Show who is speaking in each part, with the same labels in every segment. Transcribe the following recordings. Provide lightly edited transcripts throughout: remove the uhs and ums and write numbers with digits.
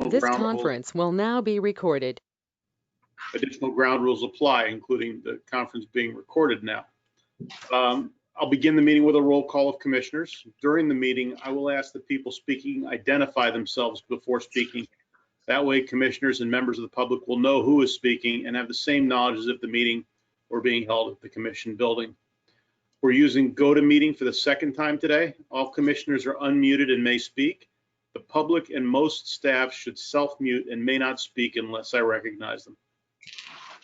Speaker 1: This conference will now be recorded.
Speaker 2: Additional ground rules apply, including the conference being recorded now. I'll begin the meeting with a roll call of commissioners. During the meeting, I will ask the people speaking identify themselves before speaking. That way, commissioners and members of the public will know who is speaking and have the same knowledge as if the meeting were being held at the commission building. We're using GoToMeeting for the second time today. All commissioners are unmuted and may speak. The public and most staff should self-mute and may not speak unless I recognize them.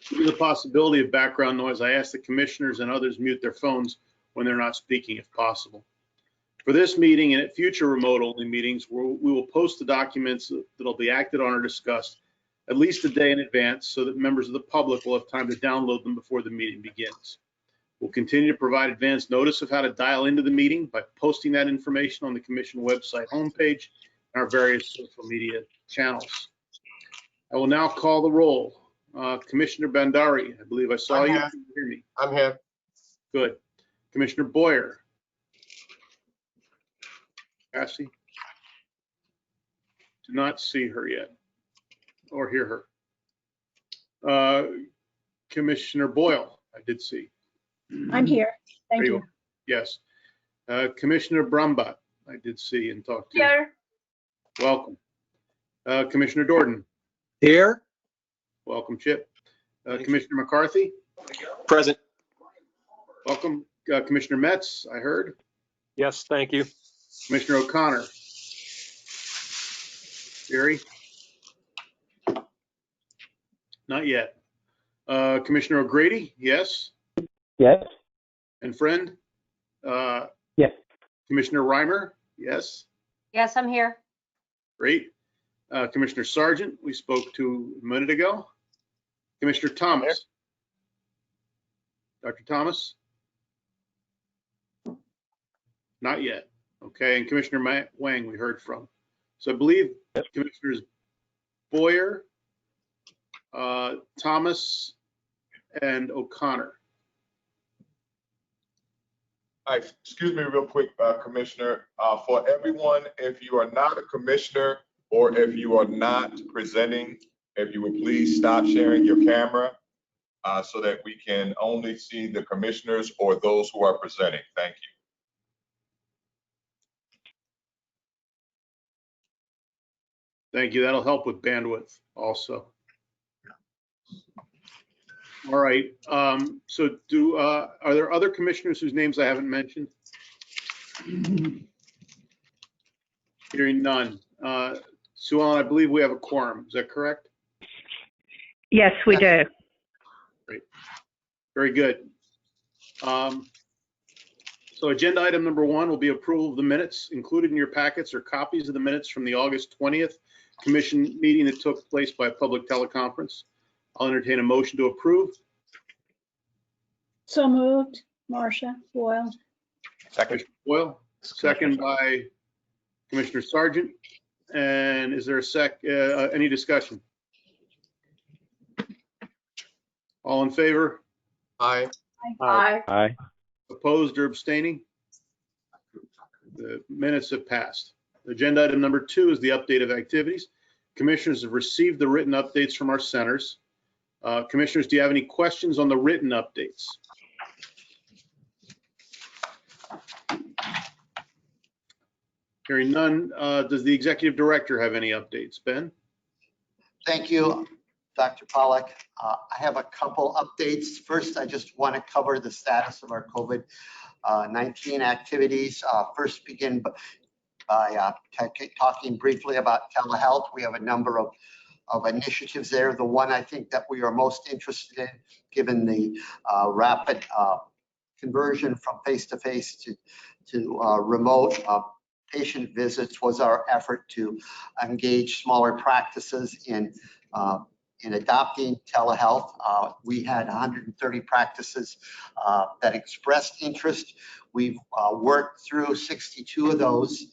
Speaker 2: Due to the possibility of background noise, I ask the commissioners and others mute their phones when they're not speaking if possible. For this meeting and at future remote-only meetings, we will post the documents that will be acted on or discussed at least a day in advance so that members of the public will have time to download them before the meeting begins. We'll continue to provide advance notice of how to dial into the meeting by posting that information on the commission website homepage and our various social media channels. I will now call the roll. Commissioner Bandari, I believe I saw you. Can you hear me?
Speaker 3: I'm here.
Speaker 2: Good. Commissioner Boyer. Cassie? Do not see her yet or hear her. Commissioner Boyle, I did see.
Speaker 4: I'm here. Thank you.
Speaker 2: Yes. Commissioner Brumbaugh, I did see and talk to.
Speaker 4: Here.
Speaker 2: Welcome. Commissioner Dordan.
Speaker 3: Here.
Speaker 2: Welcome, Chip. Commissioner McCarthy.
Speaker 3: Present.
Speaker 2: Welcome. Commissioner Metz, I heard.
Speaker 5: Yes, thank you.
Speaker 2: Commissioner O'Connor. Gary? Not yet. Commissioner O'Grady, yes?
Speaker 6: Yes.
Speaker 2: And friend?
Speaker 6: Yes.
Speaker 2: Commissioner Reimer, yes?
Speaker 7: Yes, I'm here.
Speaker 2: Great. Commissioner Sargent, we spoke to a minute ago. Commissioner Thomas. Dr. Thomas? Not yet. Okay, and Commissioner Wang we heard from. So I believe Commissioners Boyer, Thomas, and O'Connor.
Speaker 3: Excuse me real quick, Commissioner. For everyone, if you are not a commissioner or if you are not presenting, if you would please stop sharing your camera so that we can only see the commissioners or those who are presenting. Thank you.
Speaker 2: Thank you. That'll help with bandwidth also. All right. So are there other commissioners whose names I haven't mentioned? Hearing none. Sue Ellen, I believe we have a quorum. Is that correct?
Speaker 4: Yes, we do.
Speaker 2: Great. Very good. So agenda item number 1 will be approval of the minutes. Included in your packets are copies of the minutes from the August 20th commission meeting that took place by public teleconference. I'll entertain a motion to approve.
Speaker 4: So moved. Marcia Boyle.
Speaker 3: Second.
Speaker 2: Boyle, second by Commissioner Sargent. And is there any discussion? All in favor?
Speaker 3: Aye.
Speaker 7: Aye.
Speaker 6: Aye.
Speaker 2: Opposed or abstaining? The minutes have passed. Agenda item number 2 is the update of activities. Commissioners have received the written updates from our centers. Commissioners, do you have any questions on the written updates? Hearing none, does the executive director have any updates? Ben?
Speaker 8: Thank you, Dr. Pollack. I have a couple updates. First, I just want to cover the status of our COVID-19 activities. First, begin by talking briefly about telehealth. We have a number of initiatives there. The one I think that we are most interested in, given the rapid conversion from face-to-face to remote patient visits, was our effort to engage smaller practices in adopting telehealth. We had 130 practices that expressed interest. We've worked through 62 of those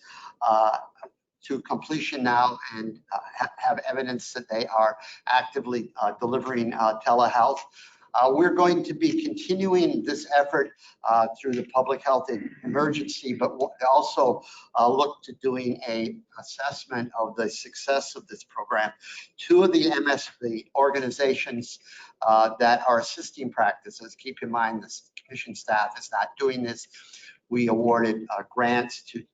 Speaker 8: to completion now and have evidence that they are actively delivering telehealth. We're going to be continuing this effort through the public health emergency, but we'll also look to doing a assessment of the success of this program. Two of the the organizations that are assisting practices, keep in mind the commission staff is not doing this. We awarded grants to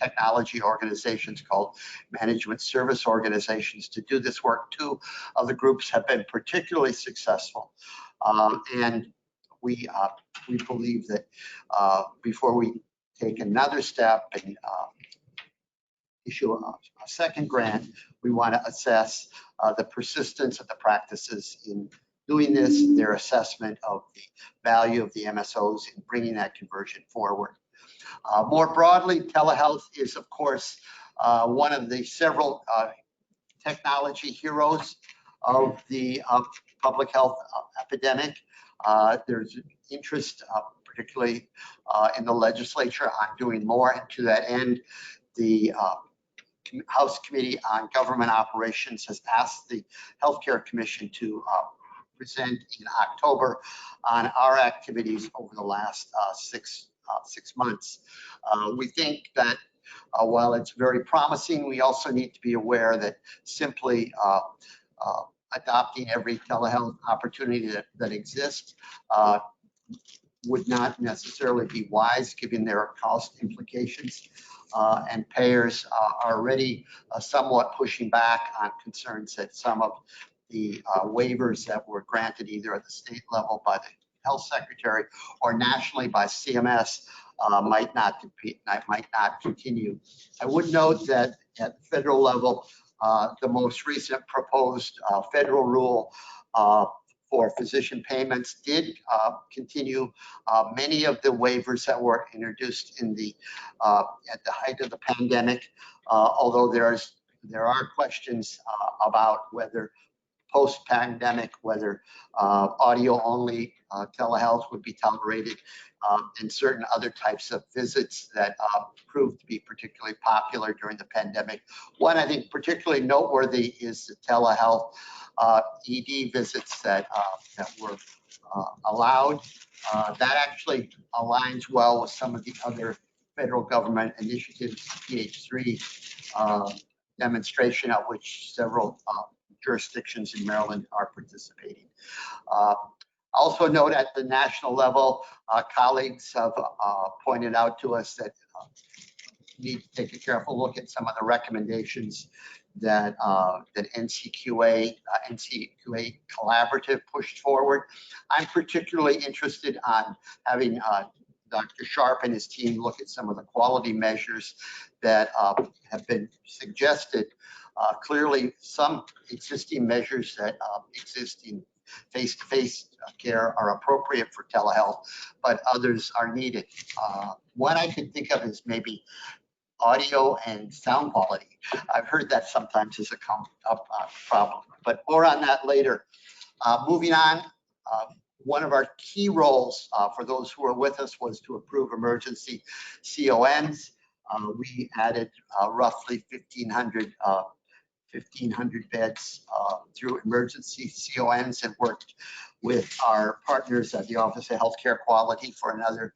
Speaker 8: technology organizations called management service organizations to do this work. Two of the groups have been particularly successful. And we believe that before we take another step and issue a second grant, we want to assess the persistence of the practices in doing this, their assessment of the value of the MSOs in bringing that conversion forward. More broadly, telehealth is, of course, one of the several technology heroes of the public health epidemic. There's interest, particularly in the legislature, on doing more. And to that end, the House Committee on Government Operations has asked the Healthcare Commission to present in October on our activities over the last 6 months. We think that while it's very promising, we also need to be aware that simply adopting every telehealth opportunity that exists would not necessarily be wise given their cost implications. And payers are already somewhat pushing back on concerns that some of the waivers that were granted either at the state level by the health secretary or nationally by CMS might not continue. I would note that at the federal level, the most recent proposed federal rule for physician payments did continue many of the waivers that were introduced in the at the height of the pandemic, although there are questions about whether post-pandemic, whether audio-only telehealth would be tolerated, and certain other types of visits that proved to be particularly popular during the pandemic. One I think particularly noteworthy is the telehealth ED visits that were allowed. That actually aligns well with some of the other federal government initiatives, PH3 demonstration, of which several jurisdictions in Maryland are participating. Also note at the national level, colleagues have pointed out to us that we need to take a careful look at some of the recommendations that that NCQA Collaborative pushed forward. I'm particularly interested on having Dr. Sharp and his team look at some of the quality measures that have been suggested. Clearly, some existing measures that exist in face-to-face care are appropriate for telehealth, but others are needed. One I can think of is maybe audio and sound quality. I've heard that sometimes is a problem, but more on that later. Moving on, one of our key roles for those who are with us was to approve emergency CONs. We added roughly 1,500 beds through emergency CONs and worked with our partners at the Office of Healthcare Quality for another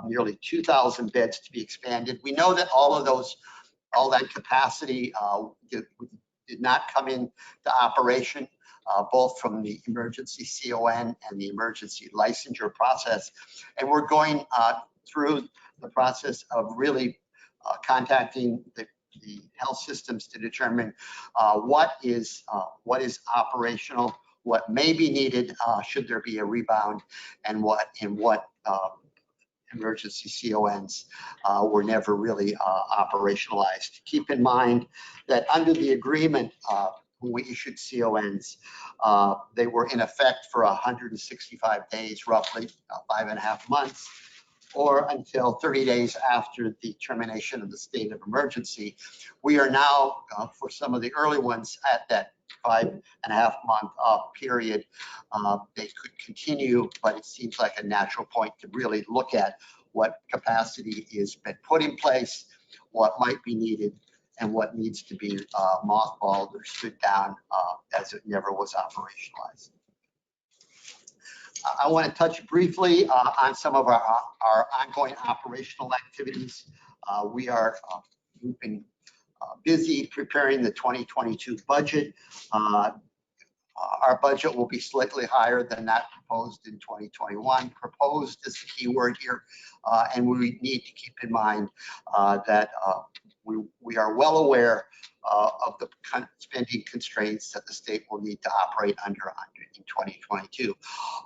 Speaker 8: nearly 2,000 beds to be expanded. We know that all that capacity did not come into operation, both from the emergency CON and the emergency licensure process. And we're going through the process of really contacting the health systems to determine what is operational, what may be needed should there be a rebound, and what emergency CONs were never really operationalized. Keep in mind that under the agreement, when we issued CONs, they were in effect for 165 days, roughly 5.5 months, or until 30 days after the termination of the state of emergency. We are now, for some of the early ones, at that 5.5 month period. They could continue, but it seems like a natural point to really look at what capacity has been put in place, what might be needed, and what needs to be mothballed or stood down as it never was operationalized. I want to touch briefly on some of our ongoing operational activities. We've been busy preparing the 2022 budget. Our budget will be slightly higher than that proposed in 2021. Proposed is the key word here, and we need to keep in mind that we are well aware of the spending constraints that the state will need to operate under in 2022.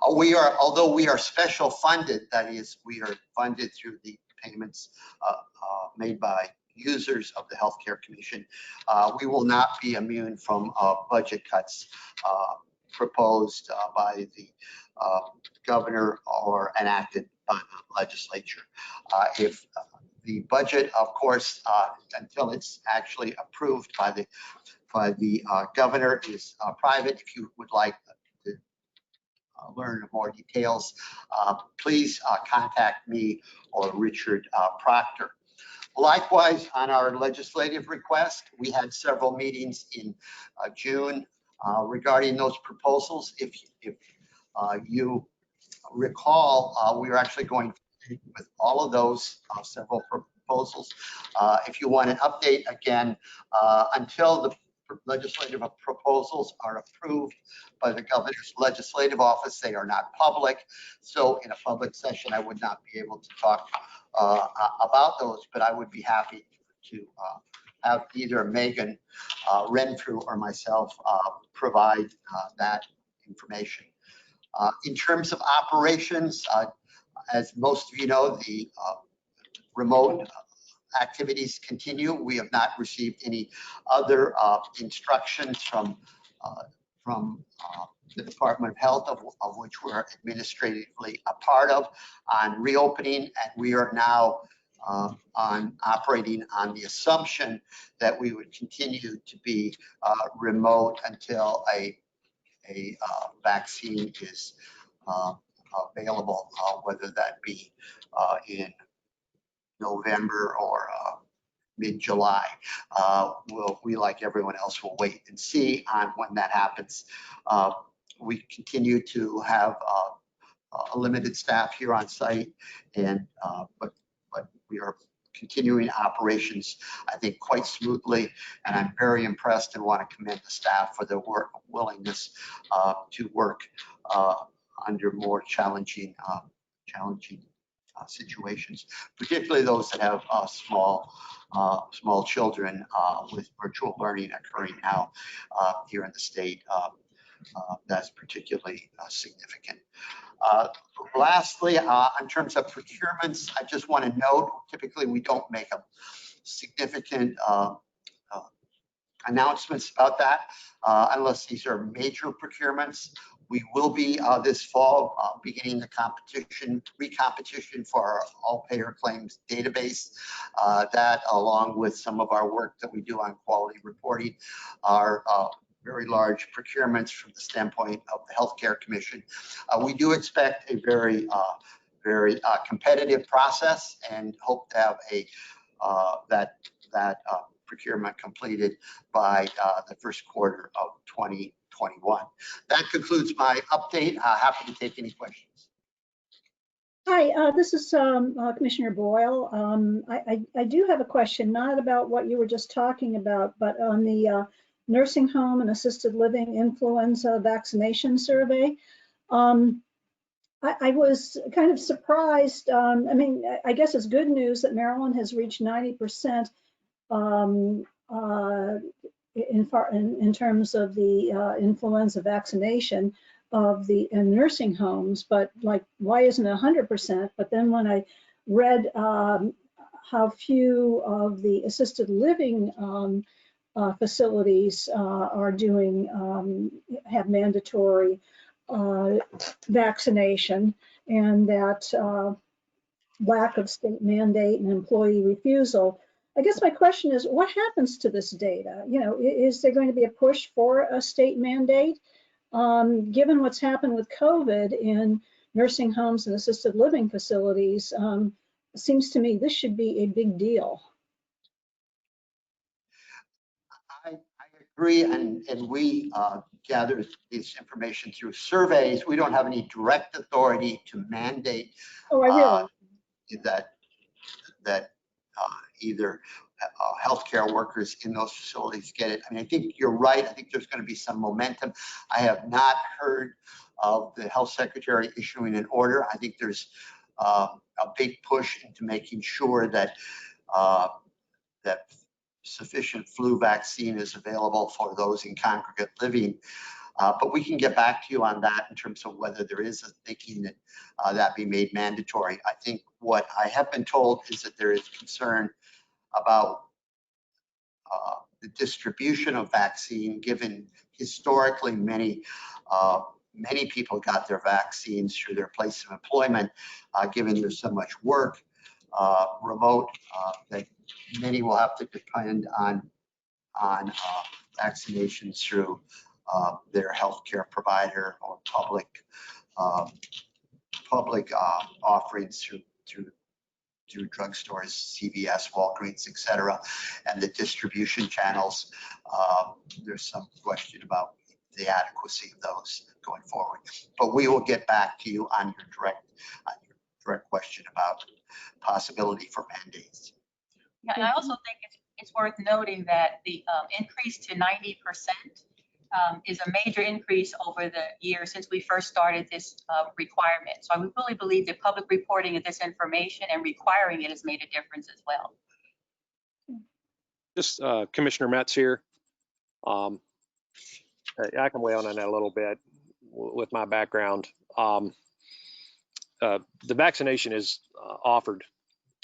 Speaker 8: Although we are special funded, that is, we are funded through the payments made by users of the Healthcare Commission, we will not be immune from budget cuts proposed by the governor or enacted by the legislature. If the budget, of course, until it's actually approved by the governor, is private. If you would like to learn more details, please contact me or Richard Proctor. Likewise, on our legislative request, we had several meetings in June regarding those proposals. If you recall, we were actually going with all of those several proposals. If you want an update, again, until the legislative proposals are approved by the governor's legislative office, they are not public. So in a public session, I would not be able to talk about those, but I would be happy to have either Megan Renfrew or myself provide that information. In terms of operations, as most of you know, the remote activities continue. We have not received any other instructions from the Department of Health, of which we're administratively a part of, on reopening, and we are now operating on the assumption that we would continue to be remote until a vaccine is available, whether that be in November or mid-July. We, like everyone else, will wait and see on when that happens. We continue to have a limited staff here on site, and but we are continuing operations, I think, quite smoothly, and I'm very impressed and want to commend the staff for their willingness to work under more challenging situations, particularly those that have small children with virtual learning occurring now here in the state. That's particularly significant. Lastly, in terms of procurements, I just want to note, typically we don't make a significant announcements about that unless these are major procurements. We will be this fall beginning the recompetition for our all-payer claims database. That, along with some of our work that we do on quality reporting, are very large procurements from the standpoint of the Healthcare Commission. We do expect a very competitive process and hope to have that procurement completed by the first quarter of 2021. That concludes my update. Happy to take any questions.
Speaker 4: Hi, this is Commissioner Boyle. I do have a question, not about what you were just talking about, but on the nursing home and assisted living influenza vaccination survey. I was kind of surprised. I mean, I guess it's good news that Maryland has reached 90% in terms of the influenza vaccination of the nursing homes, but like, why isn't it 100%? But then when I read how few of the assisted living facilities are have mandatory vaccination, and that lack of state mandate and employee refusal. I guess my question is, what happens to this data? You know, is there going to be a push for a state mandate? Given what's happened with COVID in nursing homes and assisted living facilities, it seems to me this should be a big deal.
Speaker 8: I agree, and we gather this information through surveys. We don't have any direct authority to mandate
Speaker 4: Oh, I realize.
Speaker 8: that either healthcare workers in those facilities get it. I mean, I think you're right. I think there's going to be some momentum. I have not heard of the health secretary issuing an order. I think there's a big push into making sure that that sufficient flu vaccine is available for those in congregate living. But we can get back to you on that in terms of whether there is a thinking that that be made mandatory. I think what I have been told is that there is concern about the distribution of vaccine, given historically many people got their vaccines through their place of employment, given there's so much work remote that many will have to depend on vaccinations through their healthcare provider or public offerings through drugstores, CVS, Walgreens, et cetera, and the distribution channels. There's some question about the adequacy of those going forward. But we will get back to you on your direct question about possibility for mandates.
Speaker 5: Yeah, and I also think it's worth noting that the increase to 90% is a major increase over the years since we first started this requirement. So I really believe that public reporting of this information and requiring it has made a difference as well.
Speaker 9: Just Commissioner Metz here. I can weigh on that a little bit with my background. The vaccination is offered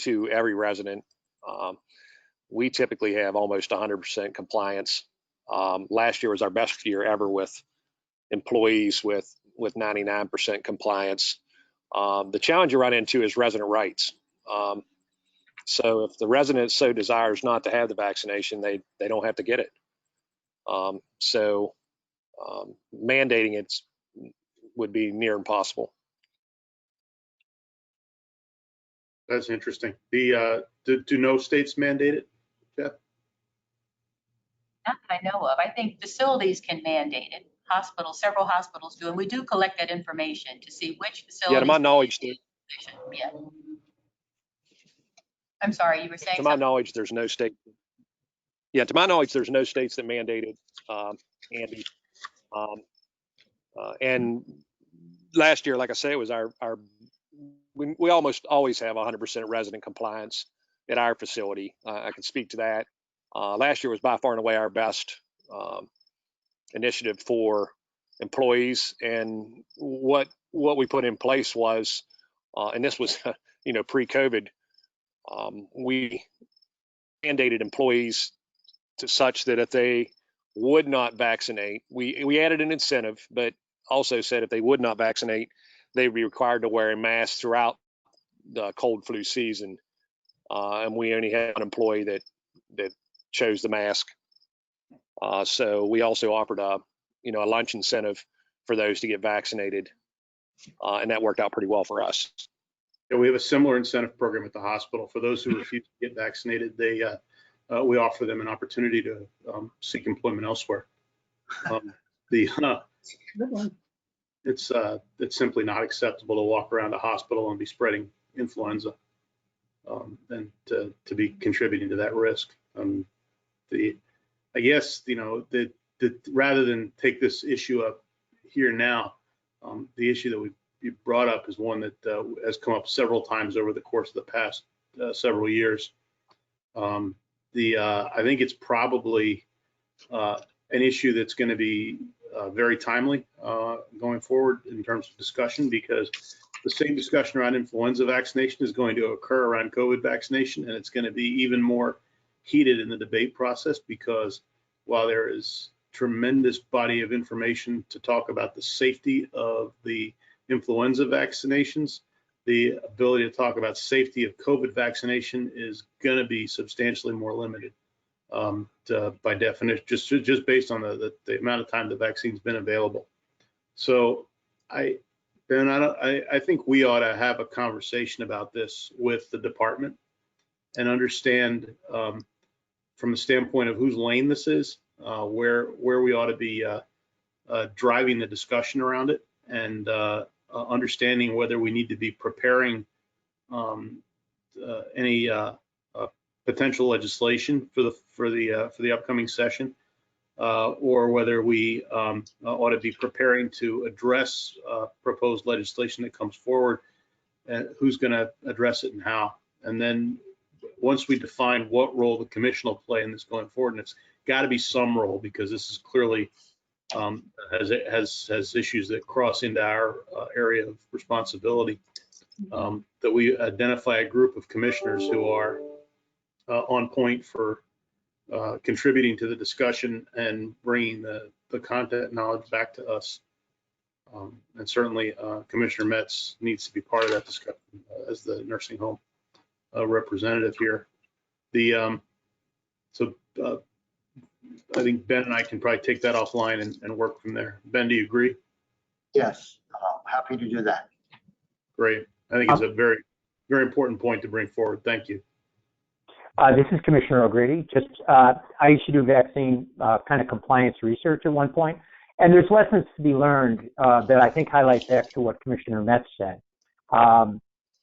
Speaker 9: to every resident. We typically have almost 100% compliance. Last year was our best year ever with employees with 99% compliance. The challenge you run into is resident rights. So if the resident so desires not to have the vaccination, they don't have to get it. So mandating it would be near impossible.
Speaker 2: That's interesting. Do no states mandate it, Jeff?
Speaker 5: Not that I know of. I think facilities can mandate it. Hospitals, several hospitals do, and we do collect that information to see which facilities.
Speaker 9: Yeah, to my knowledge,
Speaker 5: yeah. I'm sorry, you were saying.
Speaker 9: To my knowledge, there's no state. Yeah, to my knowledge, there's no states that mandated Andy. And last year, like I say, it was we almost always have 100% resident compliance at our facility. I can speak to that. Last year was by far and away our best initiative for employees, and what we put in place was, and this was pre-COVID, we mandated employees to such that if they would not vaccinate, we added an incentive, but also said if they would not vaccinate, they'd be required to wear a mask throughout the cold flu season. And we only had an employee that chose the mask. So we also offered a lunch incentive for those to get vaccinated, and that worked out pretty well for us.
Speaker 2: Yeah, we have a similar incentive program at the hospital. For those who refuse to get vaccinated, we offer them an opportunity to seek employment elsewhere. Good one. It's simply not acceptable to walk around a hospital and be spreading influenza and to be contributing to that risk. I guess rather than take this issue up here now, the issue that you brought up is one that has come up several times over the course of the past several years. I think it's probably an issue that's going to be very timely going forward in terms of discussion, because the same discussion around influenza vaccination is going to occur around COVID vaccination, and it's going to be even more heated in the debate process, because while there is tremendous body of information to talk about the safety of the influenza vaccinations, the ability to talk about safety of COVID vaccination is going to be substantially more limited by definition, just based on the amount of time the vaccine's been available. So I think we ought to have a conversation about this with the department and understand from the standpoint of whose lane this is, where we ought to be driving the discussion around it, and understanding whether we need to be preparing any potential legislation for the upcoming session, or whether we ought to be preparing to address proposed legislation that comes forward, and who's going to address it and how. And then once we define what role the commission will play in this going forward, and it's got to be some role, because this is clearly has issues that cross into our area of responsibility, that we identify a group of commissioners who are on point for contributing to the discussion and bringing the content knowledge back to us. And certainly Commissioner Metz needs to be part of that discussion as the nursing home representative here. I think Ben and I can probably take that offline and work from there. Ben, do you agree?
Speaker 8: Yes, happy to do that.
Speaker 2: Great. I think it's a very, very important point to bring forward. Thank you.
Speaker 6: This is Commissioner O'Grady. Just, I used to do vaccine kind of compliance research at one point, and there's lessons to be learned that I think highlight back to what Commissioner Metz said.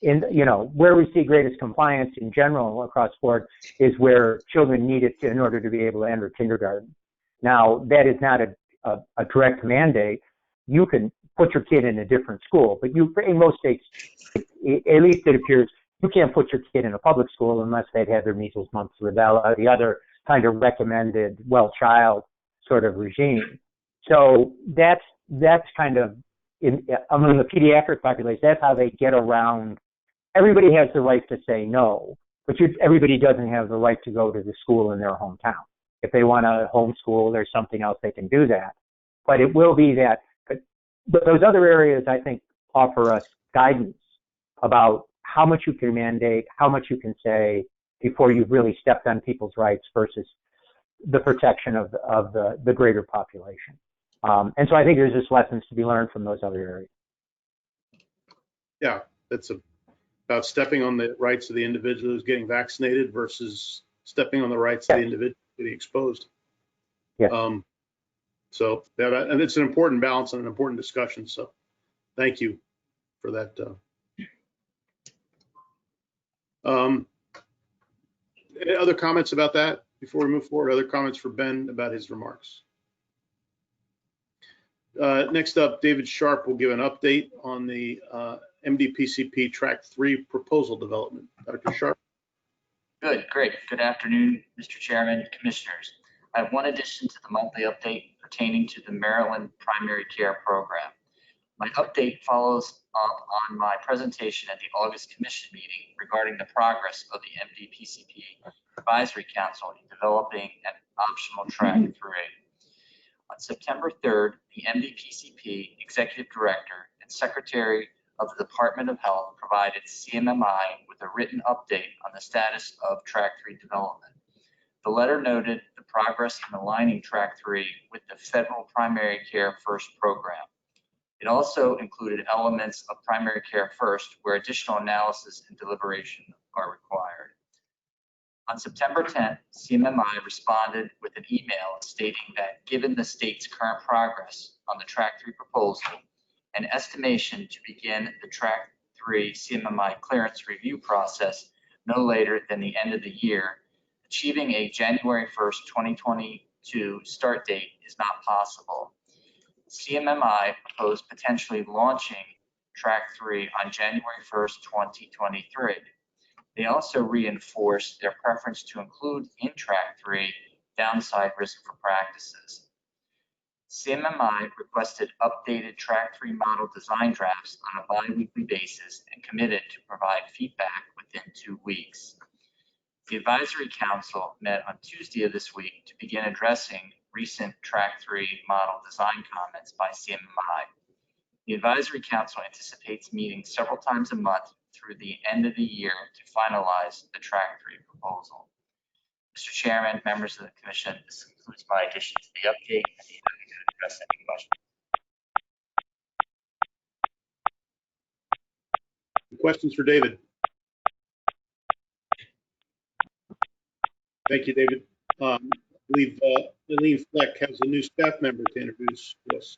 Speaker 6: Where we see greatest compliance in general across the board is where children need it in order to be able to enter kindergarten. Now, that is not a direct mandate. You can put your kid in a different school, but in most states, at least it appears, you can't put your kid in a public school unless they've had their measles, mumps, rubella, the other kind of recommended well child sort of regime. So that's kind of, among the pediatric population, that's how they get around. Everybody has the right to say no, but everybody doesn't have the right to go to the school in their hometown. If they want to homeschool, there's something else they can do that. But it will be that. But those other areas, I think, offer us guidance about how much you can mandate, how much you can say before you've really stepped on people's rights versus the protection of the greater population. And so I think there's just lessons to be learned from those other areas.
Speaker 2: Yeah, it's about stepping on the rights of the individual who's getting vaccinated versus stepping on the rights of the individual getting exposed.
Speaker 6: Yeah.
Speaker 2: So, and it's an important balance and an important discussion. So thank you for that. Any other comments about that before we move forward? Other comments for Ben about his remarks? Next up, David Sharp will give an update on the MDPCP Track 3 proposal development. Dr. Sharp.
Speaker 10: Good, great. Good afternoon, Mr. Chairman, Commissioners. I have one addition to the monthly update pertaining to the Maryland Primary Care Program. My update follows up on my presentation at the August Commission meeting regarding the progress of the MDPCP Advisory Council in developing an optional Track 3. On September 3rd, the MDPCP Executive Director and Secretary of the Department of Health provided CMMI with a written update on the status of Track 3 development. The letter noted the progress in aligning Track 3 with the Federal Primary Care First program. It also included elements of Primary Care First where additional analysis and deliberation are required. On September 10th, CMMI responded with an email stating that given the state's current progress on the Track 3 proposal, an estimation to begin the Track 3 CMMI clearance review process no later than the end of the year, achieving a January 1st, 2022 start date is not possible. CMMI proposed potentially launching Track 3 on January 1st, 2023. They also reinforced their preference to include in Track 3 downside risk for practices. CMMI requested updated Track 3 model design drafts on a bi-weekly basis and committed to provide feedback within 2 weeks. The Advisory Council met on Tuesday of this week to begin addressing recent Track 3 model design comments by CMMI. The Advisory Council anticipates meeting several times a month through the end of the year to finalize the Track 3 proposal. Mr. Chairman, members of the Commission, this concludes my addition to the update. I'd be happy to address any questions.
Speaker 2: Questions for David? Thank you, David. believe Eileen Fleck has a new staff member to introduce to us.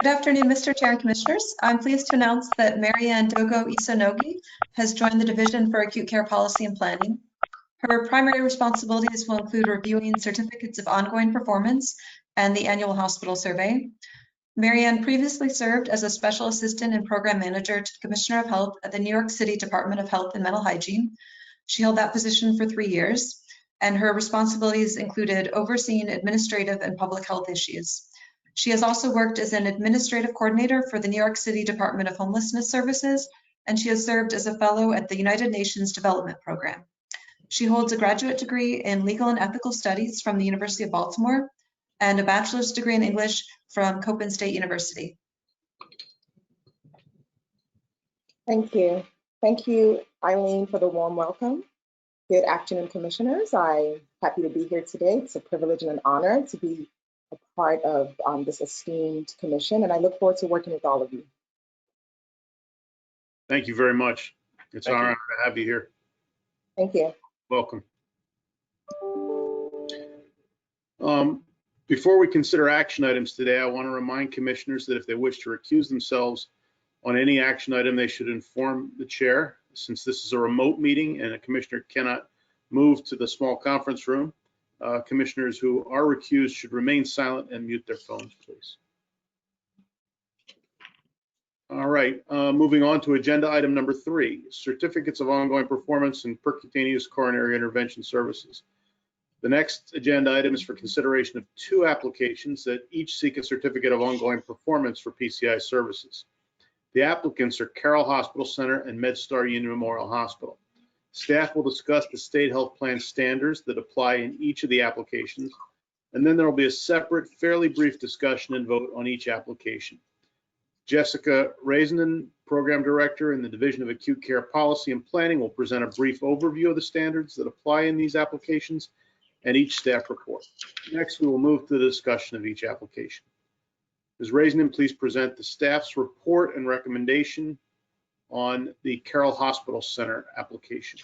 Speaker 11: Good afternoon, Mr. Chair and Commissioners. I'm pleased to announce that Marianne Dogo Isonogi has joined the Division for Acute Care Policy and Planning. Her primary responsibilities will include reviewing certificates of ongoing performance and the annual hospital survey. Marianne previously served as a special assistant and program manager to the Commissioner of Health at the New York City Department of Health and Mental Hygiene. She held that position for 3 years, and her responsibilities included overseeing administrative and public health issues. She has also worked as an administrative coordinator for the New York City Department of Homelessness Services, and she has served as a fellow at the United Nations Development Program. She holds a graduate degree in legal and ethical studies from the University of Baltimore and a bachelor's degree in English from Copen State University.
Speaker 12: Thank you. Thank you, Eileen, for the warm welcome. Good afternoon, Commissioners. I'm happy to be here today. It's a privilege and an honor to be a part of this esteemed commission, and I look forward to working with all of you.
Speaker 2: Thank you very much. It's an honor to have you here.
Speaker 12: Thank you.
Speaker 2: Welcome. Before we consider action items today, I want to remind commissioners that if they wish to recuse themselves on any action item, they should inform the chair. Since this is a remote meeting and a commissioner cannot move to the small conference room, commissioners who are recused should remain silent and mute their phones, please. All right, moving on to agenda item number 3, certificates of ongoing performance and percutaneous coronary intervention services. The next agenda item is for consideration of 2 applications that each seek a certificate of ongoing performance for PCI services. The applicants are Carroll Hospital Center and MedStar Union Memorial Hospital. Staff will discuss the state health plan standards that apply in each of the applications, and then there will be a separate, fairly brief discussion and vote on each application. Jessica Raisinen, Program Director in the Division of Acute Care Policy and Planning, will present a brief overview of the standards that apply in these applications and each staff report. Next, we will move to the discussion of each application. Ms. Raisinen, please present the staff's report and recommendation on the Carroll Hospital Center application.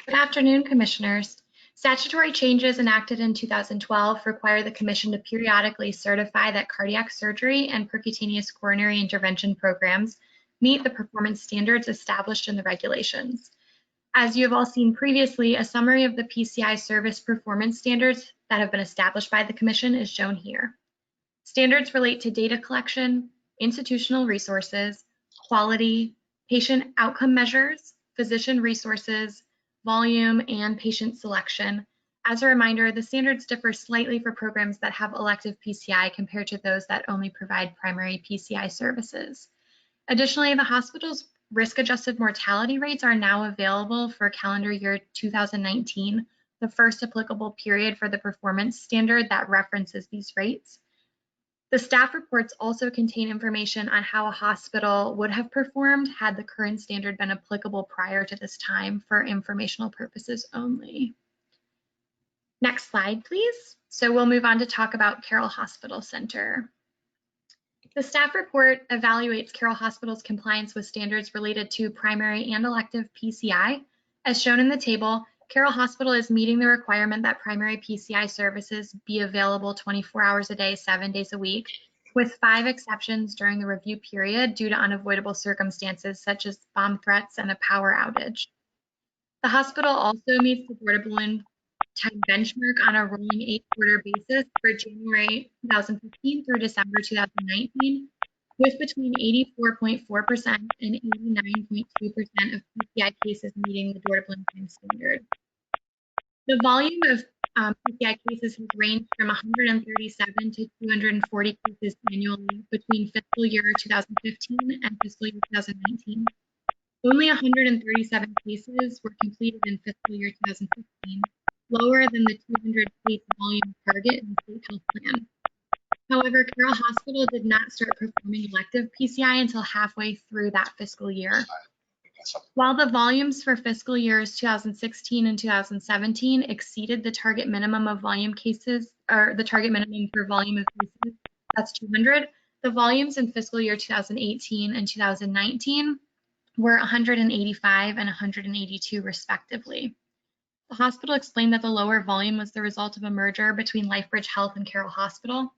Speaker 13: Good afternoon, Commissioners. Statutory changes enacted in 2012 require the Commission to periodically certify that cardiac surgery and percutaneous coronary intervention programs meet the performance standards established in the regulations. As you have all seen previously, a summary of the PCI service performance standards that have been established by the Commission is shown here. Standards relate to data collection, institutional resources, quality, patient outcome measures, physician resources, volume, and patient selection. As a reminder, the standards differ slightly for programs that have elective PCI compared to those that only provide primary PCI services. Additionally, the hospital's risk-adjusted mortality rates are now available for calendar year 2019, the first applicable period for the performance standard that references these rates. The staff reports also contain information on how a hospital would have performed had the current standard been applicable prior to this time for informational purposes only. Next slide, please. So we'll move on to talk about Carroll Hospital Center. The staff report evaluates Carroll Hospital's compliance with standards related to primary and elective PCI. As shown in the table, Carroll Hospital is meeting the requirement that primary PCI services be available 24 hours a day, 7 days a week, with 5 exceptions during the review period due to unavoidable circumstances such as bomb threats and a power outage. The hospital also meets the Board of Balloon time benchmark on a rolling 8-quarter basis for January 2015 through December 2019, with between 84.4% and 89.2% of PCI cases meeting the Board of Balloon time standard. The volume of PCI cases has ranged from 137 to 240 cases annually between fiscal year 2015 and fiscal year 2019. Only 137 cases were completed in fiscal year 2015, lower than the 200 case volume target in the state health plan. However, Carroll Hospital did not start performing elective PCI until halfway through that fiscal year. While the volumes for fiscal years 2016 and 2017 exceeded the target minimum of volume cases, or the target minimum for volume of cases, that's 200, the volumes in fiscal year 2018 and 2019 were 185 and 182 respectively. The hospital explained that the lower volume was the result of a merger between LifeBridge Health and Carroll Hospital.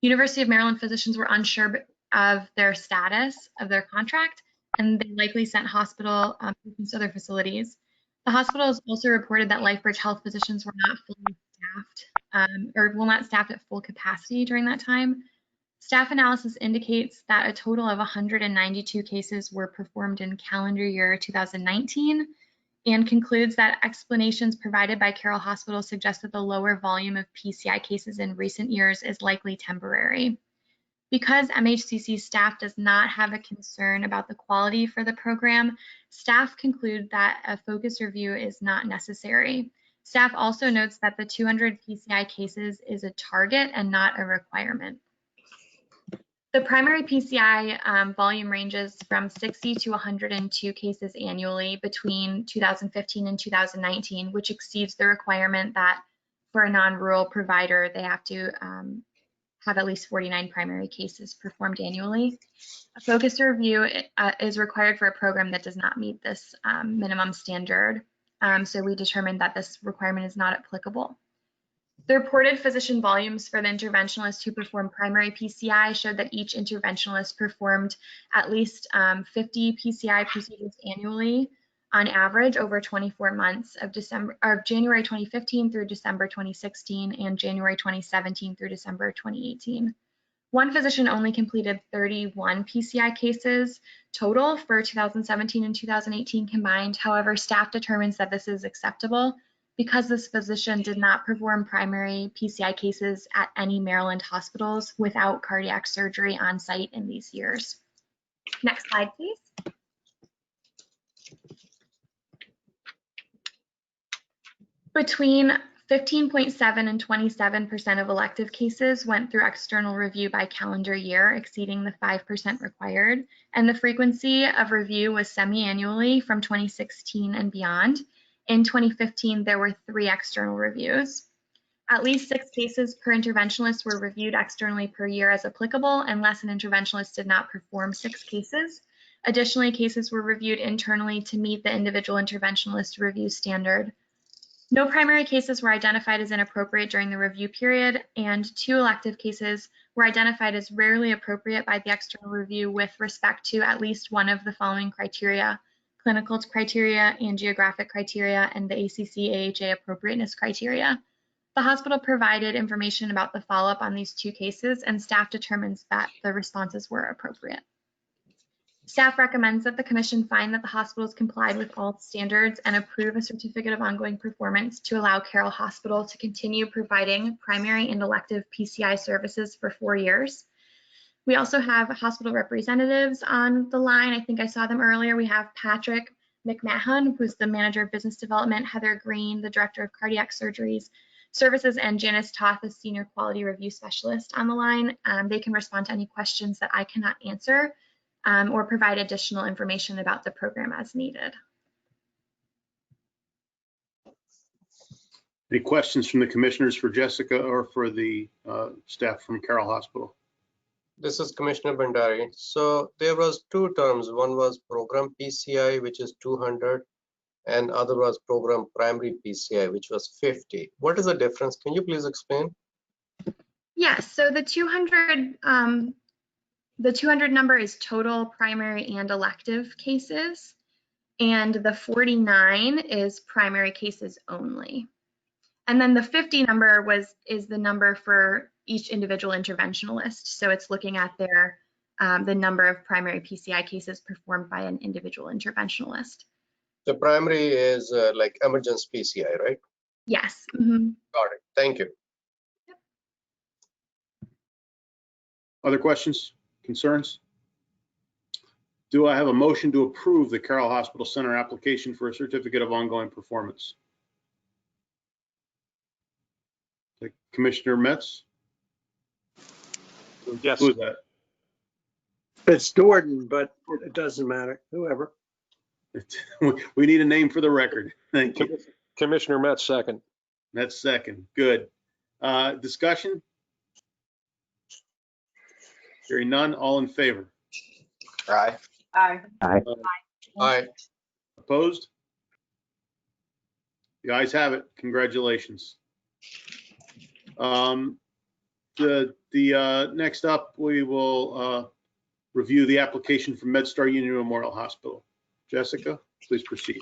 Speaker 13: University of Maryland physicians were unsure of their status of their contract, and they likely sent hospital patients to other facilities. The hospital has also reported that LifeBridge Health physicians were not fully staffed not staffed at full capacity during that time. Staff analysis indicates that a total of 192 cases were performed in calendar year 2019 and concludes that explanations provided by Carroll Hospital suggest that the lower volume of PCI cases in recent years is likely temporary. Because MHCC staff does not have a concern about the quality for the program, staff conclude that a focus review is not necessary. Staff also notes that the 200 PCI cases is a target and not a requirement. The primary PCI volume ranges from 60 to 102 cases annually between 2015 and 2019, which exceeds the requirement that for a non-rural provider, they have to have at least 49 primary cases performed annually. A focus review is required for a program that does not meet this minimum standard. So we determined that this requirement is not applicable. The reported physician volumes for the interventionalists who performed primary PCI showed that each interventionalist performed at least 50 PCI procedures annually on average over 24 months of January 2015 through December 2016 and January 2017 through December 2018. One physician only completed 31 PCI cases total for 2017 and 2018 combined. However, staff determines that this is acceptable because this physician did not perform primary PCI cases at any Maryland hospitals without cardiac surgery on site in these years. Next slide, please. Between 15.7 and 27% of elective cases went through external review by calendar year, exceeding the 5% required, and the frequency of review was semi-annually from 2016 and beyond. In 2015, there were 3 external reviews. At least 6 cases per interventionalist were reviewed externally per year as applicable, unless an interventionalist did not perform 6 cases. Additionally, cases were reviewed internally to meet the individual interventionalist review standard. No primary cases were identified as inappropriate during the review period, and 2 elective cases were identified as rarely appropriate by the external review with respect to at least one of the following criteria: clinical criteria and geographic criteria, and the ACC-AHA appropriateness criteria. The hospital provided information about the follow-up on these 2 cases, and staff determines that the responses were appropriate. Staff recommends that the commission find that the hospitals complied with all standards and approve a certificate of ongoing performance to allow Carroll Hospital to continue providing primary and elective PCI services for 4 years. We also have hospital representatives on the line. I think I saw them earlier. We have Patrick McMahon, who's the Manager of Business Development, Heather Green, the Director of Cardiac Surgeries Services, and Janice Toth, the Senior Quality Review Specialist on the line. They can respond to any questions that I cannot answer or provide additional information about the program as needed.
Speaker 2: Any questions from the commissioners for Jessica or for the staff from Carroll Hospital?
Speaker 14: This is Commissioner Bandari. So there was 2 terms. One was program PCI, which is 200, and other was program primary PCI, which was 50. What is the difference? Can you please explain?
Speaker 13: Yes, so the 200 number is total primary and elective cases, and the 49 is primary cases only. And then the 50 number is the number for each individual interventionalist. So it's looking at their the number of primary PCI cases performed by an individual interventionalist.
Speaker 14: The primary is like emergency PCI, right?
Speaker 13: Yes. Mm-hmm.
Speaker 14: Got it. Thank you.
Speaker 13: Yep.
Speaker 2: Other questions, concerns? Do I have a motion to approve the Carroll Hospital Center application for a certificate of ongoing performance? Commissioner Metz?
Speaker 9: Yes.
Speaker 2: Who is that?
Speaker 15: It's Jordan, but it doesn't matter, whoever.
Speaker 2: We need a name for the record. Thank you.
Speaker 9: Commissioner Metz, second.
Speaker 2: That's second. Good. Discussion? Hearing none, all in favor?
Speaker 3: Aye.
Speaker 7: Aye.
Speaker 6: Aye.
Speaker 14: Aye.
Speaker 2: Opposed? The ayes have it. Congratulations. Next up, we will review the application for MedStar Union Memorial Hospital. Jessica, please proceed.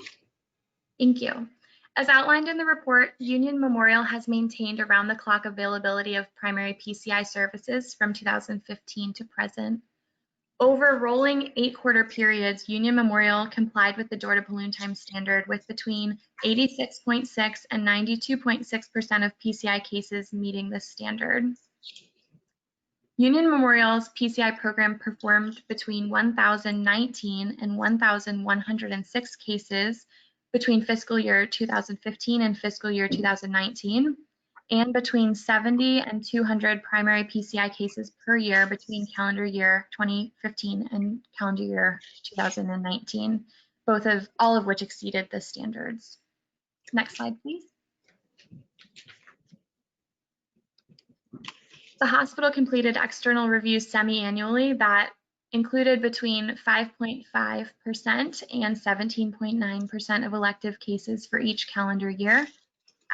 Speaker 13: Thank you. As outlined in the report, Union Memorial has maintained around-the-clock availability of primary PCI services from 2015 to present. Over rolling 8-quarter periods, Union Memorial complied with the door-to-balloon time standard with between 86.6 and 92.6% of PCI cases meeting this standard. Union Memorial's PCI program performed between 1,019 and 1,106 cases between fiscal year 2015 and fiscal year 2019, and between 70 and 200 primary PCI cases per year between calendar year 2015 and calendar year 2019, all of which exceeded the standards. Next slide, please. The hospital completed external reviews semi-annually that included between 5.5% and 17.9% of elective cases for each calendar year.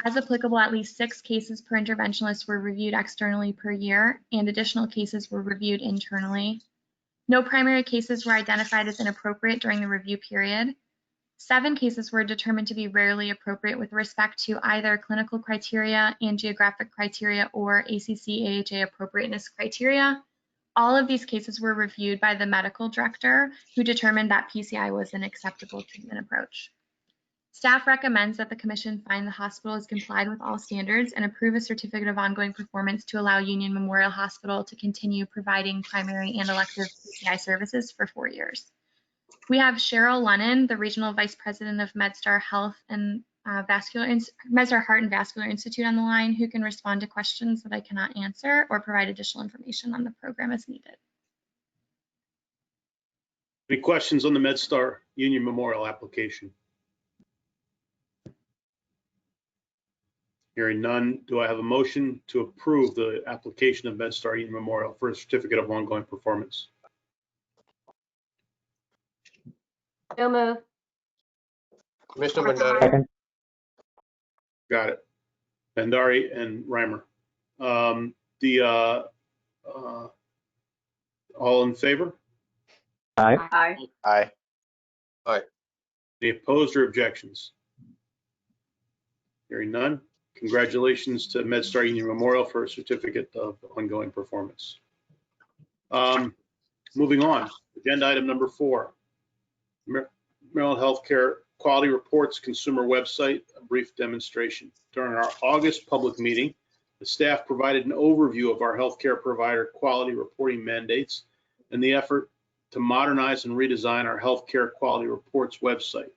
Speaker 13: As applicable, at least 6 cases per interventionalist were reviewed externally per year, and additional cases were reviewed internally. No primary cases were identified as inappropriate during the review period. 7 cases were determined to be rarely appropriate with respect to either clinical criteria and geographic criteria or ACC/AHA appropriateness criteria. All of these cases were reviewed by the medical director, who determined that PCI was an acceptable treatment approach. Staff recommends that the Commission find the hospital has complied with all standards and approve a certificate of ongoing performance to allow Union Memorial Hospital to continue providing primary and elective PCI services for 4 years. We have Cheryl Lennon, the Regional Vice President of MedStar Health and MedStar Heart and Vascular Institute on the line, who can respond to questions that I cannot answer or provide additional information on the program as needed.
Speaker 2: Any questions on the MedStar Union Memorial application? Hearing none, do I have a motion to approve the application of MedStar Union Memorial for a certificate of ongoing performance?
Speaker 7: So move.
Speaker 14: Commissioner Bandari.
Speaker 2: Got it. Bandari and Reimer. All in favor?
Speaker 6: Aye.
Speaker 7: Aye.
Speaker 3: Aye.
Speaker 14: Aye.
Speaker 2: Any opposed or objections? Hearing none. Congratulations to MedStar Union Memorial for a certificate of ongoing performance. Moving on, agenda item number 4. Maryland Healthcare Quality Reports Consumer Website, a brief demonstration. During our August public meeting, the staff provided an overview of our healthcare provider quality reporting mandates and the effort to modernize and redesign our healthcare quality reports website.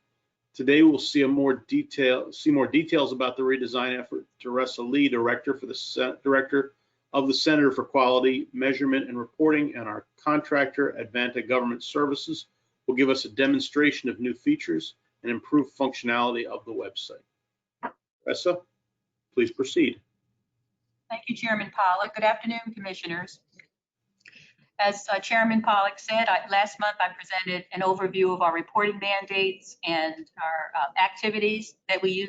Speaker 2: Today, we'll see more details about the redesign effort. Teresa Lee, Director of the Center for Quality Measurement and Reporting, and our contractor, Advanta Government Services, will give us a demonstration of new features and improved functionality of the website. Teresa, please proceed.
Speaker 5: Thank you, Chairman Pollack. Good afternoon, Commissioners. As Chairman Pollack said, last month I presented an overview of our reporting mandates and our activities that we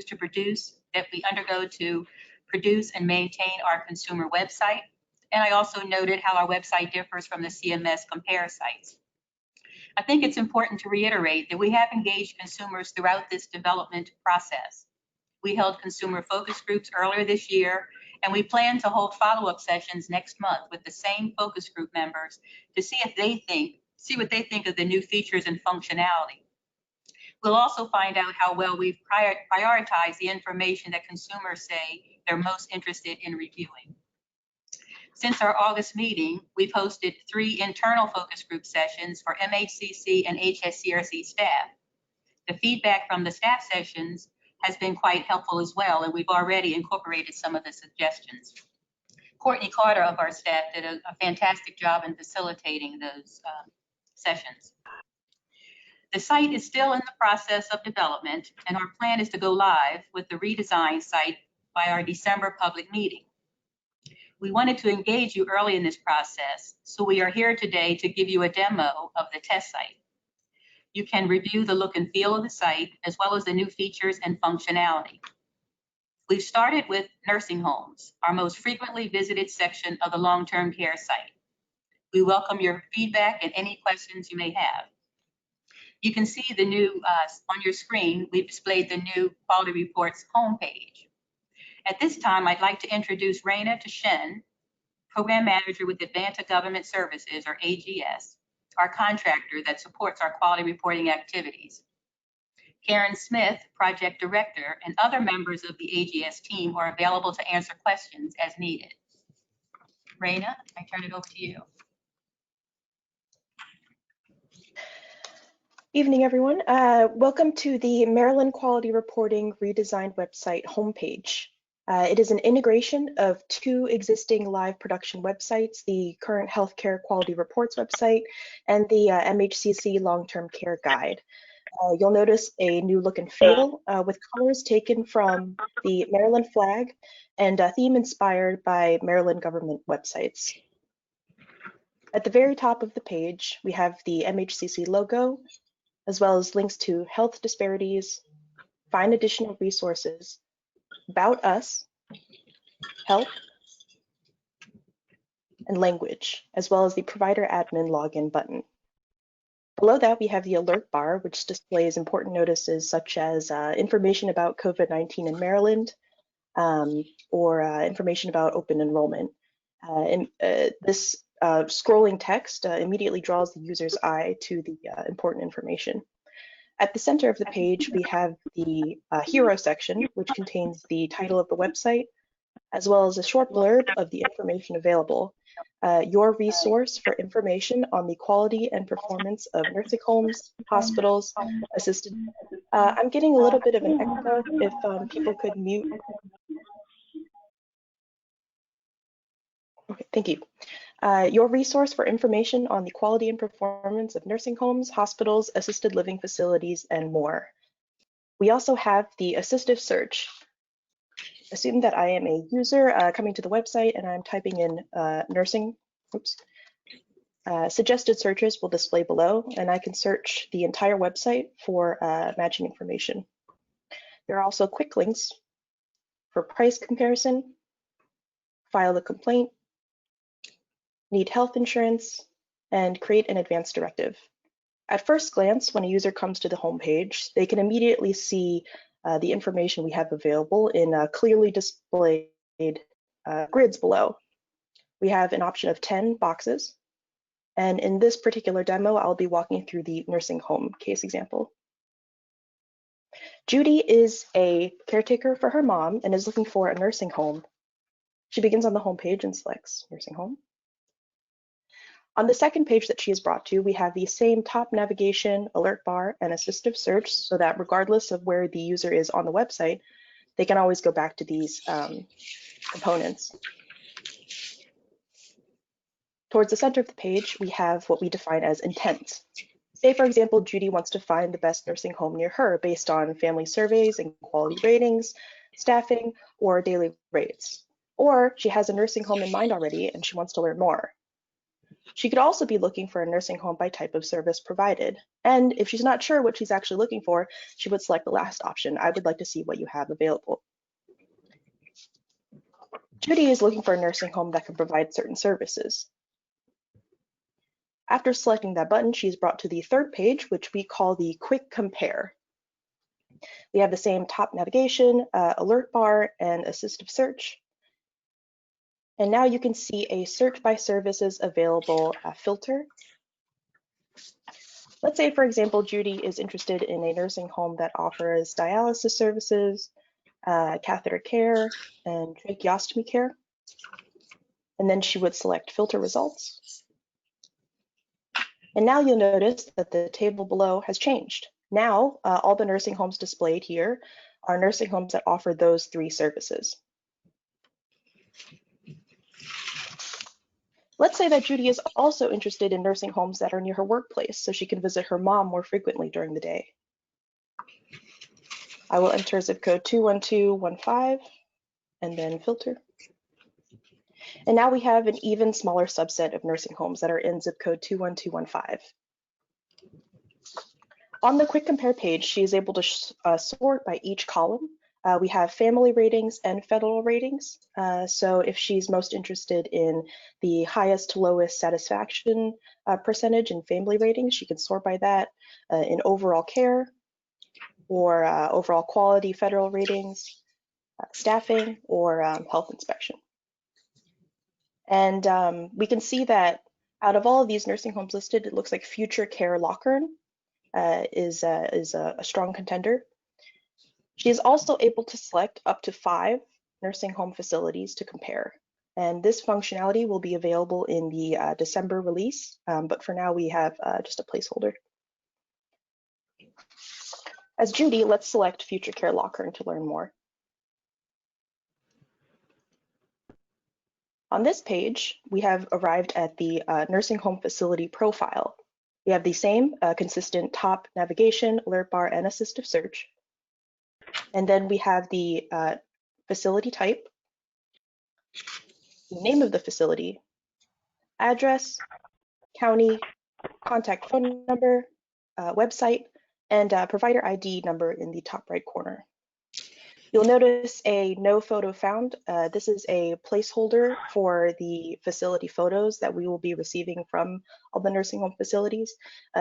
Speaker 5: undergo to produce and maintain our consumer website. And I also noted how our website differs from the CMS compare sites. I think it's important to reiterate that we have engaged consumers throughout this development process. We held consumer focus groups earlier this year, and we plan to hold follow-up sessions next month with the same focus group members to see what they think of the new features and functionality. We'll also find out how well we've prioritized the information that consumers say they're most interested in reviewing. Since our August meeting, we've hosted 3 internal focus group sessions for MHCC and HSCRC staff. The feedback from the staff sessions has been quite helpful as well, and we've already incorporated some of the suggestions. Courtney Carter of our staff did a fantastic job in facilitating those sessions. The site is still in the process of development, and our plan is to go live with the redesigned site by our December public meeting. We wanted to engage you early in this process, so we are here today to give you a demo of the test site. You can review the look and feel of the site, as well as the new features and functionality. We've started with nursing homes, our most frequently visited section of the long-term care site. We welcome your feedback and any questions you may have. You can see the new, on your screen, we've displayed the new quality reports homepage. At this time, I'd like to introduce Raina Tashen, Program Manager with Advanta Government Services, or AGS, our contractor that supports our quality reporting activities. Karen Smith, Project Director, and other members of the AGS team are available to answer questions as needed. Raina, I turn it over to you.
Speaker 16: Evening, everyone. Welcome to the Maryland Quality Reporting redesigned website homepage. It is an integration of two existing live production websites, the current Healthcare Quality Reports website and the MHCC Long-Term Care Guide. You'll notice a new look and feel with colors taken from the Maryland flag and a theme inspired by Maryland government websites. At the very top of the page, we have the MHCC logo, as well as links to health disparities, find additional resources, about us, help, and language, as well as the provider admin login button. Below that, we have the alert bar, which displays important notices such as information about COVID-19 in Maryland, or information about open enrollment. This scrolling text immediately draws the user's eye to the important information. At the center of the page, we have the hero section, which contains the title of the website, as well as a short blurb of the information available. Your resource for information on the quality and performance of nursing homes, hospitals, assisted. I'm getting a little bit of an echo. If people could mute. Okay, thank you. Your resource for information on the quality and performance of nursing homes, hospitals, assisted living facilities, and more. We also have the assistive search. Assume that I am a user coming to the website and I'm typing in nursing. Oops. Suggested searches will display below, and I can search the entire website for matching information. There are also quick links for price comparison, file a complaint, need health insurance, and create an advance directive. At first glance, when a user comes to the homepage, they can immediately see the information we have available in clearly displayed grids below. We have an option of 10 boxes, and in this particular demo, I'll be walking through the nursing home case example. Judy is a caretaker for her mom and is looking for a nursing home. She begins on the homepage and selects nursing home. On the second page that she is brought to, we have the same top navigation, alert bar, and assistive search, so that regardless of where the user is on the website, they can always go back to these components. Towards the center of the page, we have what we define as intent. Say, for example, Judy wants to find the best nursing home near her based on family surveys and quality ratings, staffing, or daily rates. Or she has a nursing home in mind already and she wants to learn more. She could also be looking for a nursing home by type of service provided. And if she's not sure what she's actually looking for, she would select the last option. I would like to see what you have available. Judy is looking for a nursing home that can provide certain services. After selecting that button, she's brought to the third page, which we call the quick compare. We have the same top navigation, alert bar, and assistive search. And now you can see a search by services available filter. Let's say, for example, Judy is interested in a nursing home that offers dialysis services, catheter care, and tracheostomy care. And then she would select filter results. And now you'll notice that the table below has changed. Now, all the nursing homes displayed here are nursing homes that offer those three services. Let's say that Judy is also interested in nursing homes that are near her workplace, so she can visit her mom more frequently during the day. I will enter zip code 21215 and then filter. And now we have an even smaller subset of nursing homes that are in zip code 21215. On the quick compare page, she is able to sort by each column We have family ratings and federal ratings. So if she's most interested in the highest to lowest satisfaction percentage in family ratings, she can sort by that in overall care or overall quality federal ratings, staffing, or health inspection. And we can see that out of all of these nursing homes listed, it looks like Future Care Lockern is a strong contender. She is also able to select up to 5 nursing home facilities to compare. And this functionality will be available in the December release, but for now we have just a placeholder. As Judy, let's select Future Care Lockern to learn more. On this page, we have arrived at the nursing home facility profile. We have the same consistent top navigation, alert bar, and assistive search. And then we have the facility type, the name of the facility, address, county, contact phone number, website, and provider ID number in the top right corner. You'll notice a no photo found. This is a placeholder for the facility photos that we will be receiving from all the nursing home facilities.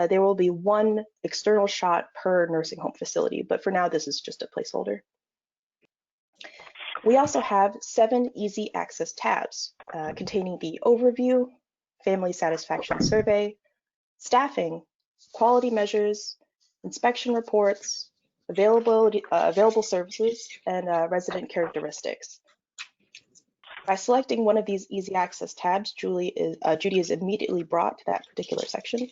Speaker 16: There will be 1 external shot per nursing home facility, but for now this is just a placeholder. We also have 7 easy access tabs containing the overview, family satisfaction survey, staffing, quality measures, inspection reports, available services, and resident characteristics. By selecting one of these easy access tabs, Judy is immediately brought to that particular section.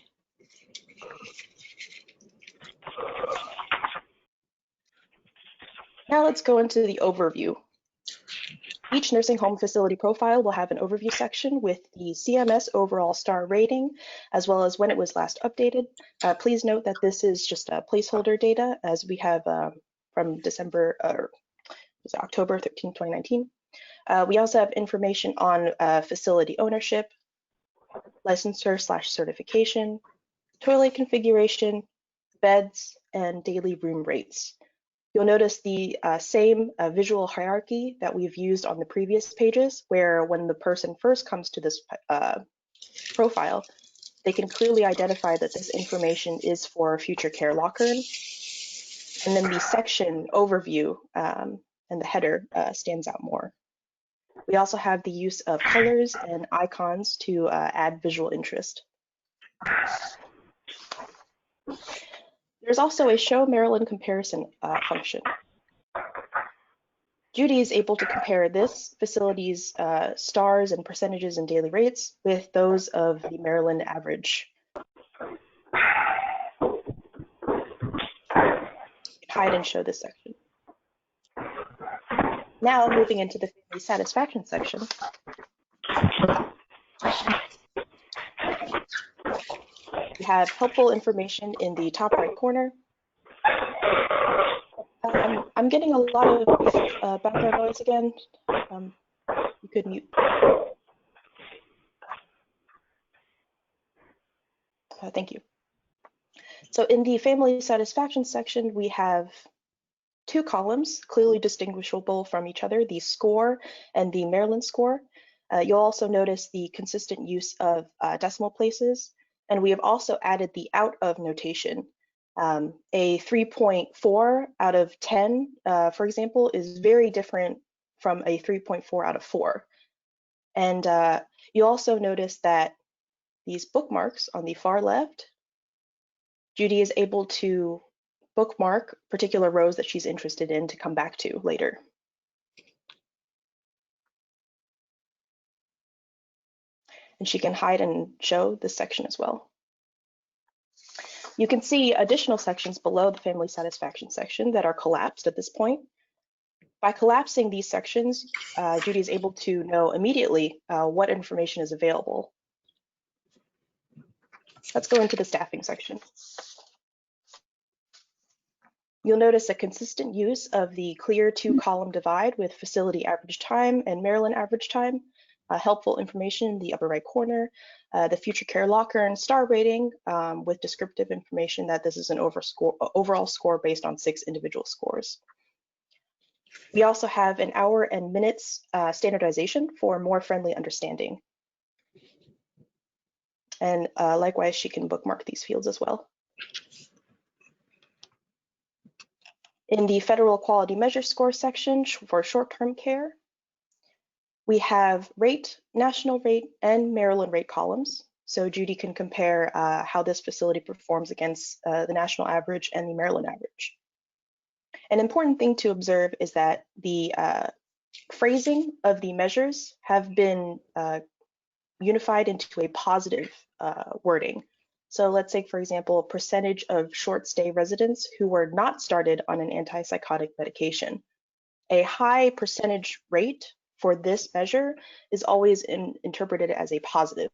Speaker 16: Now let's go into the overview. Each nursing home facility profile will have an overview section with the CMS overall star rating, as well as when it was last updated. Please note that this is just a placeholder data, as we have from October 13, 2019. We also have information on facility ownership, licensure/certification, toilet configuration, beds, and daily room rates. You'll notice the same visual hierarchy that we've used on the previous pages, where when the person first comes to this profile, they can clearly identify that this information is for Future Care Lockern. And then the section overview and the header stands out more. We also have the use of colors and icons to add visual interest. There's also a Show Maryland Comparison function. Judy is able to compare this facility's stars and percentages and daily rates with those of the Maryland average. Hide and show this section. Now moving into the family satisfaction section. We have helpful information in the top right corner. I'm getting a lot of background noise again. You could mute. Thank you. So in the family satisfaction section, we have 2 columns clearly distinguishable from each other, the score and the Maryland score. You'll also notice the consistent use of decimal places. And we have also added the out of notation. A 3.4 out of 10, for example, is very different from a 3.4 out of 4. And you also notice that these bookmarks on the far left, Judy is able to bookmark particular rows that she's interested in to come back to later. And she can hide and show this section as well. You can see additional sections below the family satisfaction section that are collapsed at this point. By collapsing these sections, Judy is able to know immediately what information is available. Let's go into the staffing section. You'll notice a consistent use of the clear 2-column divide with facility average time and Maryland average time. Helpful information in the upper right corner, the Future Care Lockern star rating with descriptive information that this is an overall score based on 6 individual scores. We also have an hour and minutes standardization for more friendly understanding. And likewise, she can bookmark these fields as well. In the federal quality measure score section for short-term care, we have rate, national rate, and Maryland rate columns. So Judy can compare how this facility performs against the national average and the Maryland average. An important thing to observe is that the phrasing of the measures have been unified into a positive wording. So let's say, for example, percentage of short stay residents who were not started on an antipsychotic medication. A high percentage rate for this measure is always interpreted as a positive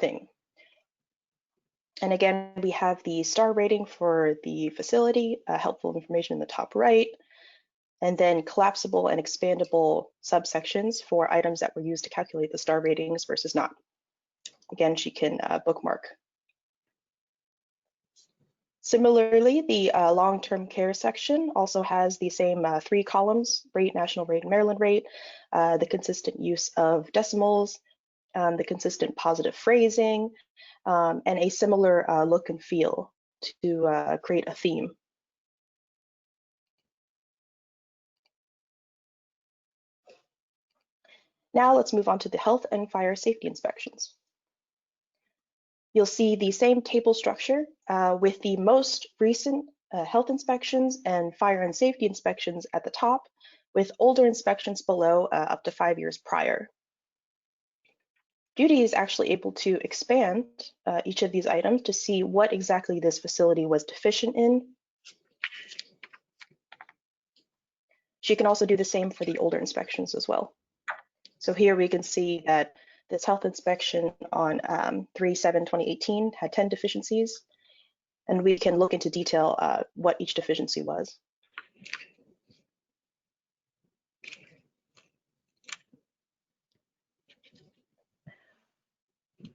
Speaker 16: thing. And again, we have the star rating for the facility, helpful information in the top right, and then collapsible and expandable subsections for items that were used to calculate the star ratings versus not. Again, she can bookmark. Similarly, the long-term care section also has the same 3 columns: rate, national rate, and Maryland rate, the consistent use of decimals, the consistent positive phrasing, and a similar look and feel to create a theme. Now let's move on to the health and fire safety inspections. You'll see the same table structure with the most recent health inspections and fire and safety inspections at the top, with older inspections below up to 5 years prior. Judy is actually able to expand each of these items to see what exactly this facility was deficient in. She can also do the same for the older inspections as well. So here we can see that this health inspection on 3/7/2018 had 10 deficiencies, and we can look into detail what each deficiency was.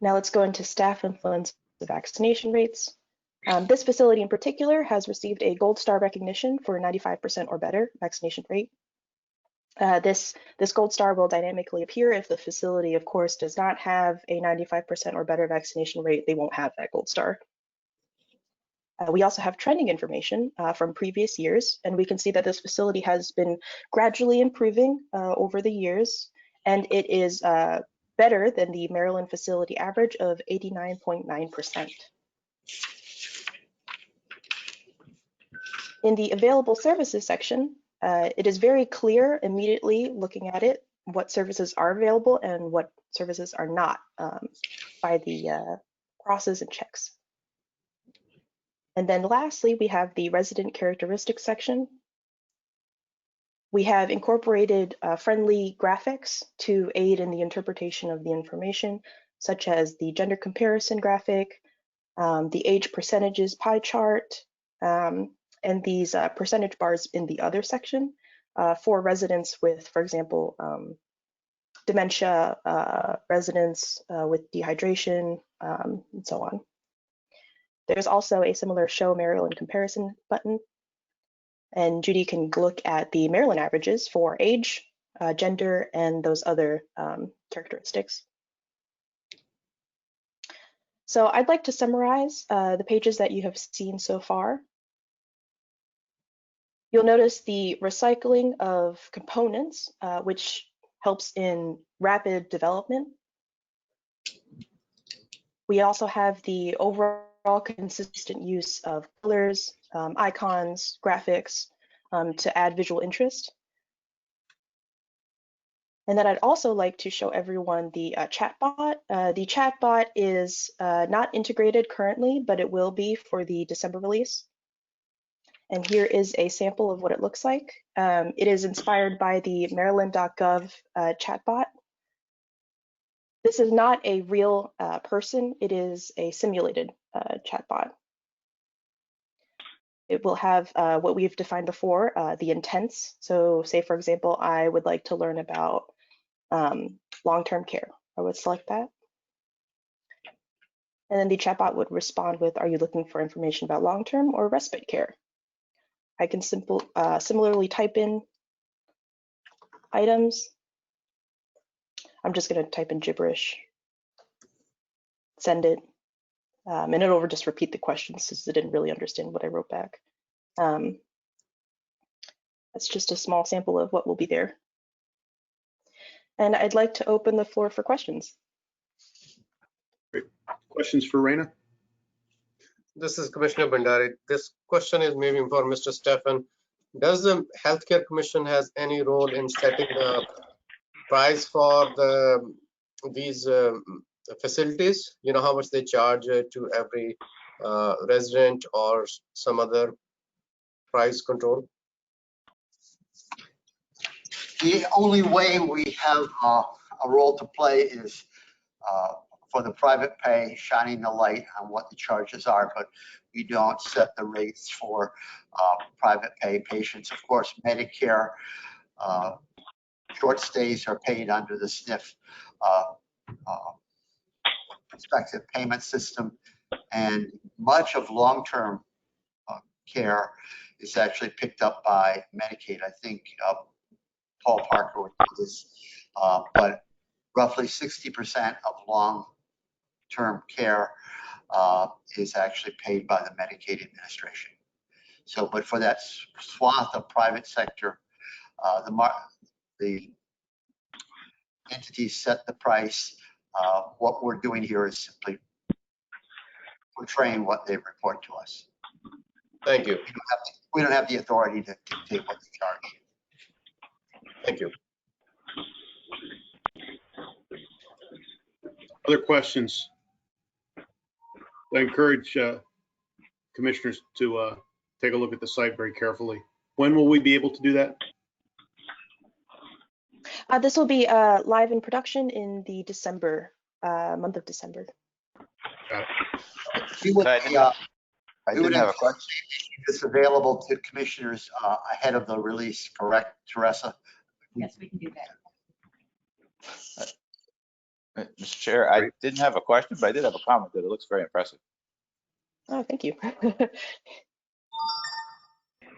Speaker 16: Now let's go into staff influenza vaccination rates. This facility in particular has received a gold star recognition for 95% or better vaccination rate. This gold star will dynamically appear if the facility, of course, does not have a 95% or better vaccination rate. They won't have that gold star. We also have trending information from previous years, and we can see that this facility has been gradually improving over the years, and it is better than the Maryland facility average of 89.9%. In the available services section, it is very clear immediately looking at it what services are available and what services are not by the crosses and checks. And then lastly, we have the resident characteristics section. We have incorporated friendly graphics to aid in the interpretation of the information, such as the gender comparison graphic, the age percentages pie chart, and these percentage bars in the other section for residents with, for example, dementia, residents with dehydration, and so on. There's also a similar Show Maryland comparison button, and Judy can look at the Maryland averages for age, gender, and those other characteristics. So I'd like to summarize the pages that you have seen so far. You'll notice the recycling of components, which helps in rapid development. We also have the overall consistent use of colors, icons, graphics to add visual interest. And then I'd also like to show everyone the chatbot. The chatbot is not integrated currently, but it will be for the December release. And here is a sample of what it looks like. It is inspired by the Maryland.gov chatbot. This is not a real person, it is a simulated chatbot. It will have what we've defined before, the intents. So say, for example, I would like to learn about long-term care. I would select that. And then the chatbot would respond with, are you looking for information about long-term or respite care? I can similarly type in items. I'm just going to type in gibberish, send it, and it'll just repeat the questions since it didn't really understand what I wrote back. That's just a small sample of what will be there. And I'd like to open the floor for questions.
Speaker 2: Great. Questions for Raina?
Speaker 14: This is Commissioner Bandari. This question is maybe for Mr. Stephan. Does the Healthcare Commission has any role in setting the price for these facilities? You know how much they charge to every resident or some other price control?
Speaker 8: The only way we have a role to play is for the private pay, shining the light on what the charges are, but we don't set the rates for private pay patients. Of course, Medicare short stays are paid under the SNF prospective payment system, and much of long-term care is actually picked up by Medicaid. I think Paul Parker would do this, but roughly 60% of long-term care is actually paid by the Medicaid administration. So, but for that swath of private sector, the entities set the price. What we're doing here is simply portraying what they report to us.
Speaker 14: Thank you.
Speaker 8: We don't have the authority to dictate what they charge.
Speaker 14: Thank you.
Speaker 2: Other questions? I encourage commissioners to take a look at the site very carefully. When will we be able to do that?
Speaker 16: This will be live in production in the month of December.
Speaker 2: Got
Speaker 8: it.
Speaker 17: I didn't have a question.
Speaker 8: It's available to commissioners ahead of the release, correct, Teresa?
Speaker 5: Yes, we can do that.
Speaker 17: Mr. Chair, I didn't have a question, but I did have a comment that it looks very impressive.
Speaker 16: Oh, thank you.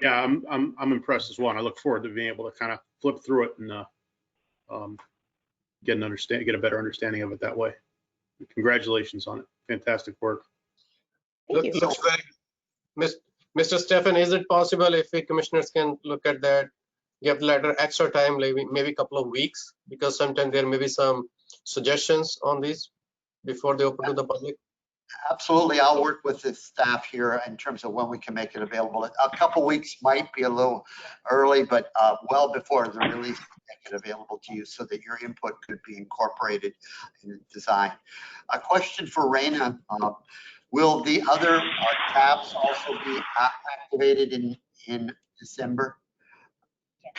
Speaker 2: Yeah, I'm impressed as well. And I look forward to being able to kind of flip through it and get a better understanding of it that way. Congratulations on it. Fantastic work.
Speaker 14: Looks very, Mr. Stephan, is it possible if we commissioners can look at that, give the letter extra time, maybe a couple of weeks, because sometimes there may be some suggestions on these before they open to the public?
Speaker 8: Absolutely. I'll work with the staff here in terms of when we can make it available. A couple weeks might be a little early, but well before the release, make it available to you so that your input could be incorporated in the design. A question for Raina. Will the other tabs also be activated in December?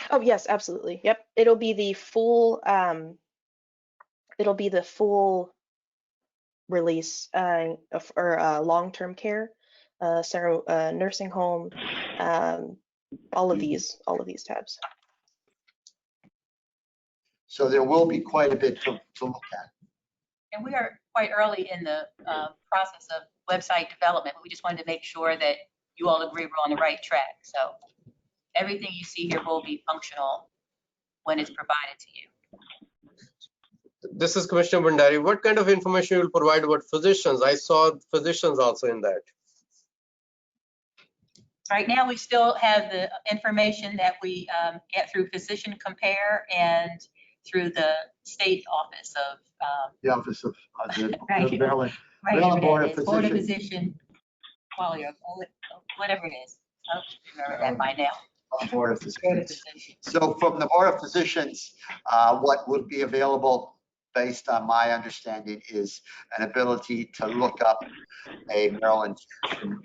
Speaker 16: Oh, yes, absolutely. Yep. It'll be the full release for long-term care, nursing home, all of these tabs.
Speaker 8: So there will be quite a bit to look at.
Speaker 5: And we are quite early in the process of website development, but we just wanted to make sure that you all agree we're on the right track. So everything you see here will be functional when it's provided to you.
Speaker 14: This is Commissioner Bandari. What kind of information you will provide about physicians? I saw physicians also in that.
Speaker 5: Right now, we still have the information that we get through Physician Compare and through the state office of
Speaker 8: the office of the
Speaker 5: Maryland Board of Physician Quality, or whatever it is. I don't remember that by now.
Speaker 8: Board of Physicians. So from the Board of Physicians, what would be available, based on my understanding, is an ability to look up a Maryland physician,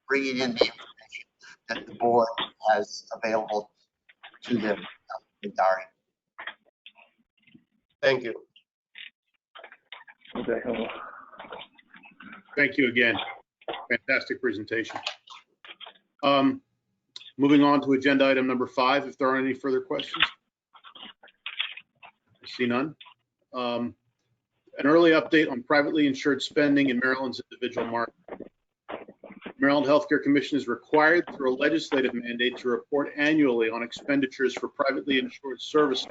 Speaker 8: bringing in the information that the board has available to them.
Speaker 14: Thank you.
Speaker 2: Thank you again. Fantastic presentation. Moving on to agenda item number 5, if there are any further questions. I see none. An early update on privately insured spending in Maryland's individual market. Maryland Healthcare Commission is required through a legislative mandate to report annually on expenditures for privately insured services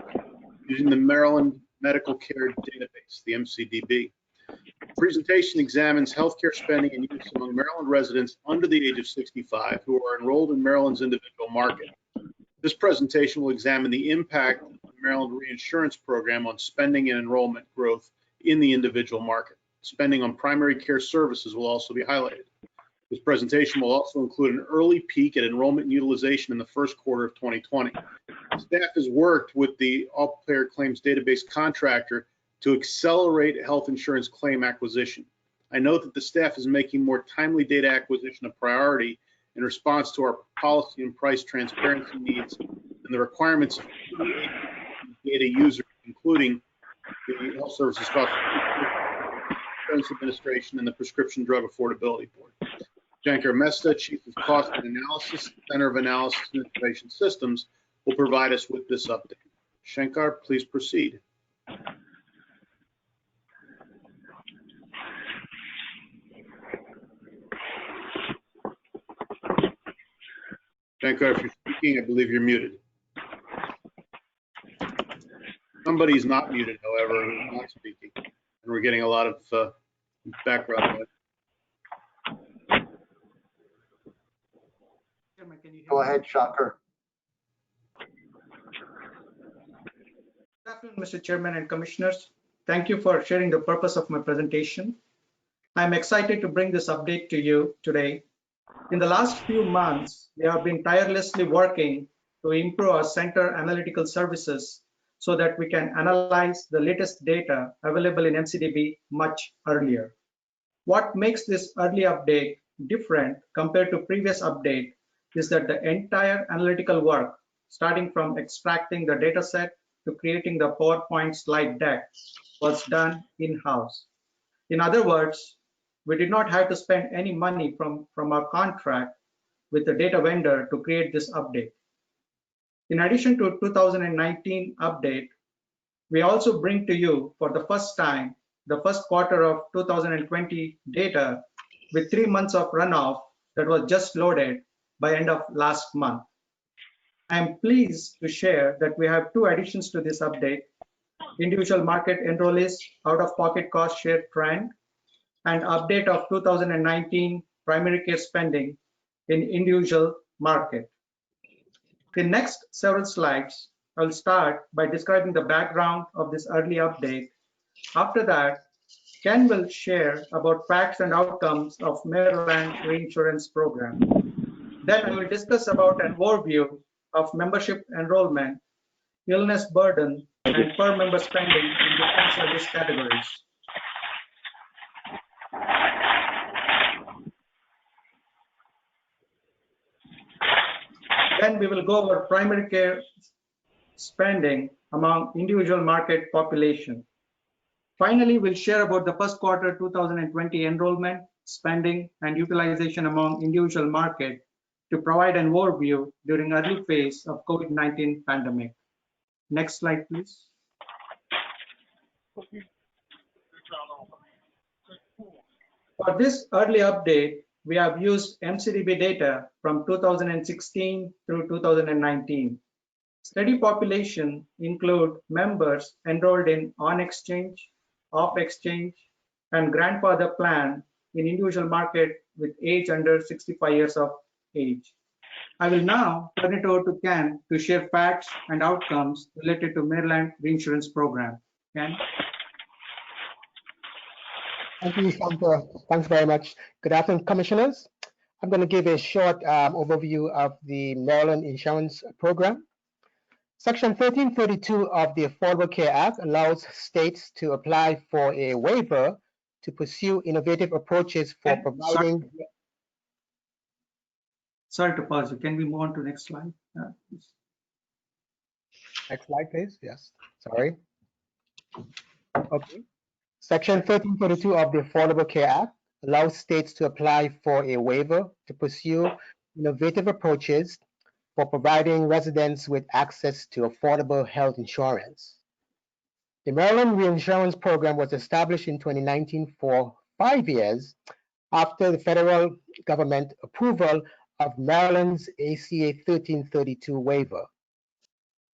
Speaker 2: using the Maryland Medical Care Database, the MCDB. The presentation examines healthcare spending and use among Maryland residents under the age of 65 who are enrolled in Maryland's individual market. This presentation will examine the impact of the Maryland Reinsurance Program on spending and enrollment growth in the individual market. Spending on primary care services will also be highlighted. This presentation will also include an early peek at enrollment and utilization in the first quarter of 2020. Staff has worked with the All-Payer Claims Database contractor to accelerate health insurance claim acquisition. I note that the staff is making more timely data acquisition a priority in response to our policy and price transparency needs and the requirements of data users, including the Health Services Cost Insurance Administration and the Prescription Drug Affordability Board. Shankar Mehta, Chief of Cost and Analysis, Center of Analysis and Information Systems, will provide us with this update. Shankar, please proceed. Shankar, if you're speaking, I believe you're muted. Somebody's not muted, however, who's not speaking. And we're getting a lot of background noise.
Speaker 8: Go ahead, Shankar.
Speaker 18: Good afternoon, Mr. Chairman and Commissioners. Thank you for sharing the purpose of my presentation. I'm excited to bring this update to you today. In the last few months, we have been tirelessly working to improve our center analytical services so that we can analyze the latest data available in MCDB much earlier. What makes this early update different compared to previous update is that the entire analytical work, starting from extracting the data set to creating the PowerPoint slide deck, was done in-house. In other words, we did not have to spend any money from our contract with the data vendor to create this update. In addition to 2019 update, we also bring to you for the first time the first quarter of 2020 data with 3 months of runoff that was just loaded by end of last month. I am pleased to share that we have 2 additions to this update: individual market enrollees out-of-pocket cost share trend and update of 2019 primary care spending in individual market. The next several slides, I'll start by describing the background of this early update. After that, Ken will share about facts and outcomes of Maryland Reinsurance Program. Then I will discuss about an overview of membership enrollment, illness burden, and per member spending in different service categories. Then we will go over primary care spending among individual market population. Finally, we'll share about the first quarter 2020 enrollment, spending, and utilization among individual market to provide an overview during early phase of COVID-19 pandemic. Next slide, please. For this early update, we have used MCDB data from 2016 through 2019. Study population include members enrolled in on-exchange, off-exchange, and grandfather plan in individual market with age under 65 years of age. I will now turn it over to Ken to share facts and outcomes related to Maryland Reinsurance Program. Ken?
Speaker 19: Thank you, Shankar. Thanks very much. Good afternoon, commissioners. I'm going to give a short overview of the Maryland Insurance Program. Section 1332 of the Affordable Care Act allows states to apply for a waiver to pursue innovative approaches for providing.
Speaker 18: Sorry to pause you. Can we move on to the next slide?
Speaker 19: Next slide, please. Yes, sorry. Okay. Section 1332 of the Affordable Care Act allows states to apply for a waiver to pursue innovative approaches for providing residents with access to affordable health insurance. The Maryland Reinsurance Program was established in 2019 for 5 years after the federal government approval of Maryland's ACA 1332 waiver.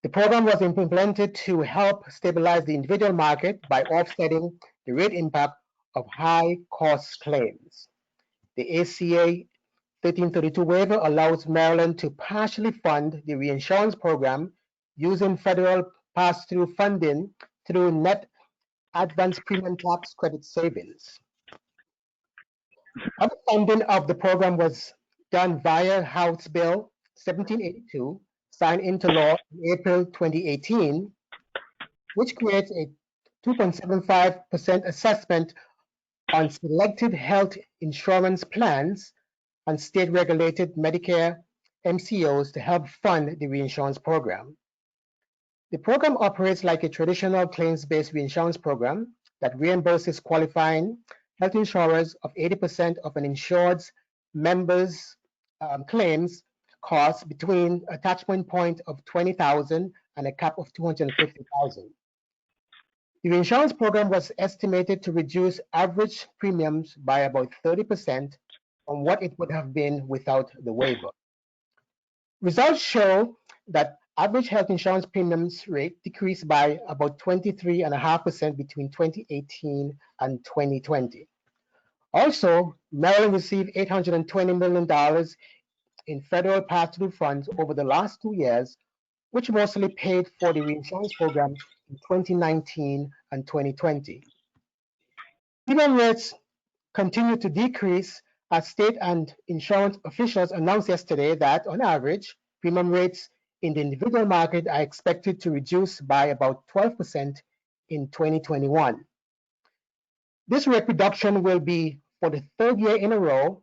Speaker 19: The program was implemented to help stabilize the individual market by offsetting the rate impact of high cost claims. The ACA 1332 waiver allows Maryland to partially fund the reinsurance program using federal pass-through funding through net advance premium tax credit savings. Other funding of the program was done via House Bill 1782, signed into law in April 2018, which creates a 2.75% assessment on selected health insurance plans and state-regulated Medicare MCOs to help fund the reinsurance program. The program operates like a traditional claims-based reinsurance program that reimburses qualifying health insurers of 80% of an insured's members' claims costs between a attachment point of $20,000 and a cap of $250,000. The reinsurance program was estimated to reduce average premiums by about 30% from what it would have been without the waiver. Results show that average health insurance premiums rate decreased by about 23.5% between 2018 and 2020. Also, Maryland received $820 million in federal pass-through funds over the last 2 years, which mostly paid for the reinsurance program in 2019 and 2020. Premium rates continue to decrease as state and insurance officials announced yesterday that, on average, premium rates in the individual market are expected to reduce by about 12% in 2021. This rate reduction will be for the third year in a row,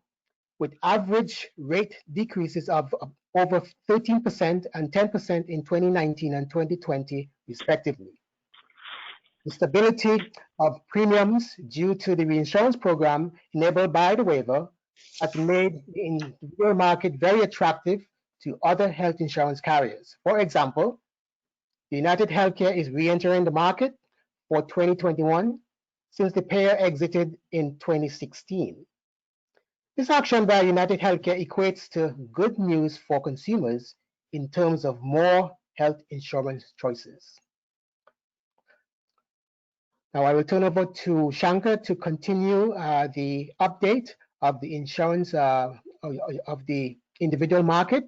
Speaker 19: with average rate decreases of over 13% and 10% in 2019 and 2020, respectively. The stability of premiums due to the reinsurance program enabled by the waiver has made the individual market very attractive to other health insurance carriers. For example, United Healthcare is re-entering the market for 2021 since the payer exited in 2016. This action by United Healthcare equates to good news for consumers in terms of more health insurance choices. Now I will turn over to Shankar to continue the update of the insurance of the individual market.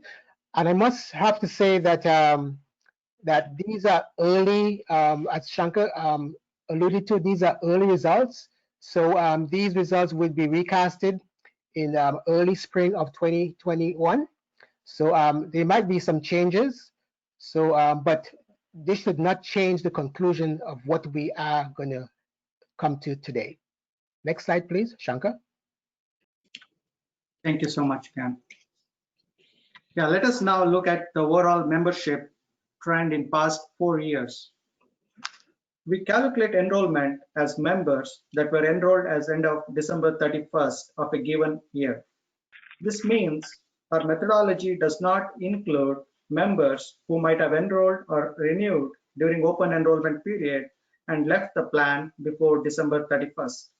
Speaker 19: And I must have to say that that these are early, as Shankar alluded to, these are early results. So these results will be recasted in early spring of 2021. So there might be some changes. So, but this should not change the conclusion of what we are going to come to today. Next slide, please, Shankar.
Speaker 18: Thank you so much, Ken. Yeah, let us now look at the overall membership trend in past 4 years. We calculate enrollment as members that were enrolled as end of December 31st of a given year. This means our methodology does not include members who might have enrolled or renewed during open enrollment period and left the plan before December 31st.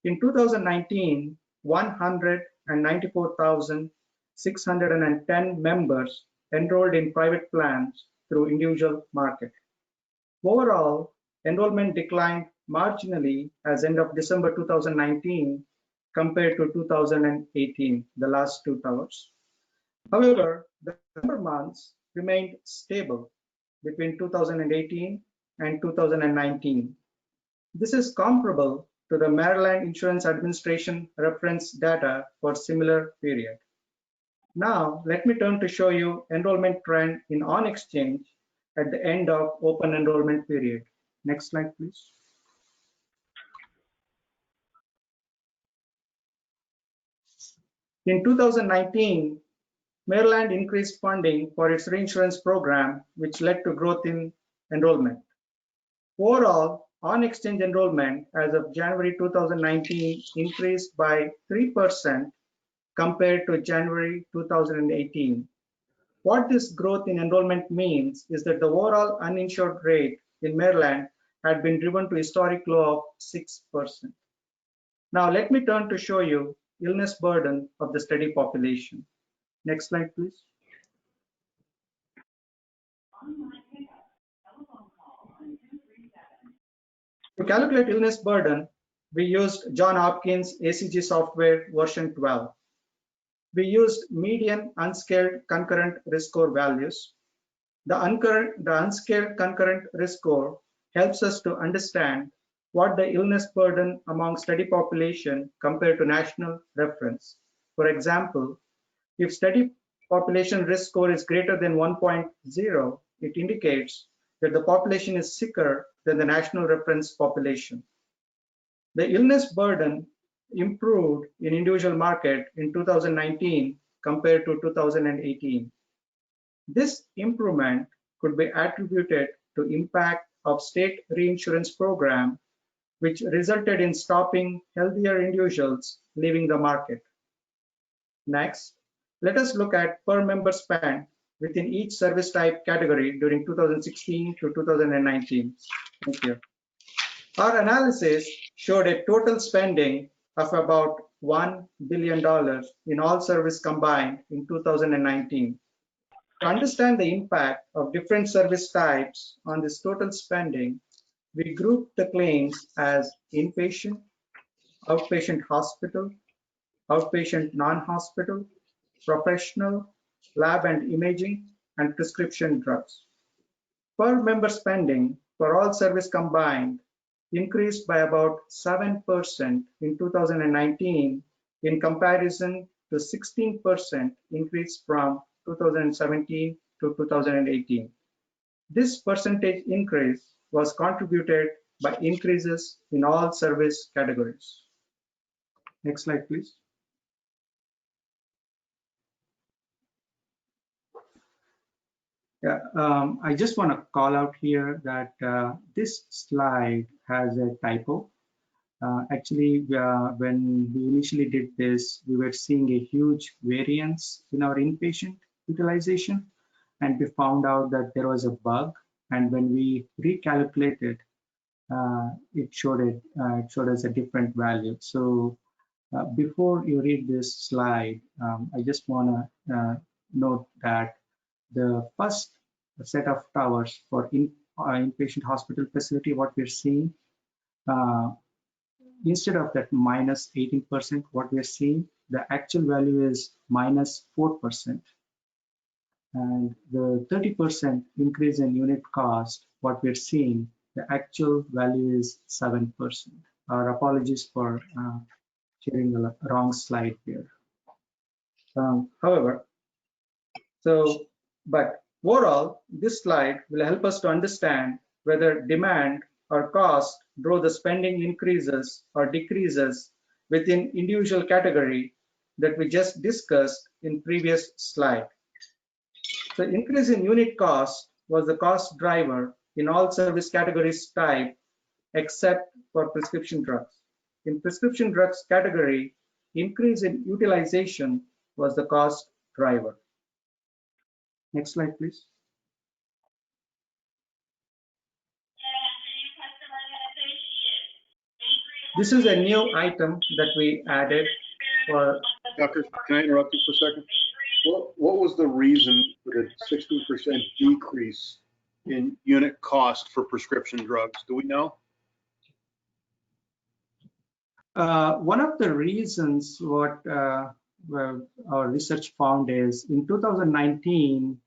Speaker 18: In 2019, 194,610 members enrolled in private plans through individual market. Overall, enrollment declined marginally as end of December 2019 compared to 2018, the last 2 years. However, the number months remained stable between 2018 and 2019. This is comparable to the Maryland Insurance Administration reference data for similar period. Now, let me turn to show you enrollment trend in on-exchange at the end of open enrollment period. Next slide, please. In 2019, Maryland increased funding for its reinsurance program, which led to growth in enrollment. Overall, on-exchange enrollment as of January 2019 increased by 3% compared to January 2018. What this growth in enrollment means is that the overall uninsured rate in Maryland had been driven to historic low of 6%. Now let me turn to show you illness burden of the study population. Next slide, please. To calculate illness burden, we used John Hopkins ACG software version 12. We used median unscaled concurrent risk score values. The unscaled concurrent risk score helps us to understand what the illness burden among study population compared to national reference. For example, if study population risk score is greater than 1.0, it indicates that the population is sicker than the national reference population. The illness burden improved in individual market in 2019 compared to 2018. This improvement could be attributed to impact of state reinsurance program, which resulted in stopping healthier individuals leaving the market. Next, let us look at per member spend within each service type category during 2016 to 2019. Thank you. Our analysis showed a total spending of about $1 billion in all service combined in 2019. To understand the impact of different service types on this total spending, we grouped the claims as inpatient, outpatient hospital, outpatient non-hospital, professional, lab and imaging, and prescription drugs. Per member spending for all service combined increased by about 7% in 2019 in comparison to 16% increase from 2017 to 2018. This percentage increase was contributed by increases in all service categories. Next slide, please. Yeah, I just want to call out here that this slide has a typo. Actually, when we initially did this, we were seeing a huge variance in our inpatient utilization, and we found out that there was a bug. And when we recalculated, it showed us a different value. So before you read this slide, I just want to note that the first set of towers for inpatient hospital facility, what we're seeing, instead of that minus 18%, what we're seeing, the actual value is minus 4%. And the 30% increase in unit cost, what we're seeing, the actual value is 7%. Our apologies for sharing the wrong slide here. However, but overall, this slide will help us to understand whether demand or cost drove the spending increases or decreases within individual category that we just discussed in previous slide. The increase in unit cost was the cost driver in all service categories type except for prescription drugs. In prescription drugs category, increase in utilization was the cost driver. Next slide, please. This is a new item that we added for.
Speaker 2: Doctor, can I interrupt you for a second? What was the reason for the 16% decrease in unit cost for prescription drugs? Do we know?
Speaker 18: One of the reasons what our research found is in 2019,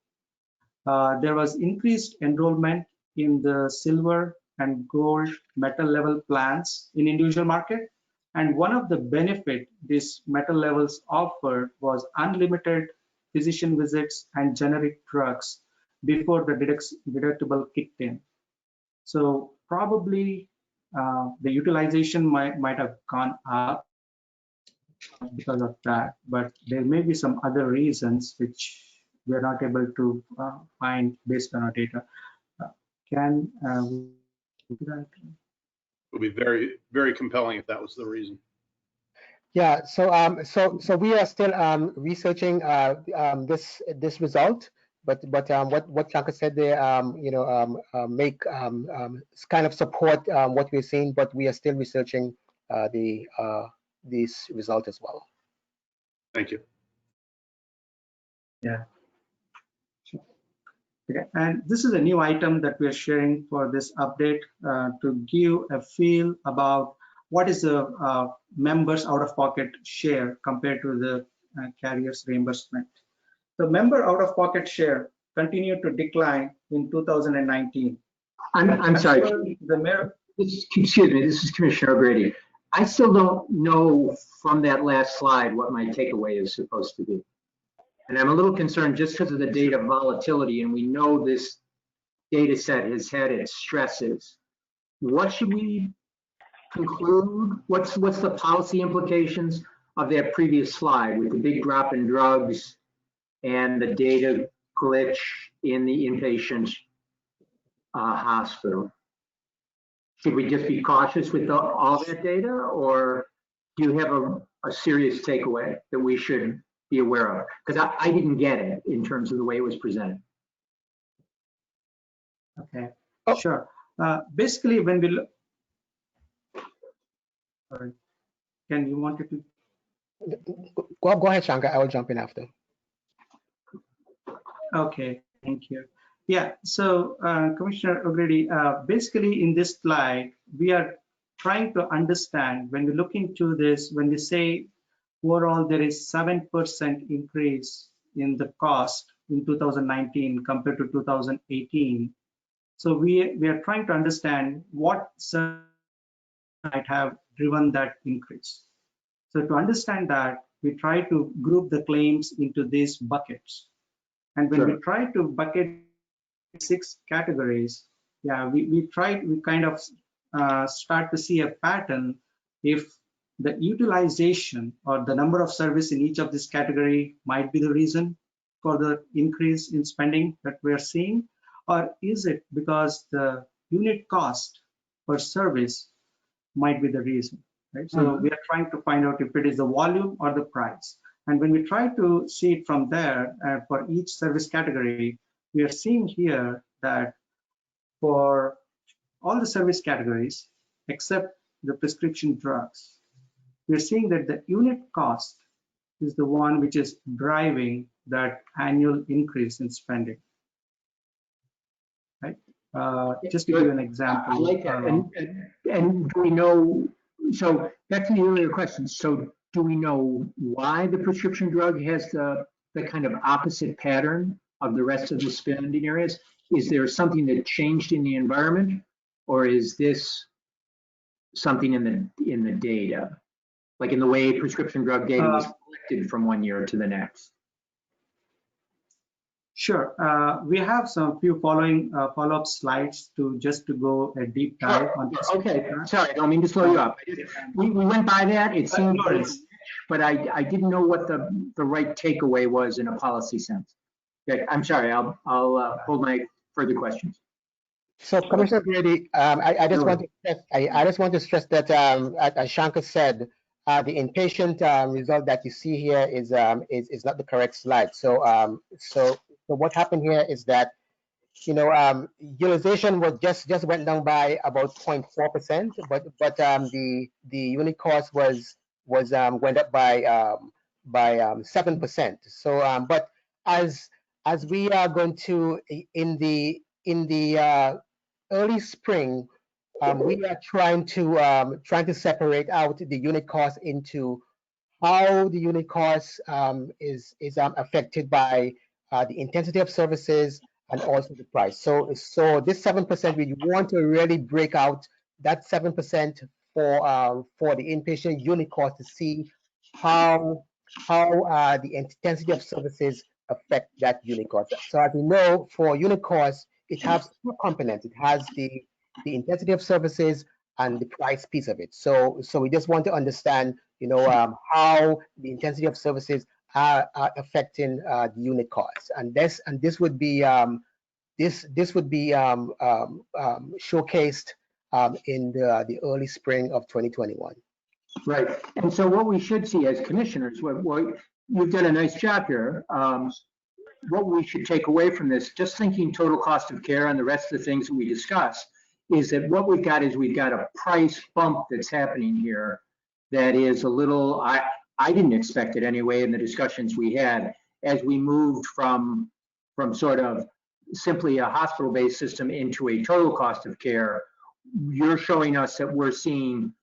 Speaker 18: there was increased enrollment in the silver and gold metal level plans in individual market. And one of the benefit these metal levels offered was unlimited physician visits and generic drugs before the deductible kicked in. So probably the utilization might have gone up because of that, but there may be some other reasons which we are not able to find based on our data.
Speaker 2: It would be very, very compelling if that was the reason.
Speaker 19: Yeah, so we are still researching this result, but what Bianca said there, make kind of support what we're seeing, but we are still researching this result as well.
Speaker 2: Thank you.
Speaker 18: Yeah. Okay. And this is a new item that we are sharing for this update to give a feel about what is the members out-of-pocket share compared to the carrier's reimbursement. The member out-of-pocket share continued to decline in 2019.
Speaker 6: I'm sorry. Excuse me, this is Commissioner O'Grady. I still don't know from that last slide what my takeaway is supposed to be. And I'm a little concerned just because of the data volatility, and we know this data set has had its stresses. What should we conclude? What's the policy implications of that previous slide with the big drop in drugs and the data glitch in the inpatient hospital? Should we just be cautious with all that data, or do you have a serious takeaway that we should be aware of? Because I didn't get it in terms of the way it was presented.
Speaker 18: Okay, sure. Basically, when we look, sorry, Ken, you wanted to?
Speaker 19: Go ahead, Shankar. I will jump in after.
Speaker 18: Okay, thank you. Yeah, so Commissioner O'Grady, basically in this slide, we are trying to understand when we look into this, when we say overall there is 7% increase in the cost in 2019 compared to 2018. So we are trying to understand what might have driven that increase. So to understand that, we try to group the claims into these buckets. And when we try to bucket 6 categories, yeah, we kind of start to see a pattern if the utilization or the number of service in each of this category might be the reason for the increase in spending that we're seeing, or is it because the unit cost per service might be the reason, right? So we are trying to find out if it is the volume or the price. And when we try to see it from there for each service category, we are seeing here that for all the service categories except the prescription drugs, we're seeing that the unit cost is the one which is driving that annual increase in spending, right? Just to give you an example.
Speaker 6: I like that. And do we know, so back to the earlier question, so do we know why the prescription drug has the kind of opposite pattern of the rest of the spending areas? Is there something that changed in the environment, or is this something in the data, like in the way prescription drug data was collected from one year to the next?
Speaker 18: Sure. We have some few follow-up slides to go a deep dive on this.
Speaker 6: Okay, sorry, I don't mean to slow you up. We went by that. It seemed, but I didn't know what the right takeaway was in a policy sense. Okay, I'm sorry. I'll hold my further questions.
Speaker 19: So, Commissioner Grady, I just want to stress that, as Shankar said, the inpatient result that you see here is not the correct slide. So what happened here is that, utilization was just went down by about 0.4%, but the unit cost went up by 7%. So but as we are going to in the early spring, we are trying to separate out the unit cost into how the unit cost is affected by the intensity of services and also the price. So this 7%, we want to really break out that 7% for the inpatient unit cost to see how the intensity of services affect that unit cost. So as we know, for unit cost, it has 2 components. It has the intensity of services and the price piece of it. So we just want to understand, how the intensity of services are affecting the unit costs, and this would be showcased in the early spring of 2021.
Speaker 6: Right, and so what we should see as commissioners, what you've done a nice job here. What we should take away from this, just thinking total cost of care and the rest of the things that we discussed, is that what we've got is we've got a price bump that's happening here that is a little, I didn't expect it anyway in the discussions we had as we moved from sort of simply a hospital-based system into a total cost of care. You're showing us that we're seeing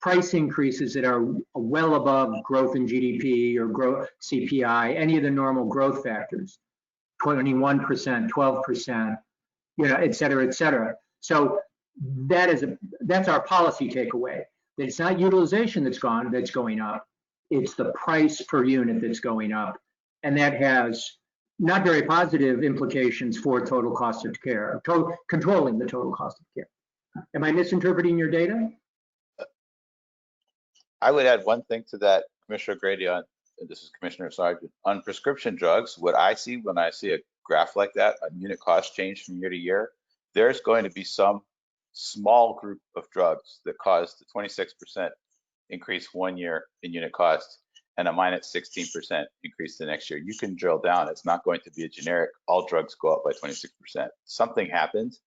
Speaker 6: price increases that are well above growth in GDP or growth CPI, any of the normal growth factors, 21%, 12%, et cetera, et cetera. So that's our policy takeaway. That it's not utilization that's going up, it's the price per unit that's going up. And that has not very positive implications for total cost of care, controlling the total cost of care. Am I misinterpreting your data?
Speaker 17: I would add one thing to that, Commissioner Grady, this is Commissioner Sargent. On prescription drugs, what I see when I see a graph like that, a unit cost change from year to year, there's going to be some small group of drugs that caused the 26% increase one year in unit cost and a minus 16% increase the next year. You can drill down. It's not going to be a generic, all drugs go up by 26%. Something happened,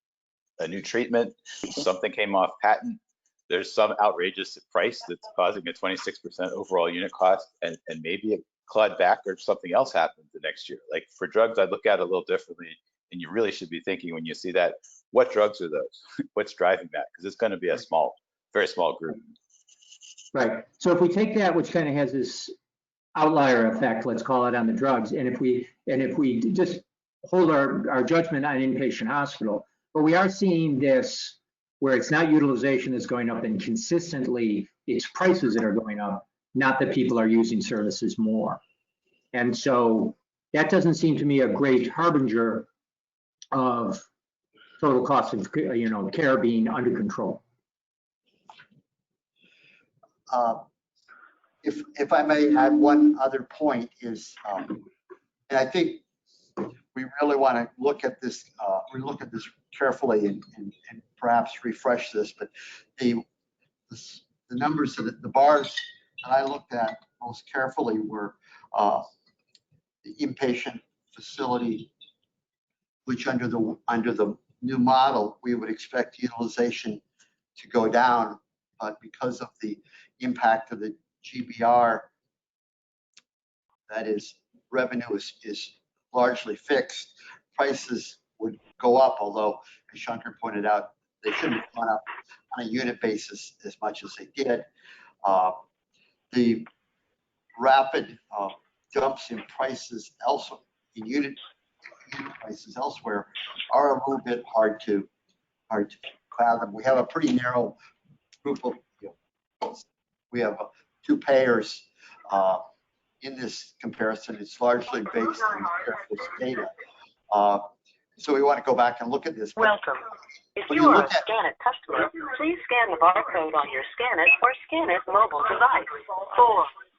Speaker 17: a new treatment, something came off patent. There's some outrageous price that's causing a 26% overall unit cost, and maybe it clawed back or something else happened the next year. Like for drugs, I'd look at it a little differently, and you really should be thinking when you see that, what drugs are those? What's driving that? Because it's going to be a small, very small group.
Speaker 6: Right. So if we take that, which kind of has this outlier effect, let's call it, on the drugs, and if we just hold our judgment on inpatient hospital, but we are seeing this where it's not utilization that's going up, and consistently it's prices that are going up, not that people are using services more. And so that doesn't seem to me a great harbinger of total cost of care being under control.
Speaker 8: If I may add one other point is, and I think we really want to look at this carefully and perhaps refresh this, but the numbers of the bars that I looked at most carefully were the inpatient facility, which under the new model, we would expect utilization to go down, but because of the impact of the GBR, that is, revenue is largely fixed, prices would go up, although, as Shankar pointed out, they shouldn't have gone up on a unit basis as much as they did. The rapid jumps in prices elsewhere, in unit prices elsewhere, are a little bit hard to fathom. We have a pretty narrow group of, we have two payers in this comparison. It's largely based on careful data. So we want to go back and look at this.
Speaker 20: Welcome. If you are a Scan It customer, please scan the barcode on your Scan It or Scan It mobile device.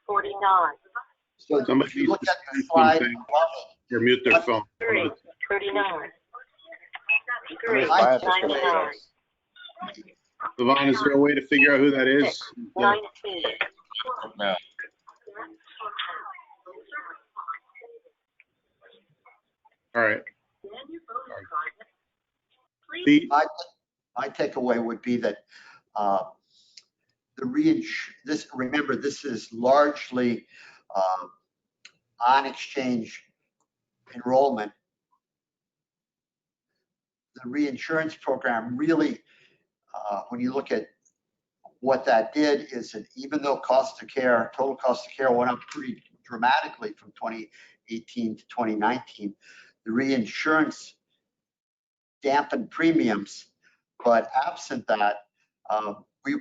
Speaker 20: $4.49.
Speaker 8: So
Speaker 2: somebody
Speaker 8: if you look at the slide,
Speaker 2: or mute their phone.
Speaker 20: $3.39.
Speaker 17: $3.99.
Speaker 2: Levon, is there a way to figure out who that is?
Speaker 20: $19.
Speaker 17: No.
Speaker 2: All right.
Speaker 8: My takeaway would be that remember, this is largely on exchange enrollment. The reinsurance program really, when you look at what that did, is that even though total cost of care went up pretty dramatically from 2018 to 2019, the reinsurance dampened premiums, but absent that, we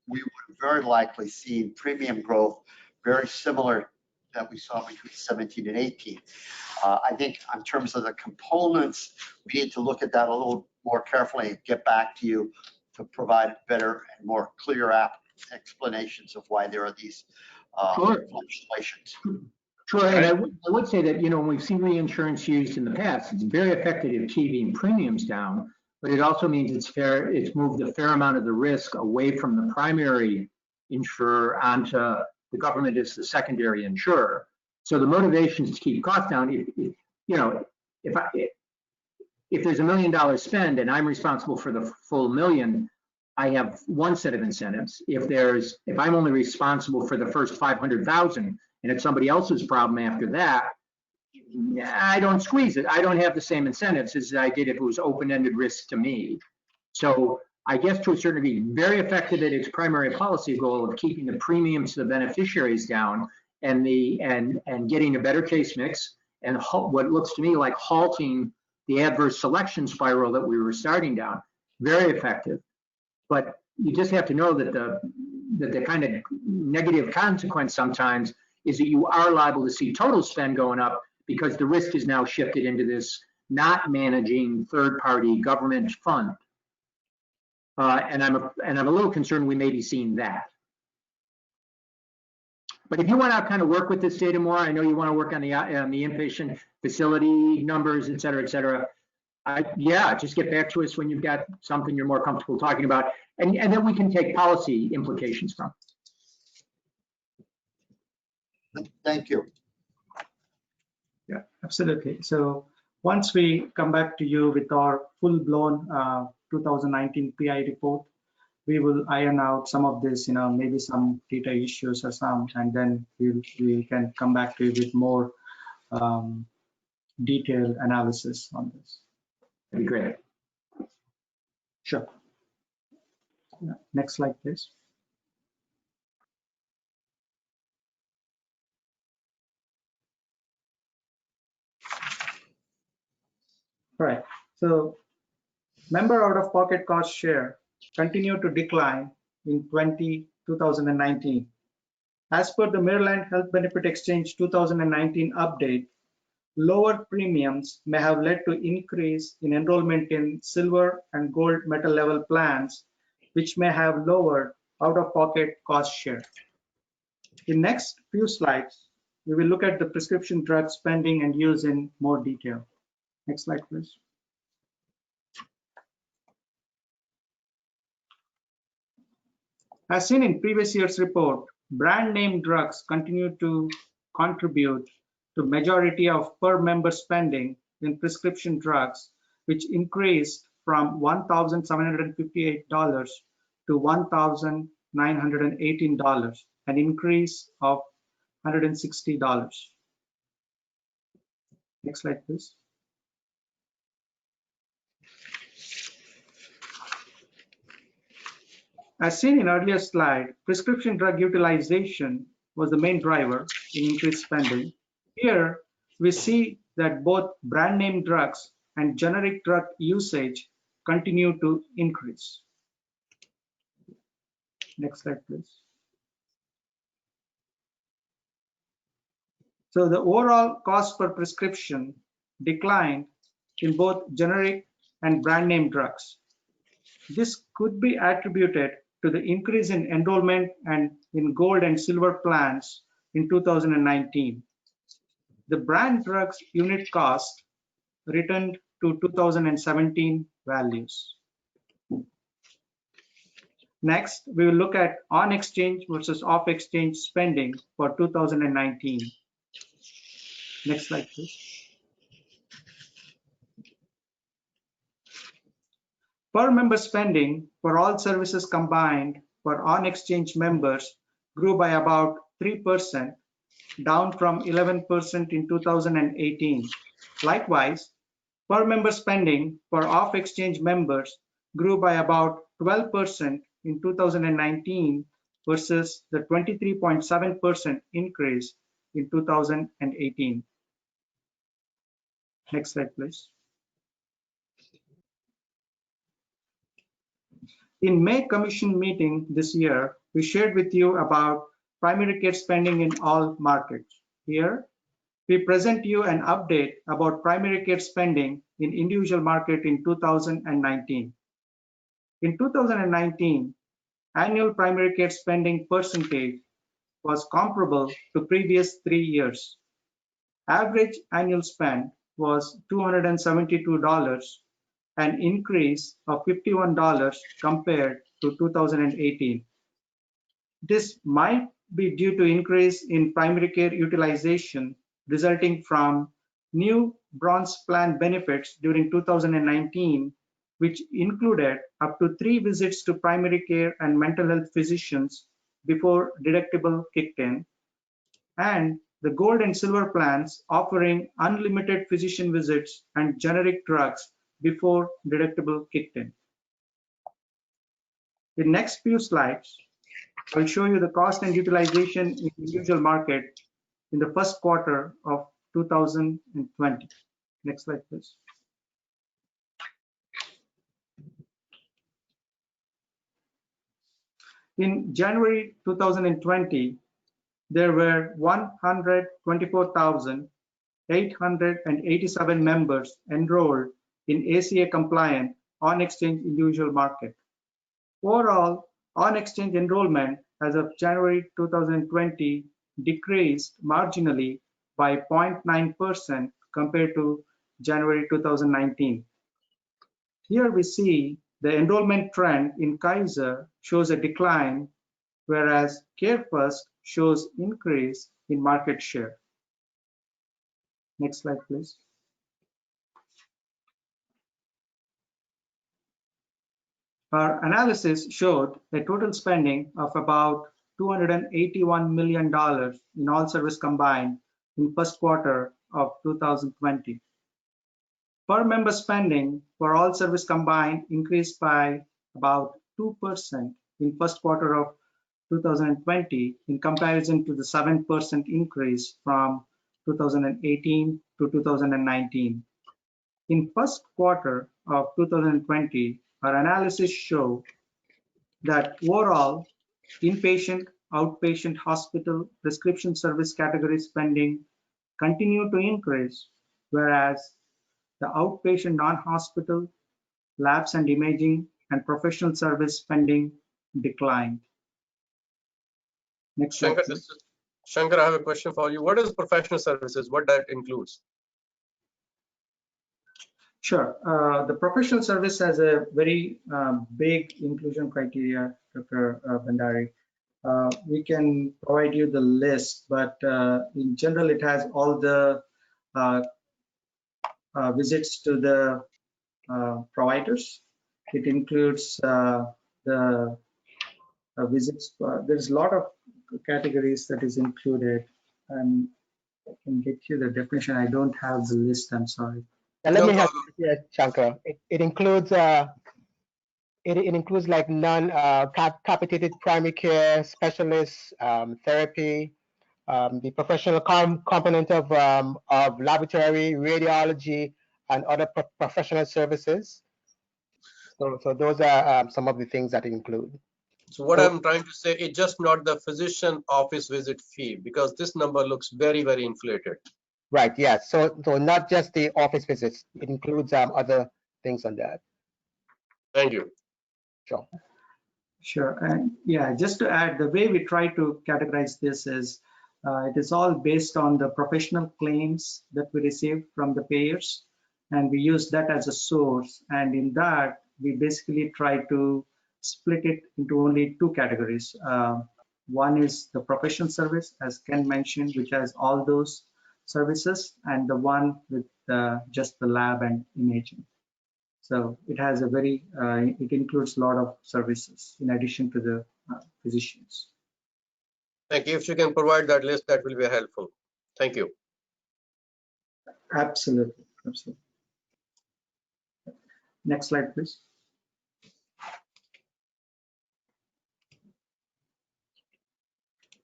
Speaker 8: would have very likely seen premium growth very similar that we saw between 17 and 18. I think in terms of the components, we need to look at that a little more carefully and get back to you to provide better and more clear explanations of why there are these fluctuations.
Speaker 6: Sure, and I would say that, when we've seen reinsurance used in the past, it's very effective at keeping premiums down, but it also means it's moved a fair amount of the risk away from the primary insurer onto the government as the secondary insurer. So the motivation is to keep costs down. If
Speaker 21: if there's $1 million spend and I'm responsible for the full million, I have one set of incentives. If I'm only responsible for the first 500,000 and it's somebody else's problem after that, I don't squeeze it. I don't have the same incentives as I did if it was open-ended risk to me. So I guess to a certain degree, very effective at its primary policy goal of keeping the premiums to the beneficiaries down and getting a better case mix and what looks to me like halting the adverse selection spiral that we were starting down. Very effective. But you just have to know that the kind of negative consequence sometimes is that you are liable to see total spend going up because the risk is now shifted into this not managing third-party government fund. And I'm a little concerned we may be seeing that. But if you want to kind of work with this data more, I know you want to work on the inpatient facility numbers, et cetera, et cetera. Yeah, just get back to us when you've got something you're more comfortable talking about, and then we can take policy implications from.
Speaker 8: Thank you.
Speaker 18: Yeah, absolutely. So once we come back to you with our full-blown 2019 PI report, we will iron out some of this, maybe some data issues or some, and then we can come back to you with more detailed analysis on this.
Speaker 21: That'd be great.
Speaker 18: Sure. Next slide, please. All right. So member out-of-pocket cost share continued to decline in 2019. As per the Maryland Health Benefit Exchange 2019 update, lower premiums may have led to increase in enrollment in silver and gold metal level plans, which may have lowered out-of-pocket cost share. In next few slides, we will look at the prescription drug spending and use in more detail. Next slide, please. As seen in previous year's report, brand name drugs continue to contribute to majority of per member spending in prescription drugs, which increased from $1,758 to $1,918, an increase of $160. Next slide, please. As seen in earlier slide, prescription drug utilization was the main driver in increased spending. Here, we see that both brand name drugs and generic drug usage continue to increase. Next slide, please. So the overall cost per prescription declined in both generic and brand name drugs. This could be attributed to the increase in enrollment and in gold and silver plans in 2019. The brand drugs unit cost returned to 2017 values. Next, we will look at on-exchange versus off-exchange spending for 2019. Next slide, please. Per member spending for all services combined for on-exchange members grew by about 3%, down from 11% in 2018. Likewise, per member spending for off-exchange members grew by about 12% in 2019 versus the 23.7% increase in 2018. Next slide, please. In May commission meeting this year, we shared with you about primary care spending in all markets. Here, we present you an update about primary care spending in individual market in 2019. In 2019, annual primary care spending percentage was comparable to previous 3 years. Average annual spend was $272, an increase of $51 compared to 2018. This might be due to increase in primary care utilization resulting from new bronze plan benefits during 2019, which included up to 3 visits to primary care and mental health physicians before deductible kicked in, and the gold and silver plans offering unlimited physician visits and generic drugs before deductible kicked in. The next few slides, I'll show you the cost and utilization in the individual market in the first quarter of 2020. Next slide, please. In January 2020, there were 124,887 members enrolled in ACA compliant on-exchange individual market. Overall, on-exchange enrollment as of January 2020 decreased marginally by 0.9% compared to January 2019. Here we see the enrollment trend in Kaiser shows a decline, whereas CareFirst shows increase in market share. Next slide, please. Our analysis showed a total spending of about $281 million in all service combined in first quarter of 2020. Per member spending for all service combined increased by about 2% in first quarter of 2020 in comparison to the 7% increase from 2018 to 2019. In first quarter of 2020, our analysis showed that overall inpatient, outpatient hospital prescription service category spending continued to increase, whereas the outpatient non-hospital, labs and imaging, and professional service spending declined. Next slide.
Speaker 14: Shankar, I have a question for you. What is professional services? What that includes?
Speaker 18: Sure. The professional service has a very big inclusion criteria, Dr. Bhandari. We can provide you the list, but in general, it has all the visits to the providers. It includes the visits. There's a lot of categories that is included, and I can get you the definition. I don't have the list, I'm sorry.
Speaker 19: Let me help you here, Shankar. It includes like non-capitated primary care specialists, therapy, the professional component of laboratory, radiology, and other professional services. So those are some of the things that include.
Speaker 14: So what I'm trying to say, it's just not the physician office visit fee, because this number looks very, very inflated.
Speaker 19: Right, yes. So not just the office visits, it includes other things on that.
Speaker 14: Thank you.
Speaker 19: Sure.
Speaker 18: Sure. And yeah, just to add, the way we try to categorize this is it is all based on the professional claims that we receive from the payers, and we use that as a source. And in that, we basically try to split it into only two categories. One is the professional service, as Ken mentioned, which has all those services, and the one with just the lab and imaging. So it has a very, it includes a lot of services in addition to the physicians.
Speaker 14: Thank you. If you can provide that list, that will be helpful. Thank you.
Speaker 18: Absolutely, absolutely. Next slide, please.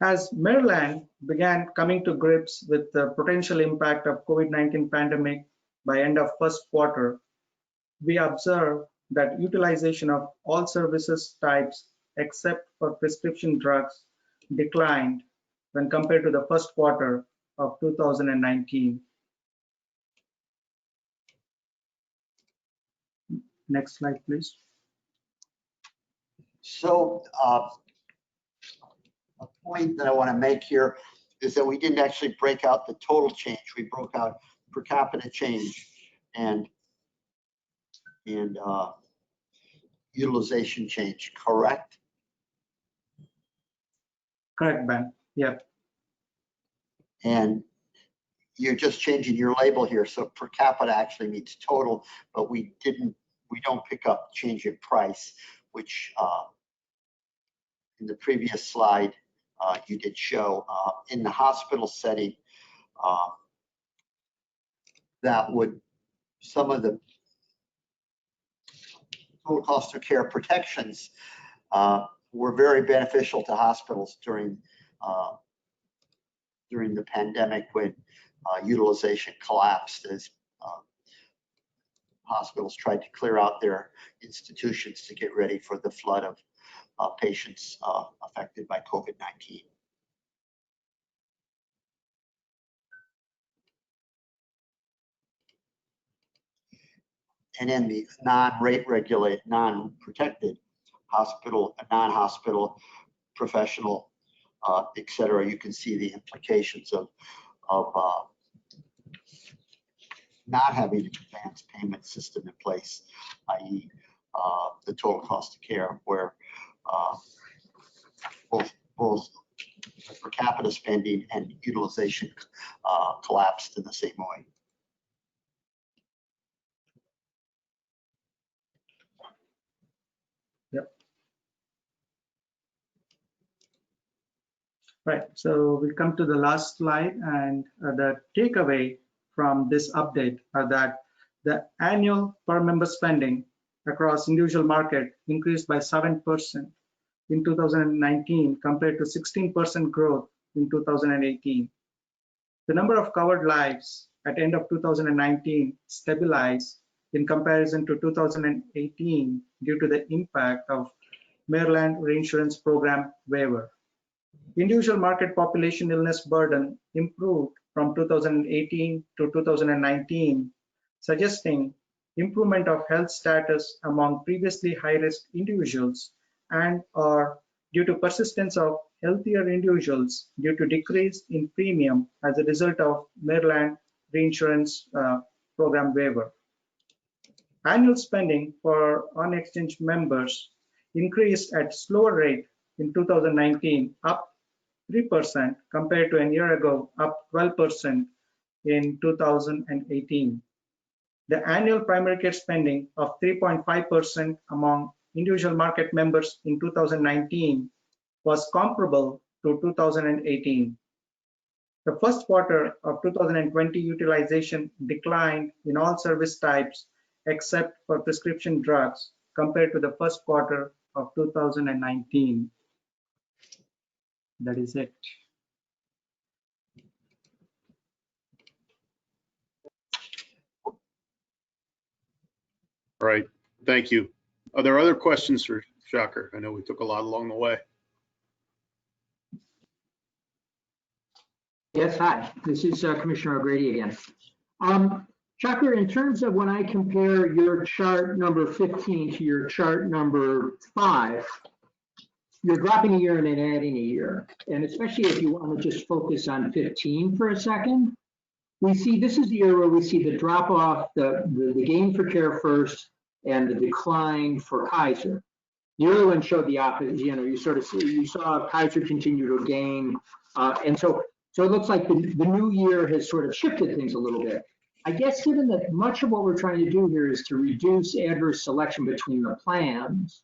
Speaker 18: As Maryland began coming to grips with the potential impact of COVID-19 pandemic by end of first quarter, we observed that utilization of all services types except for prescription drugs declined when compared to the first quarter of 2019. Next slide, please.
Speaker 8: So a point that I want to make here is that we didn't actually break out the total change. We broke out per capita change and utilization change, correct?
Speaker 18: Correct, Ben. Yeah.
Speaker 8: And you're just changing your label here. So per capita actually means total, but we don't pick up change in price, which in the previous slide you did show in the hospital setting. That would, some of the total cost of care protections were very beneficial to hospitals during the pandemic when utilization collapsed as hospitals tried to clear out their institutions to get ready for the flood of patients affected by COVID-19. And then the non-rate regulated, non-protected hospital, non-hospital, professional, et cetera, you can see the implications of not having an advanced payment system in place, i.e. The total cost of care, where both per capita spending and utilization collapsed in the same way.
Speaker 18: Right, so we come to the last slide, and the takeaway from this update are that the annual per member spending across individual market increased by 7% in 2019 compared to 16% growth in 2018. The number of covered lives at end of 2019 stabilized in comparison to 2018 due to the impact of Maryland Reinsurance Program waiver. Individual market population illness burden improved from 2018 to 2019, suggesting improvement of health status among previously high-risk individuals and or due to persistence of healthier individuals due to decrease in premium as a result of Maryland Reinsurance Program waiver. Annual spending for unexchanged members increased at slower rate in 2019, up 3% compared to a year ago, up 12% in 2018. The annual primary care spending of 3.5% among individual market members in 2019 was comparable to 2018. The first quarter of 2020 utilization declined in all service types except for prescription drugs compared to the first quarter of 2019. That is it.
Speaker 2: All right, thank you. Are there other questions for Shocker? I know we took a lot along the way.
Speaker 21: Yes, hi, this is Commissioner O'Grady again. Shocker, in terms of when I compare your chart number 15 to your chart number 5, you're dropping a year and then adding a year. And especially if you want to just focus on 15 for a second, we see this is the year where we see the drop off, the gain for Care First and the decline for Kaiser. The other one showed the opposite. You know, you sort of see, you saw Kaiser continue to gain. And so it looks like the new year has sort of shifted things a little bit. I guess given that much of what we're trying to do here is to reduce adverse selection between the plans,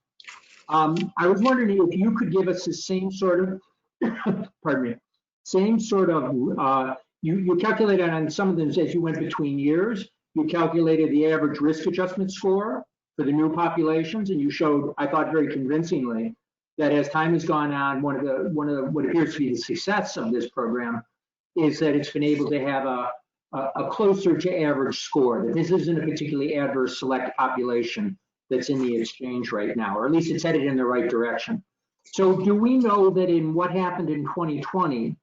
Speaker 21: I was wondering if you could give us the same sort of, pardon me, same sort of, you calculated on some of them as you went between years, you calculated the average risk adjustment score for the new populations, and you showed, I thought very convincingly, that as time has gone on, one of the what appears to be the success of this program is that it's been able to have a closer to average score, that this isn't a particularly adverse select population that's in the exchange right now, or at least it's headed in the right direction. So do we know that in what happened in 2020,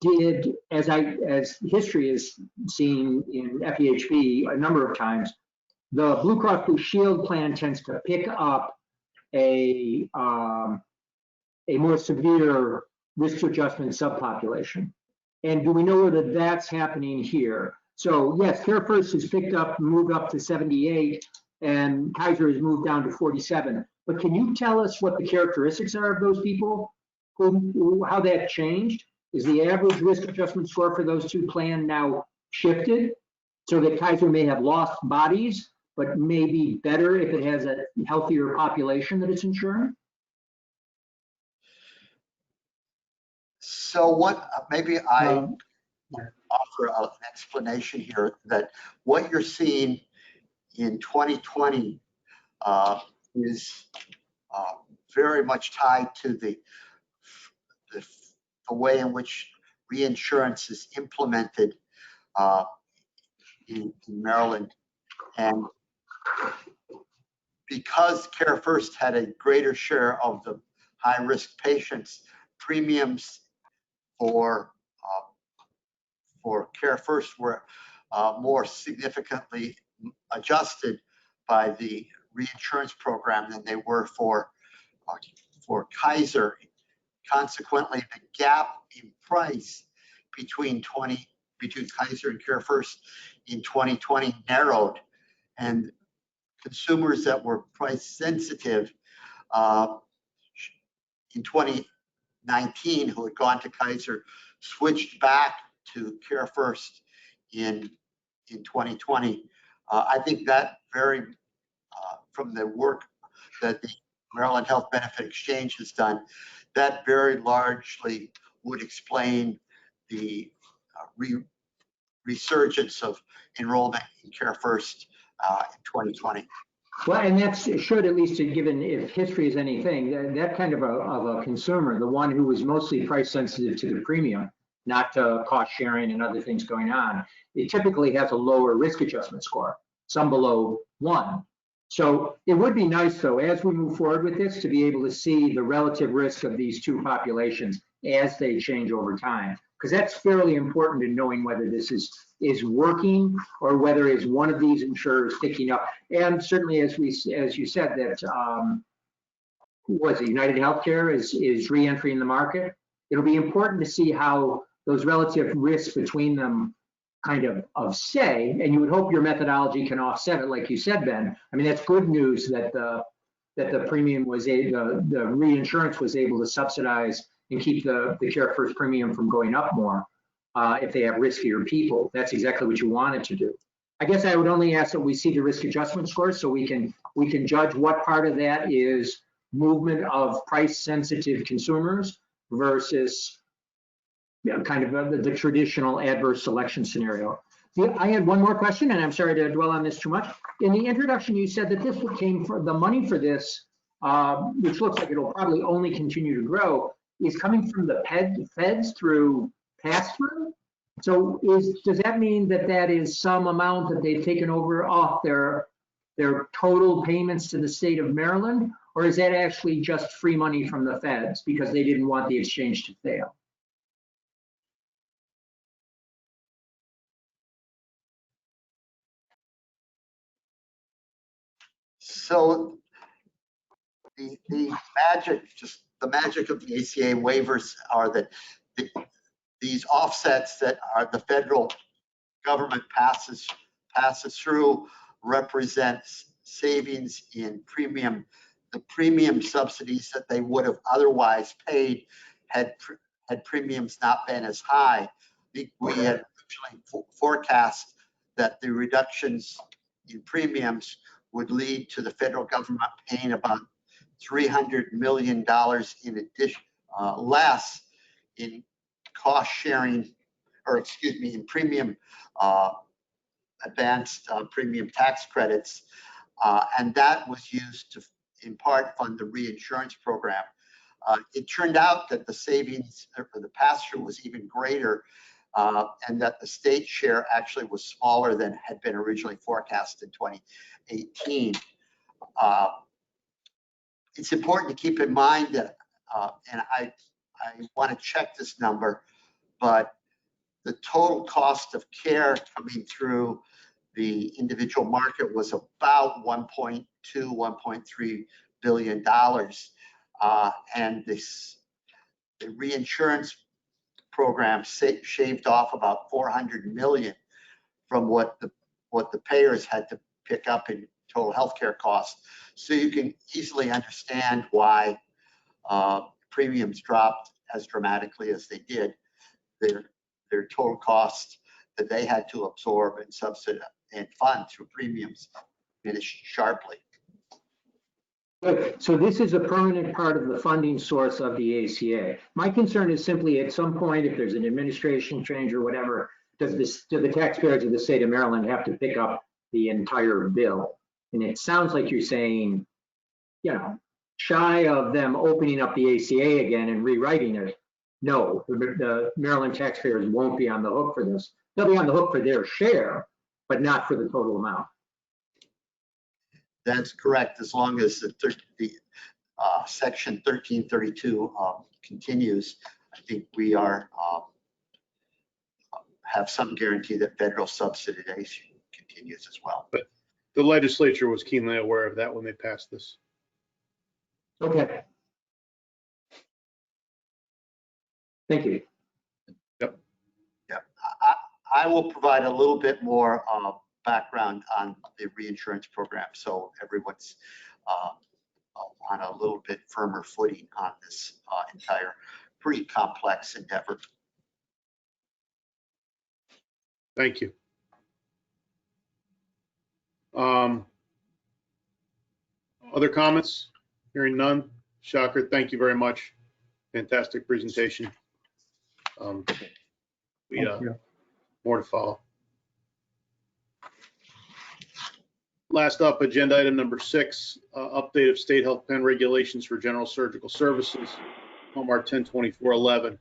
Speaker 21: did, as history has seen in FEHB a number of times, the Blue Cross Blue Shield plan tends to pick up a more severe risk adjustment subpopulation. And do we know that that's happening here? So yes, Care First has picked up, moved up to 78, and Kaiser has moved down to 47. But can you tell us what the characteristics are of those people, how that changed? Is the average risk adjustment score for those two plans now shifted so that Kaiser may have lost bodies, but may be better if it has a healthier population that it's insuring?
Speaker 8: So what, maybe I offer an explanation here that what you're seeing in 2020 is very much tied to the way in which reinsurance is implemented in Maryland. And because Care First had a greater share of the high-risk patients, premiums for Care First were more significantly adjusted by the reinsurance program than they were for Kaiser. Consequently, the gap in price between Kaiser and Care First in 2020 narrowed, and consumers that were price sensitive in 2019 who had gone to Kaiser switched back to Care First in 2020. I think that from the work that the Maryland Health Benefit Exchange has done, that very largely would explain the resurgence of enrollment in Care First in 2020.
Speaker 21: Well, and that should, at least given if history is anything, that kind of a consumer, the one who was mostly price sensitive to the premium, not to cost sharing and other things going on, it typically has a lower risk adjustment score, some below 1. So it would be nice, though, as we move forward with this, to be able to see the relative risk of these two populations as they change over time, because that's fairly important in knowing whether this is working or whether is one of these insurers picking up. And certainly, as you said, that was it United Healthcare is re-entering the market. It'll be important to see how those relative risks between them kind of say, and you would hope your methodology can offset it, like you said, Ben. I mean, that's good news that the premium was the reinsurance was able to subsidize and keep the Care First premium from going up more if they have riskier people. That's exactly what you wanted to do. I guess I would only ask that we see the risk adjustment scores so we can judge what part of that is movement of price sensitive consumers versus kind of the traditional adverse selection scenario. I had one more question, and I'm sorry to dwell on this too much. In the introduction, you said that this came from the money for this, which looks like it'll probably only continue to grow, is coming from the feds through pass-through. So does that mean that is some amount that they've taken over off their total payments to the state of Maryland, or is that actually just free money from the feds because they didn't want the exchange to fail?
Speaker 8: So the magic of the ACA waivers are that these offsets that the federal government passes through represents savings in premium. The premium subsidies that they would have otherwise paid had premiums not been as high. We had originally forecast that the reductions in premiums would lead to the federal government paying about $300 million in addition, less in cost sharing, or excuse me, in premium advanced premium tax credits, and that was used to, in part, fund the reinsurance program. It turned out that the savings or the pass-through was even greater, and that the state share actually was smaller than had been originally forecast in 2018. It's important to keep in mind that, and I want to check this number, but the total cost of care coming through the individual market was about $1.2, $1.3 billion. And the reinsurance program shaved off about $400 million from what the payers had to pick up in total healthcare costs. So you can easily understand why premiums dropped as dramatically as they did. Their total cost that they had to absorb and subsidize and fund through premiums diminished sharply.
Speaker 21: So this is a permanent part of the funding source of the ACA. My concern is simply at some point, if there's an administration change or whatever, do the taxpayers of the state of Maryland have to pick up the entire bill? And it sounds like you're saying, shy of them opening up the ACA again and rewriting it, no, the Maryland taxpayers won't be on the hook for this. They'll be on the hook for their share, but not for the total amount.
Speaker 8: That's correct, as long as the section 1332 continues. I think we are have some guarantee that federal subsidization continues as well.
Speaker 2: But the legislature was keenly aware of that when they passed this.
Speaker 21: Okay. Thank you.
Speaker 2: Yep.
Speaker 8: I will provide a little bit more background on the reinsurance program, so everyone's on a little bit firmer footing on this entire pretty complex endeavor.
Speaker 2: Thank you. Other comments? Hearing none. Shocker, thank you very much. Fantastic presentation. More to follow. Last up, agenda item number 6, update of state health plan regulations for general surgical services, Hallmark 102411.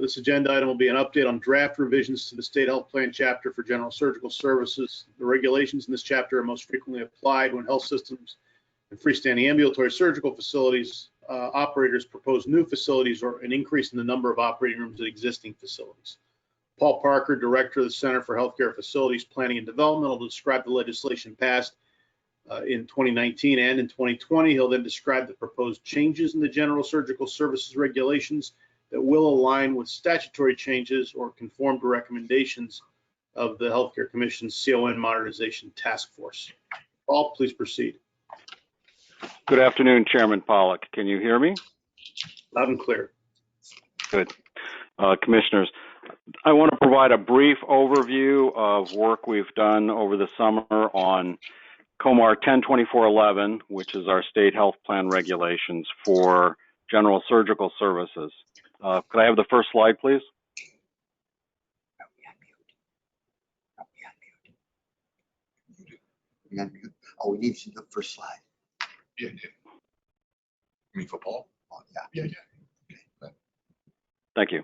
Speaker 2: This agenda item will be an update on draft revisions to the state health plan chapter for general surgical services. The regulations in this chapter are most frequently applied when health systems and freestanding ambulatory surgical facilities operators propose new facilities or an increase in the number of operating rooms at existing facilities. Paul Parker, Director of the Center for Healthcare Facilities Planning and Development, will describe the legislation passed in 2019 and in 2020. He'll then describe the proposed changes in the general surgical services regulations that will align with statutory changes or conform to recommendations of the Healthcare Commission's CON Modernization Task Force. Paul, please proceed.
Speaker 1: Good afternoon, Chairman Pollack. Can you hear me?
Speaker 2: Loud and clear. Good.
Speaker 1: Commissioners, I want to provide a brief overview of work we've done over the summer on COMAR 102411, which is our state health plan regulations for general surgical services. Could I have the first slide, please?
Speaker 8: Oh, we need to see the first slide.
Speaker 3: Yeah. You mean for Paul?
Speaker 8: Oh, yeah.
Speaker 3: Okay.
Speaker 1: Thank you.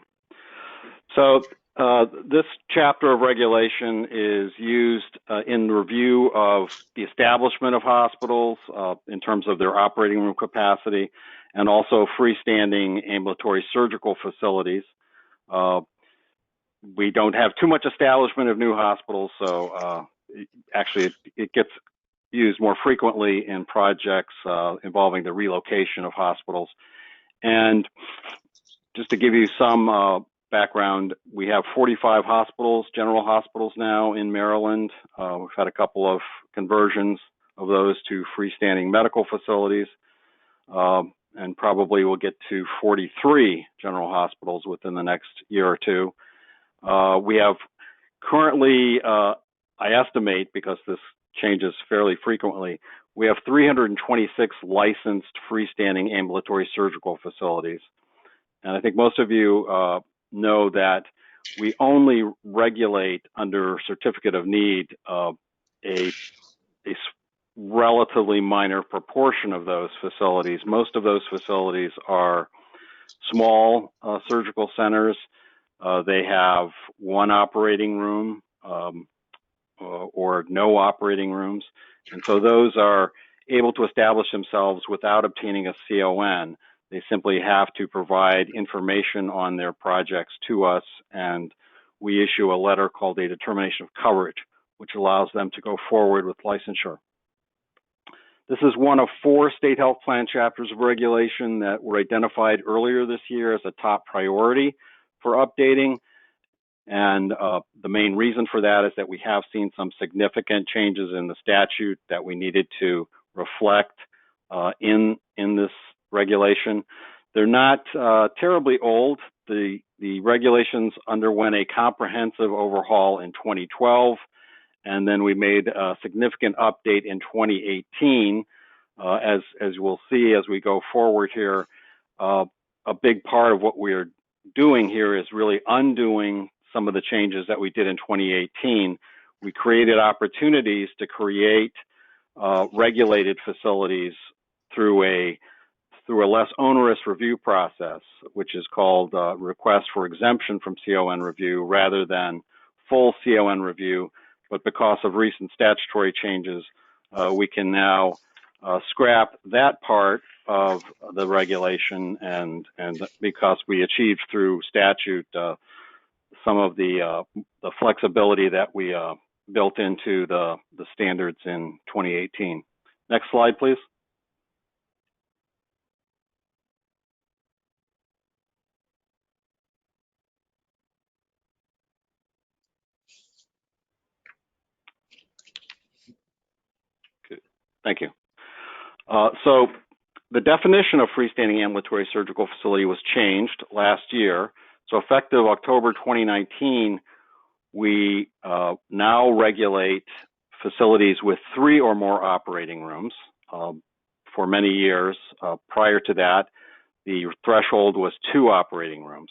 Speaker 1: So this chapter of regulation is used in review of the establishment of hospitals in terms of their operating room capacity and also freestanding ambulatory surgical facilities. We don't have too much establishment of new hospitals, so actually it gets used more frequently in projects involving the relocation of hospitals. And just to give you some background, we have 45 hospitals, general hospitals now in Maryland. We've had a couple of conversions of those to freestanding medical facilities, and probably we'll get to 43 general hospitals within the next year or two. We have currently, I estimate, because this changes fairly frequently, we have 326 licensed freestanding ambulatory surgical facilities. And I think most of you know that we only regulate under certificate of need a relatively minor proportion of those facilities. Most of those facilities are small surgical centers. They have one operating room or no operating rooms. And so those are able to establish themselves without obtaining a CON. They simply have to provide information on their projects to us, and we issue a letter called a determination of coverage, which allows them to go forward with licensure. This is one of 4 state health plan chapters of regulation that were identified earlier this year as a top priority for updating. And the main reason for that is that we have seen some significant changes in the statute that we needed to reflect in this regulation. They're not terribly old. the regulations underwent a comprehensive overhaul in 2012, and then we made a significant update in 2018. As we'll see as we go forward here, a big part of what we're doing here is really undoing some of the changes that we did in 2018. We created opportunities to create regulated facilities through a less onerous review process, which is called request for exemption from CON review rather than full CON review. But because of recent statutory changes, we can now scrap that part of the regulation, and because we achieved through statute some of the flexibility that we built into the standards in 2018. Next slide, please. Good. Thank you. So the definition of freestanding ambulatory surgical facility was changed last year. So effective October 2019, we now regulate facilities with 3 or more operating rooms. For many years prior to that, the threshold was 2 operating rooms.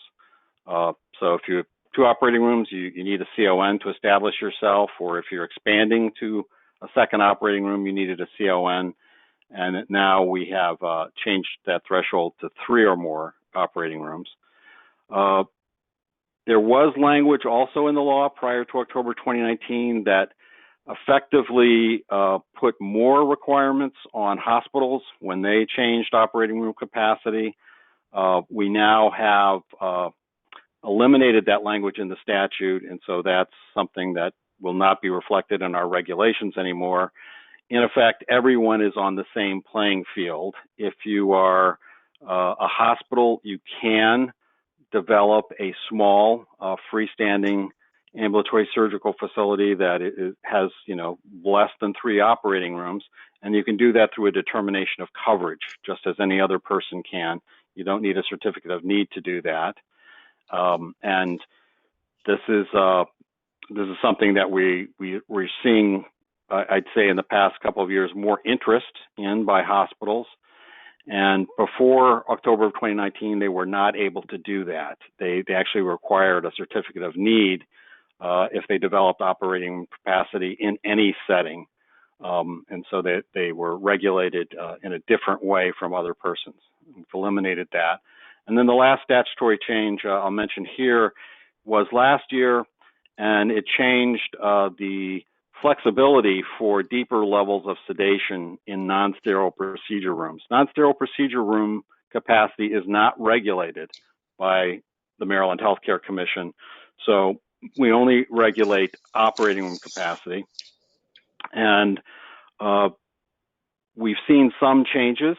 Speaker 1: So if you have 2 operating rooms, you need a CON to establish yourself, or if you're expanding to a second operating room, you needed a CON. And now we have changed that threshold to 3 or more operating rooms. There was language also in the law prior to October 2019 that effectively put more requirements on hospitals when they changed operating room capacity. We now have eliminated that language in the statute, and so that's something that will not be reflected in our regulations anymore. In effect, everyone is on the same playing field. If you are a hospital, you can develop a small freestanding ambulatory surgical facility that has, less than 3 operating rooms, and you can do that through a determination of coverage, just as any other person can. You don't need a certificate of need to do that. And this is something that we're seeing, I'd say, in the past couple of years, more interest in by hospitals. And before October of 2019, they were not able to do that. They actually required a certificate of need if they developed operating capacity in any setting. And so they were regulated in a different way from other persons. We've eliminated that. And then the last statutory change I'll mention here was last year, and it changed the flexibility for deeper levels of sedation in non-sterile procedure rooms. Non-sterile procedure room capacity is not regulated by the Maryland Healthcare Commission, so we only regulate operating room capacity. And we've seen some changes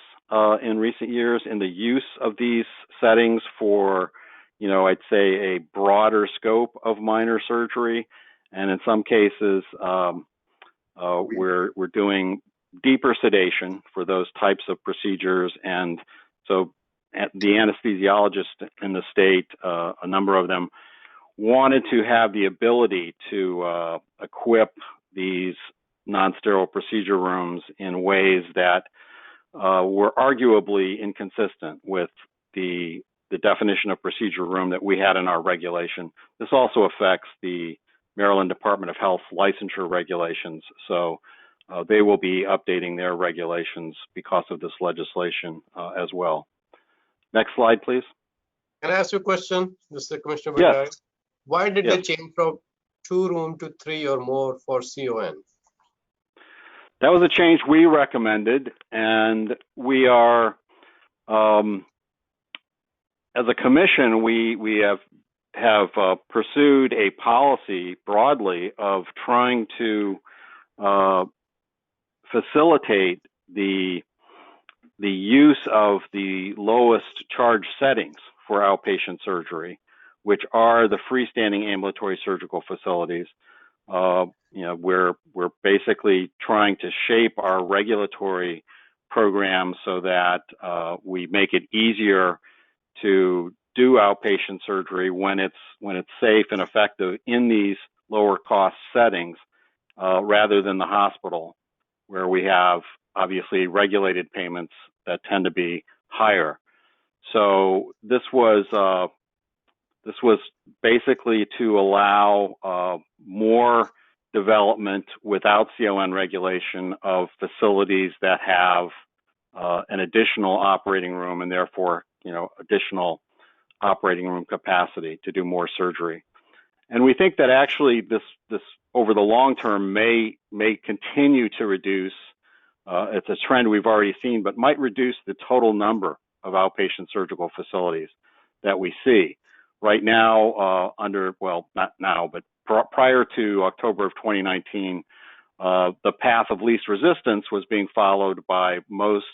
Speaker 1: in recent years in the use of these settings for, I'd say a broader scope of minor surgery. And in some cases, we're doing deeper sedation for those types of procedures. And so the anesthesiologists in the state, a number of them, wanted to have the ability to equip these non-sterile procedure rooms in ways that were arguably inconsistent with the definition of procedure room that we had in our regulation. This also affects the Maryland Department of Health licensure regulations. So they will be updating their regulations because of this legislation as well. Next slide, please.
Speaker 14: Can I ask you a question, Mr. Commissioner?
Speaker 1: Yes.
Speaker 14: Why did they change from 2 room to 3 or more for CON?
Speaker 1: That was a change we recommended, and we are, as a commission, we have pursued a policy broadly of trying to facilitate the use of the lowest charge settings for outpatient surgery, which are the freestanding ambulatory surgical facilities. We're basically trying to shape our regulatory program so that we make it easier to do outpatient surgery when it's safe and effective in these lower cost settings, rather than the hospital, where we have obviously regulated payments that tend to be higher. So this was basically to allow more development without CON regulation of facilities that have an additional operating room and therefore, additional operating room capacity to do more surgery. And we think that actually this over the long term may continue to reduce. It's a trend we've already seen, but might reduce the total number of outpatient surgical facilities that we see. Right now, not now, but prior to October of 2019, the path of least resistance was being followed by most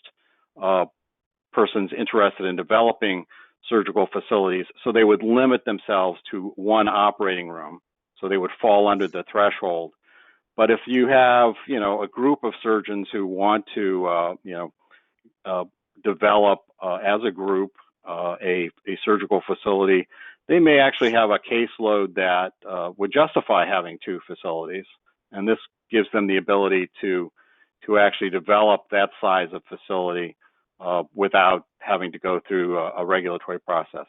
Speaker 1: persons interested in developing surgical facilities. So they would limit themselves to one operating room. So they would fall under the threshold. But if you have, a group of surgeons who want to, develop as a group a surgical facility, they may actually have a caseload that would justify having two facilities. And this gives them the ability to actually develop that size of facility without having to go through a regulatory process.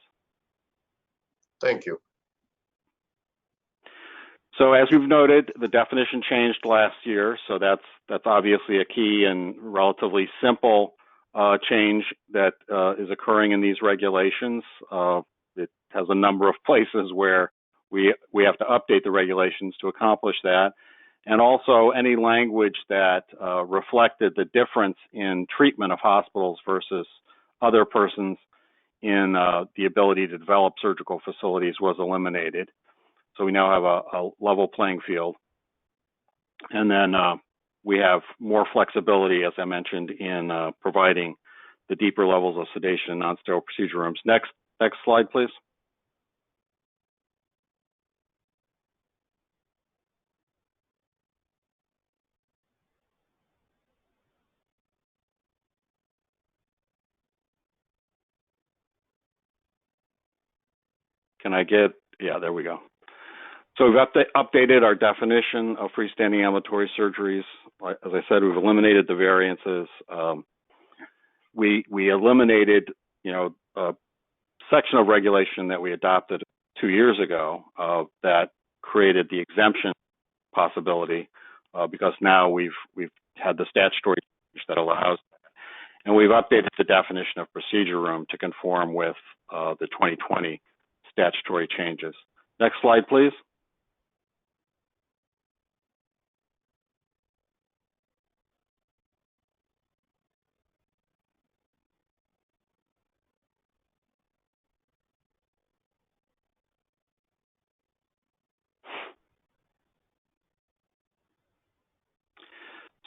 Speaker 14: Thank you.
Speaker 1: So as we've noted, the definition changed last year. So that's obviously a key and relatively simple change that is occurring in these regulations. It has a number of places where we have to update the regulations to accomplish that. And also any language that reflected the difference in treatment of hospitals versus other persons in the ability to develop surgical facilities was eliminated. So we now have a level playing field. And then we have more flexibility, as I mentioned, in providing the deeper levels of sedation in non-sterile procedure rooms. Next slide, please. Can I get, yeah, there we go. So we've updated our definition of freestanding ambulatory surgeries. As I said, we've eliminated the variances. We eliminated, a section of regulation that we adopted 2 years ago that created the exemption possibility because now we've had the statutory change that allows, and we've updated the definition of procedure room to conform with the 2020 statutory changes. Next slide, please.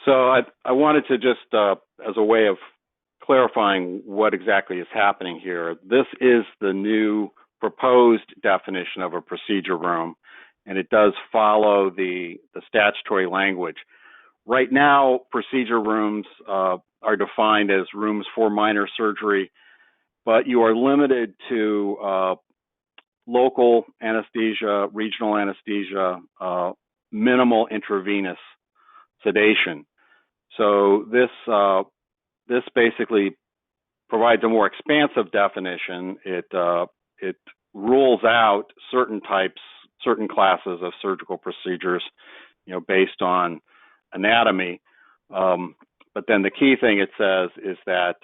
Speaker 1: So I wanted to just, as a way of clarifying what exactly is happening here, this is the new proposed definition of a procedure room, and it does follow the statutory language. Right now, procedure rooms are defined as rooms for minor surgery, but you are limited to local anesthesia, regional anesthesia, minimal intravenous sedation. So this basically provides a more expansive definition. It rules out certain classes of surgical procedures, based on anatomy. But then the key thing it says is that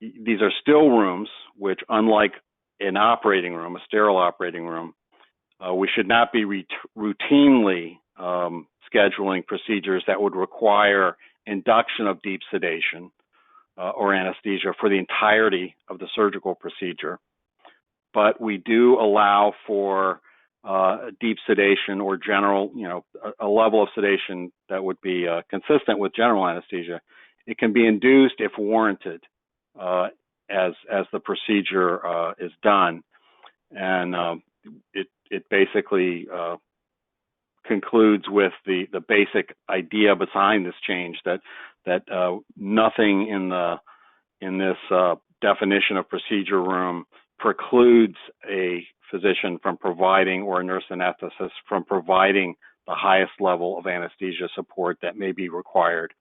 Speaker 1: these are still rooms, which, unlike an operating room, a sterile operating room, we should not be routinely scheduling procedures that would require induction of deep sedation or anesthesia for the entirety of the surgical procedure. But we do allow for deep sedation or general, a level of sedation that would be consistent with general anesthesia. It can be induced if warranted as the procedure is done. And it basically concludes with the basic idea behind this change, that nothing in this definition of procedure room precludes a physician from providing, or a nurse anesthetist from providing, the highest level of anesthesia support that may be required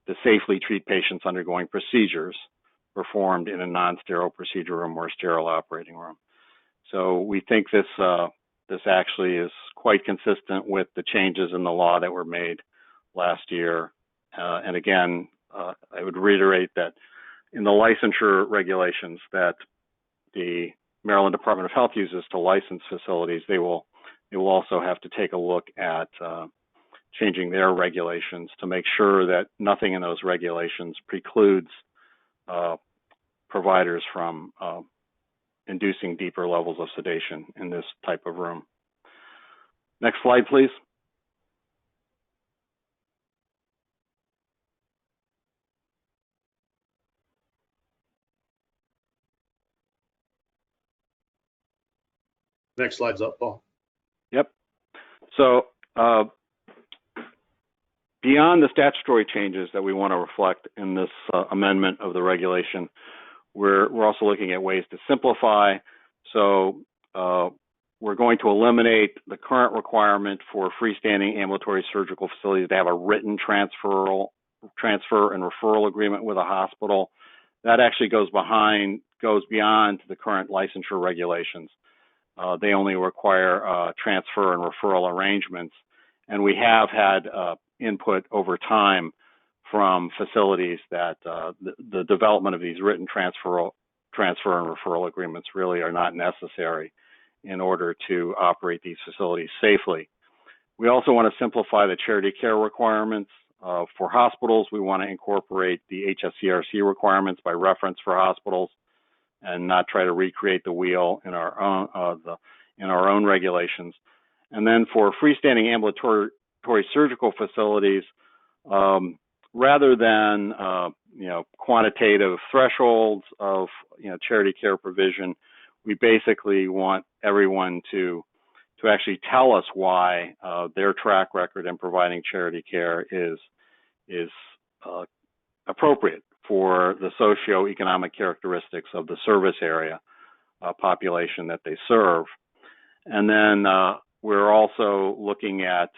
Speaker 1: to safely treat patients undergoing procedures performed in a non-sterile procedure room or sterile operating room. So we think this actually is quite consistent with the changes in the law that were made last year. And again, I would reiterate that in the licensure regulations that the Maryland Department of Health uses to license facilities, they will also have to take a look at changing their regulations to make sure that nothing in those regulations precludes providers from inducing deeper levels of sedation in this type of room. Next slide, please.
Speaker 2: Next slide's up, Paul.
Speaker 1: Yep. So beyond the statutory changes that we want to reflect in this amendment of the regulation, we're also looking at ways to simplify. So we're going to eliminate the current requirement for freestanding ambulatory surgical facilities to have a written transfer and referral agreement with a hospital. That actually goes beyond the current licensure regulations. They only require transfer and referral arrangements. And we have had input over time from facilities that the development of these written transfer and referral agreements really are not necessary in order to operate these facilities safely. We also want to simplify the charity care requirements. For hospitals, we want to incorporate the HSCRC requirements by reference for hospitals and not try to recreate the wheel in our own regulations. And then for freestanding ambulatory surgical facilities, rather than quantitative thresholds of charity care provision, we basically want everyone to actually tell us why their track record in providing charity care is appropriate for the socioeconomic characteristics of the service area population that they serve. And then we're also looking at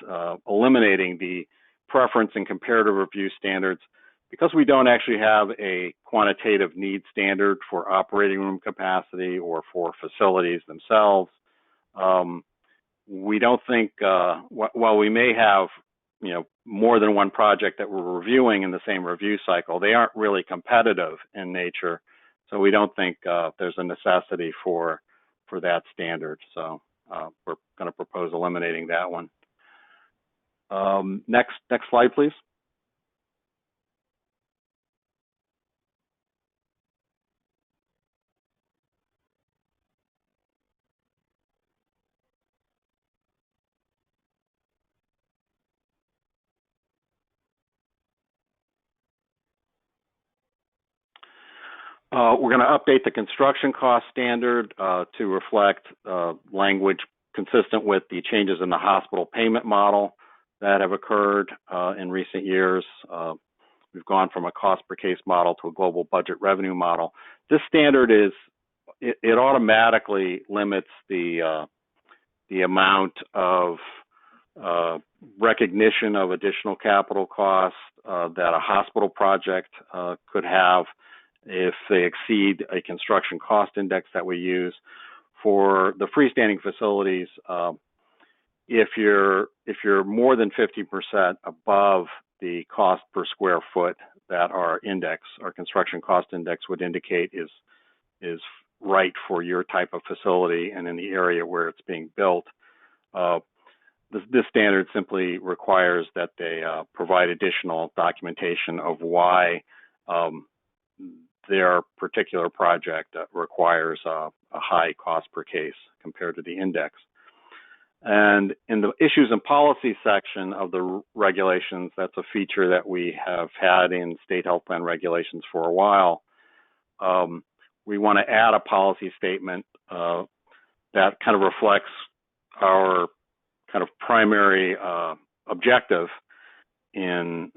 Speaker 1: eliminating the preference and comparative review standards. Because we don't actually have a quantitative need standard for operating room capacity or for facilities themselves. We don't think, while we may have more than one project that we're reviewing in the same review cycle, they aren't really competitive in nature. So we don't think there's a necessity for that standard. So we're going to propose eliminating that one. Next slide, please. We're going to update the construction cost standard to reflect language consistent with the changes in the hospital payment model that have occurred in recent years. We've gone from a cost per case model to a global budget revenue model. This standard it automatically limits the amount of recognition of additional capital costs that a hospital project could have if they exceed a construction cost index that we use. For the freestanding facilities, if you're more than 50% above the cost per square foot that our construction cost index would indicate is right for your type of facility and in the area where it's being built, this standard simply requires that they provide additional documentation of why their particular project requires a high cost per case compared to the index. And in the issues and policy section of the regulations, that's a feature that we have had in state health plan regulations for a while. We want to add a policy statement that kind of reflects our kind of primary objective in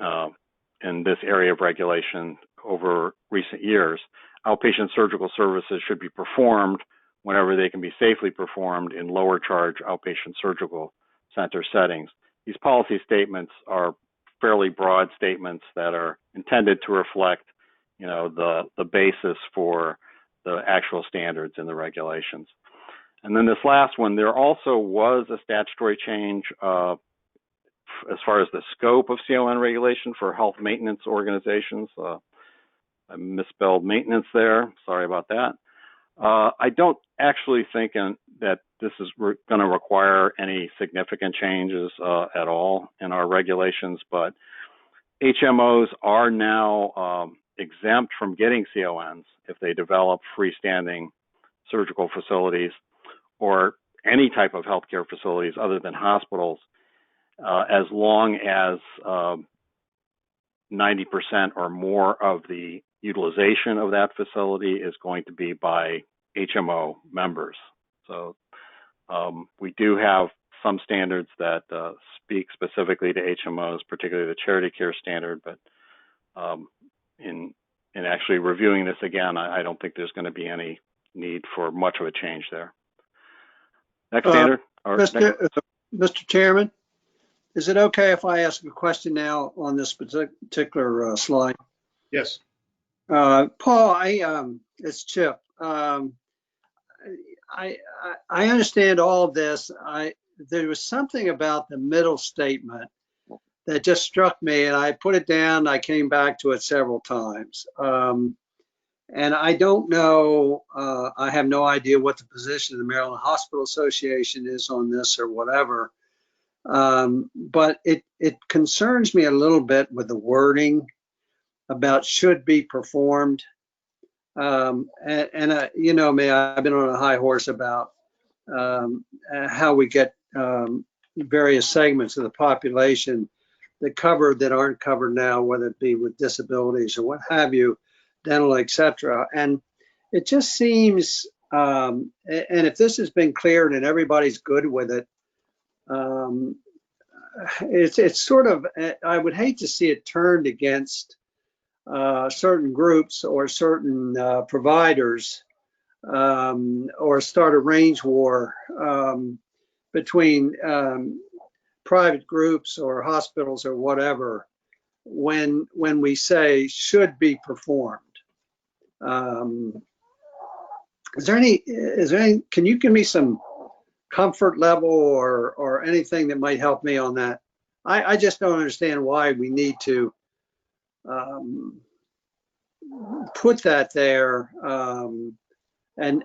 Speaker 1: this area of regulation over recent years. Outpatient surgical services should be performed whenever they can be safely performed in lower charge outpatient surgical center settings. These policy statements are fairly broad statements that are intended to reflect, you know, the basis for the actual standards in the regulations. And then this last one, there also was a statutory change as far as the scope of CON regulation for health maintenance organizations. I misspelled maintenance there. Sorry about that. I don't actually think that this is going to require any significant changes at all in our regulations, but HMOs are now exempt from getting CONs if they develop freestanding surgical facilities or any type of healthcare facilities other than hospitals, as long as 90% or more of the utilization of that facility is going to be by HMO members. So we do have some standards that speak specifically to HMOs, particularly the charity care standard, but in actually reviewing this again, I don't think there's going to be any need for much of a change there. Next standard.
Speaker 15: Mr. Chairman, is it okay if I ask a question now on this particular slide?
Speaker 2: Yes.
Speaker 15: Paul, it's Chip. I understand all of this. There was something about the middle statement that just struck me, and I put it down. I came back to it several times. And I don't know, I have no idea what the position of the Maryland Hospital Association is on this or whatever. But it concerns me a little bit with the wording about should be performed. You know me, I've been on a high horse about how we get various segments of the population that aren't covered now, whether it be with disabilities or what have you, dental, etc. And it just seems, and if this has been cleared and everybody's good with it, it's sort of, I would hate to see it turned against certain groups or certain providers, or start a range war between private groups or hospitals or whatever when we say should be performed. Is there any, can you give me some comfort level or anything that might help me on that? I just don't understand why we need to put that there, and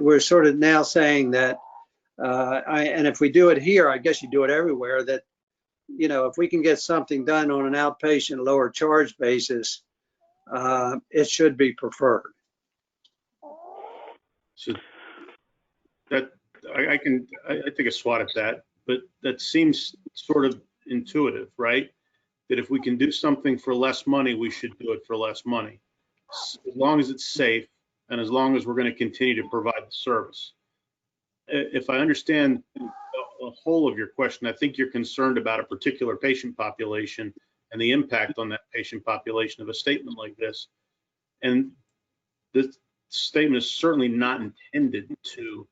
Speaker 15: we're sort of now saying that, and if we do it here, I guess you do it everywhere, that, you know, if we can get something done on an outpatient lower charge basis, it should be preferred.
Speaker 2: So that I take a swat at that, but that seems sort of intuitive, right? That if we can do something for less money, we should do it for less money, as long as it's safe and as long as we're going to continue to provide the service. If I understand the whole of your question, I think you're concerned about a particular patient population and the impact on that patient population of a statement like this. And this statement is certainly not intended to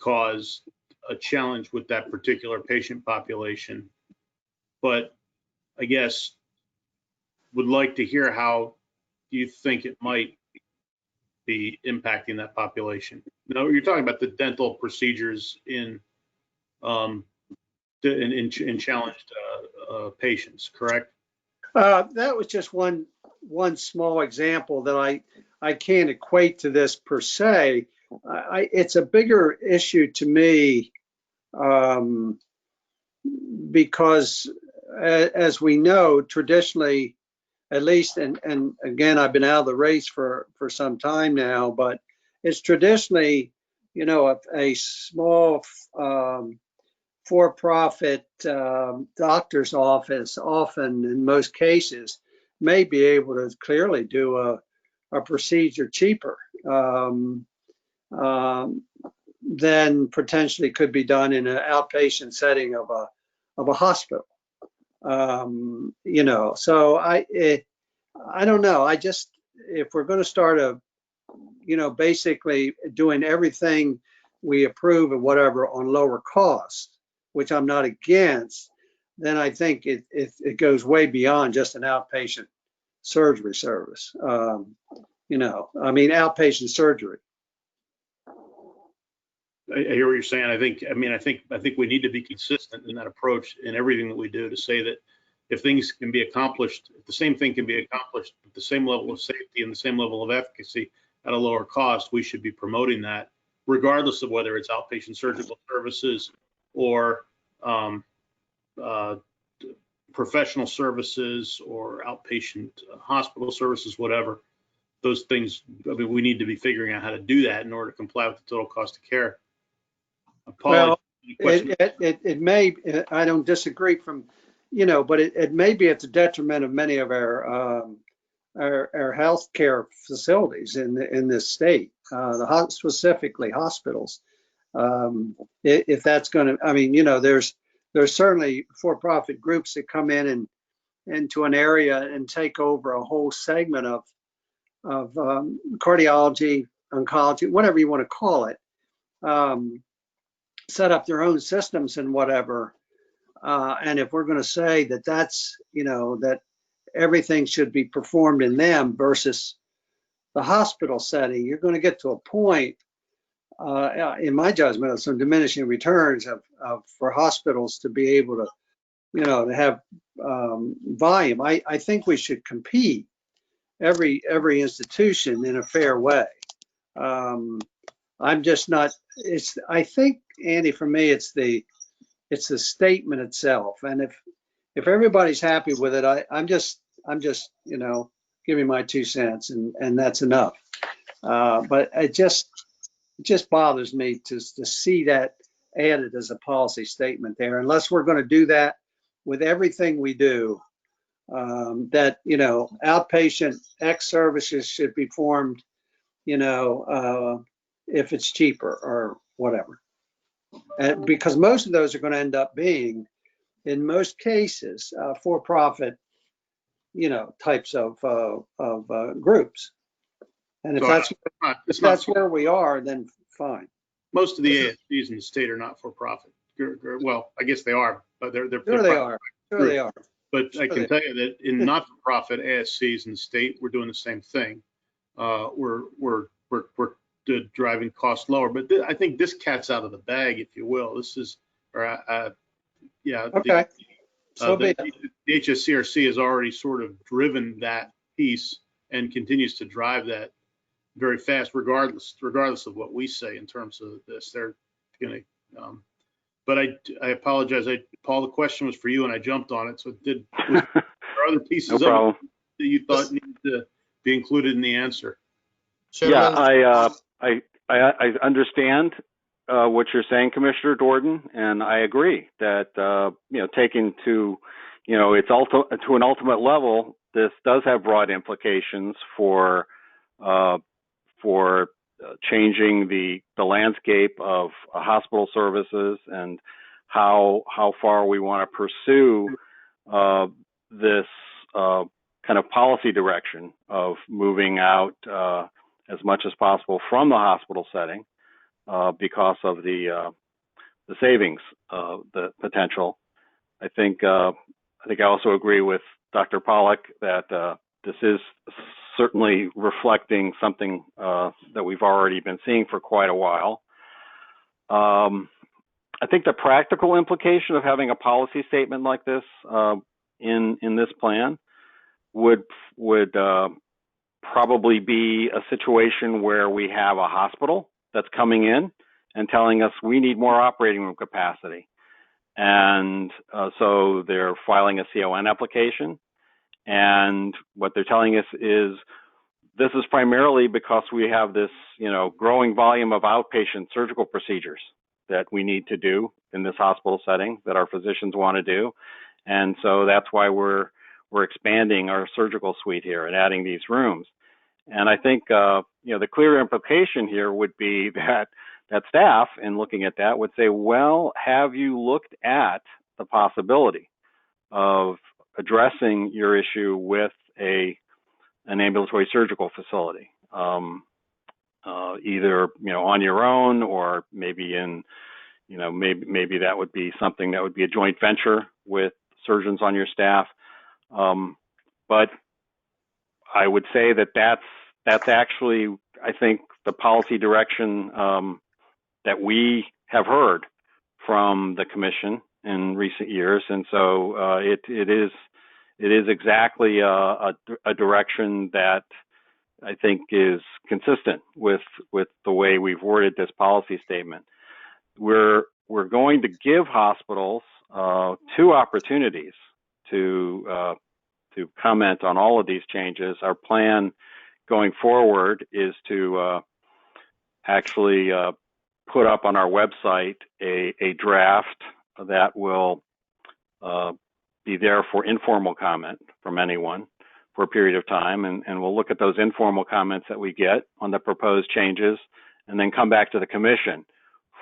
Speaker 2: cause a challenge with that particular patient population, but I guess would like to hear how you think it might be impacting that population. Now, you're talking about the dental procedures in challenged patients, correct?
Speaker 15: That was just one small example that I can't equate to this per se. It's a bigger issue to me, because as we know, traditionally, at least, and again, I've been out of the race for some time now, but it's traditionally, you know, a small for-profit doctor's office, often in most cases, may be able to clearly do a procedure cheaper than potentially could be done in an outpatient setting of a hospital. You know, so I don't know. I just, if we're going to start basically doing everything we approve and whatever on lower cost, which I'm not against, then I think it goes way beyond just an outpatient surgery service. Outpatient surgery.
Speaker 2: I hear what you're saying. I think we need to be consistent in that approach in everything that we do, to say that if things can be accomplished, if the same thing can be accomplished with the same level of safety and the same level of efficacy at a lower cost, we should be promoting that, regardless of whether it's outpatient surgical services or professional services or outpatient hospital services, whatever. Those things, we need to be figuring out how to do that in order to comply with the total cost of care.
Speaker 15: Well, it may, I don't disagree but it may be at the detriment of many of our healthcare facilities in this state, specifically hospitals. If that's going to, there's certainly for-profit groups that come in into an area and take over a whole segment of cardiology, oncology, whatever you want to call it, set up their own systems and whatever. And if we're going to say that that everything should be performed in them versus the hospital setting, you're going to get to a point, in my judgment, of some diminishing returns for hospitals to be able to, to have volume. I think we should compete every institution in a fair way. I'm just not. I think, Andy, for me, it's the statement itself, and if everybody's happy with it, I'm just giving my 2 cents, and that's enough. But it just bothers me to see that added as a policy statement there, unless we're going to do that with everything we do. That outpatient X services should be formed, if it's cheaper or whatever. Because most of those are going to end up being, in most cases, for-profit, types of groups. And if that's where we are, then fine.
Speaker 2: Most of the ASCs in the state are not for-profit. Well, I guess they are, but they're
Speaker 15: Sure they are. Sure they are.
Speaker 2: But I can tell you that in not-for-profit ASCs in the state, we're doing the same thing. We're driving costs lower. But I think this cat's out of the bag, if you will. This is, okay. The HSCRC has already sort of driven that piece and continues to drive that very fast, regardless of what we say in terms of this. They're going to. But I apologize. Paul, the question was for you, and I jumped on it. So there are other pieces
Speaker 1: no
Speaker 2: of it that you thought needed to be included in the answer?
Speaker 1: Yeah, I understand what you're saying, Commissioner Jordan, and I agree that taking to to an ultimate level, this does have broad implications for changing the landscape of hospital services and how far we want to pursue this kind of policy direction of moving out as much as possible from the hospital setting because of the savings, the potential. I think I also agree with Dr. Pollack that this is certainly reflecting something that we've already been seeing for quite a while. I think the practical implication of having a policy statement like this in this plan would probably be a situation where we have a hospital that's coming in and telling us we need more operating room capacity. And so they're filing a CON application. And what they're telling us is this is primarily because we have this, growing volume of outpatient surgical procedures that we need to do in this hospital setting that our physicians want to do. And so that's why we're expanding our surgical suite here and adding these rooms. And I think, the clear implication here would be that staff, in looking at that, would say, well, have you looked at the possibility of addressing your issue with an ambulatory surgical facility? either on your own, or maybe in maybe that would be something that would be a joint venture with surgeons on your staff. But I would say that that's actually, I think, the policy direction that we have heard from the commission in recent years, and so it is exactly a direction that I think is consistent with the way we've worded this policy statement. We're going to give hospitals 2 opportunities to comment on all of these changes. Our plan going forward is to actually put up on our website a draft that will be there for informal comment from anyone for a period of time, and we'll look at those informal comments that we get on the proposed changes, and then come back to the commission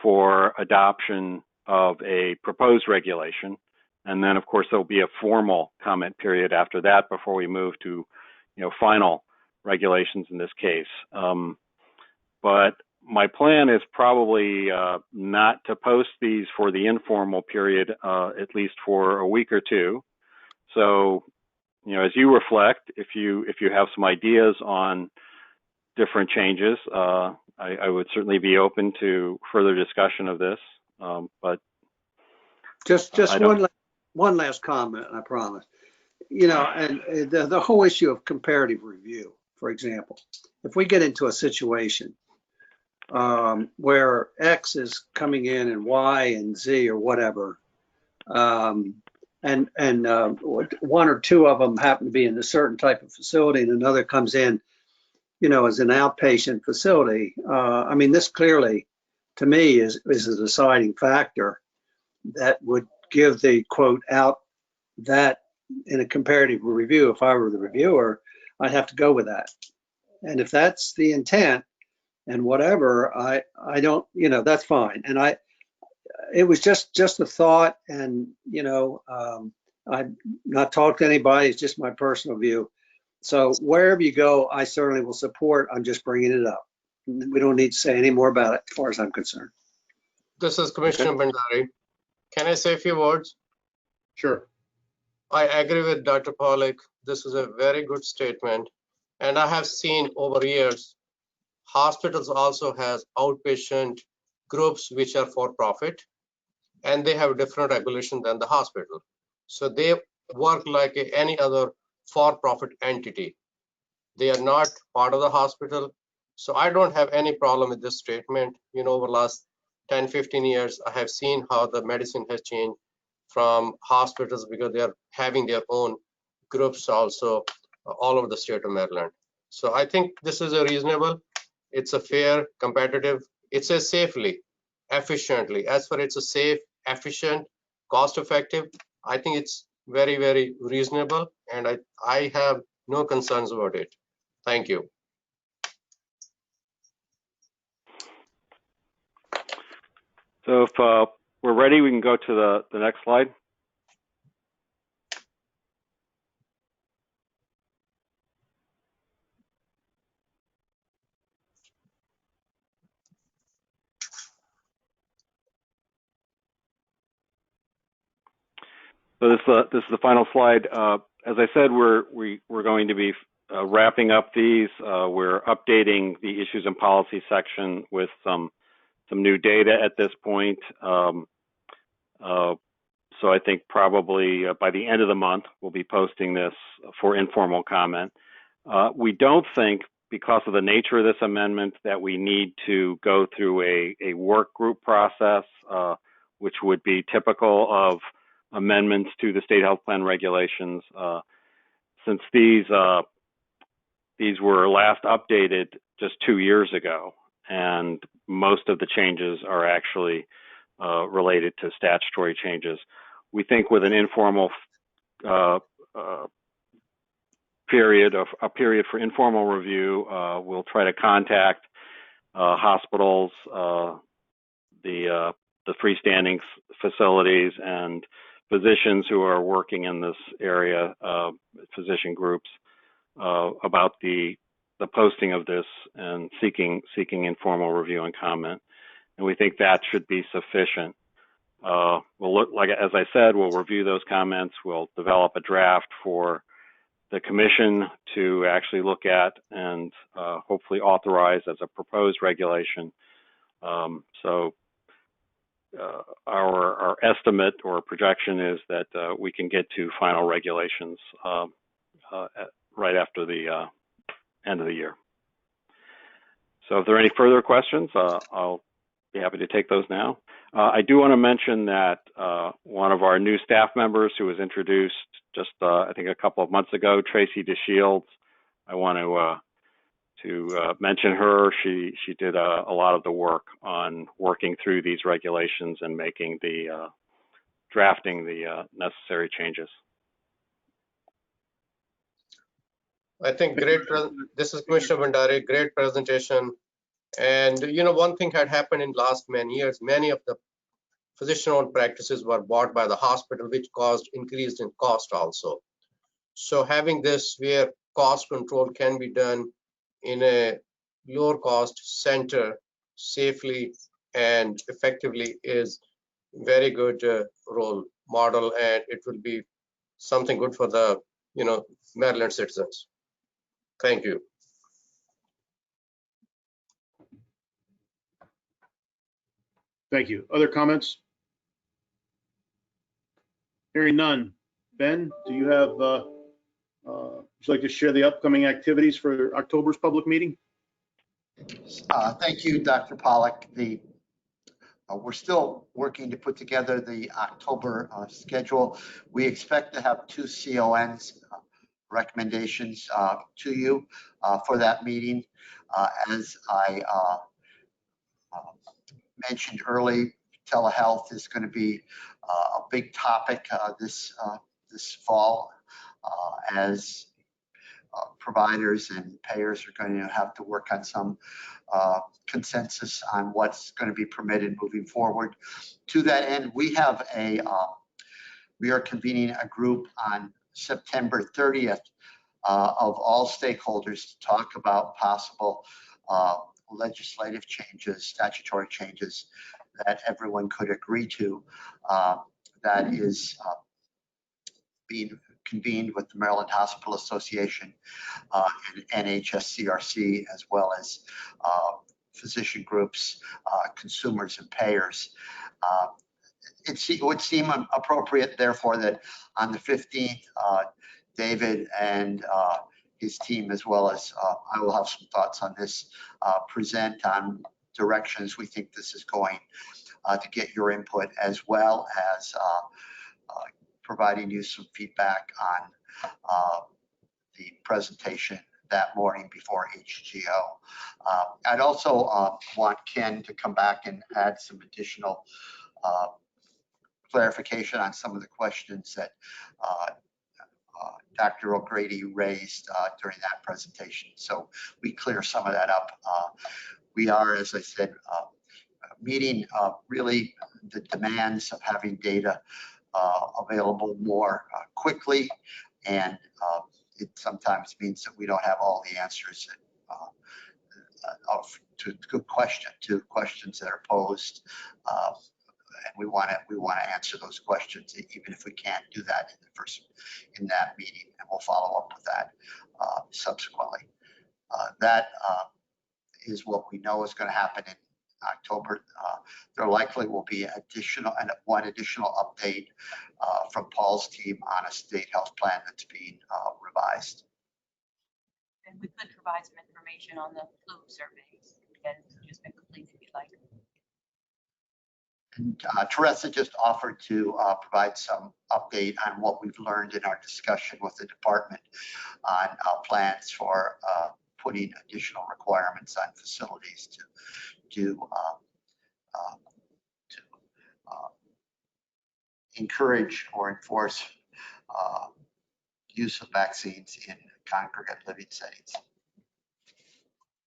Speaker 1: for adoption of a proposed regulation. And then, of course, there'll be a formal comment period after that before we move to, final regulations in this case. But my plan is probably not to post these for the informal period, at least for a week or two. So, as you reflect, if you have some ideas on different changes, I would certainly be open to further discussion of this. But
Speaker 15: just one last comment, I promise. And the whole issue of comparative review, for example, if we get into a situation where X is coming in and Y and Z or whatever, and 1 or 2 of them happen to be in a certain type of facility, and another comes in, as an outpatient facility. I mean, this clearly, to me, is a deciding factor that would give the quote out that in a comparative review. If I were the reviewer, I'd have to go with that. And if that's the intent and whatever, I don't, that's fine. And it was just a thought, and I've not talked to anybody. It's just my personal view. So wherever you go, I certainly will support. I'm just bringing it up. We don't need to say any more about it as far as I'm concerned.
Speaker 14: This is Commissioner Bandari. Can I say a few words?
Speaker 2: Sure.
Speaker 14: I agree with Dr. Pollack. This is a very good statement. And I have seen over years, hospitals also has outpatient groups which are for profit, and they have different regulation than the hospital. So they work like any other for-profit entity. They are not part of the hospital. So I don't have any problem with this statement. Over the last 10, 15 years, I have seen how the medicine has changed from hospitals, because they are having their own groups also all over the state of Maryland. So I think this is a reasonable, it's a fair, competitive, it's a safely, efficiently. As far as it's a safe, efficient, cost effective, I think it's very, very reasonable, and I have no concerns about it. Thank you.
Speaker 1: So if we're ready, we can go to the next slide. So this is the final slide. As I said, we're going to be wrapping up these. We're updating the issues and policy section with some new data at this point. So I think probably by the end of the month, we'll be posting this for informal comment. We don't think, because of the nature of this amendment, that we need to go through a work group process, which would be typical of amendments to the state health plan regulations, since these were last updated just 2 years ago, and most of the changes are actually related to statutory changes. We think with an informal period for informal review, we'll try to contact hospitals, the freestanding facilities, and physicians who are working in this area, physician groups, about the the posting of this and seeking informal review and comment. And we think that should be sufficient. We'll look, like as I said, we'll review those comments. We'll develop a draft for the commission to actually look at and hopefully authorize as a proposed regulation. Our estimate or projection is that we can get to final regulations right after the end of the year. So if there are any further questions, I'll be happy to take those now. I do want to mention that one of our new staff members who was introduced just, I think, a couple of months ago, Tracy DeShields, I want to mention her. She did a lot of the work on working through these regulations and making drafting the necessary changes.
Speaker 14: I think this is Commissioner Bandari, great presentation. And one thing had happened in last many years, many of the physician-owned practices were bought by the hospital, which caused increase in cost also. So having this where cost control can be done in a lower cost center safely and effectively is very good role model, and it will be something good for the Maryland citizens. Thank you.
Speaker 2: Thank you. Other comments? Hearing none. Ben, do you have, would you like to share the upcoming activities for October's public meeting?
Speaker 8: Thank you, Dr. Pollack. We're still working to put together the October schedule. We expect to have 2 CONs recommendations to you for that meeting. As I mentioned early, telehealth is going to be a big topic this fall as providers and payers are going to have to work on some consensus on what's going to be permitted moving forward. To that end, we are convening a group on September 30th of all stakeholders to talk about possible legislative changes, statutory changes that everyone could agree to. That is being convened with the Maryland Hospital Association and MHCC, as well as physician groups, consumers, and payers. It would seem appropriate, therefore, that on the 15th, David and his team, as well as I will have some thoughts on this, present on directions we think this is going to get your input, as well as providing you some feedback on the presentation that morning before HGO. I'd also want Ken to come back and add some additional clarification on some of the questions that Dr. O'Grady raised during that presentation. So we clear some of that up. We are, as I said, meeting really the demands of having data available more quickly, and it sometimes means that we don't have all the answers to questions that are posed. And we want to answer those questions, even if we can't do that in that meeting, and we'll follow up with that subsequently. That is what we know is going to happen in October. There likely will be one additional update from Paul's team on a state health plan that's being revised.
Speaker 5: And we could provide some information on the flu surveys that have just been completed, if you'd like.
Speaker 8: And Teresa just offered to provide some update on what we've learned in our discussion with the department on plans for putting additional requirements on facilities to encourage or enforce use of vaccines in congregate living settings.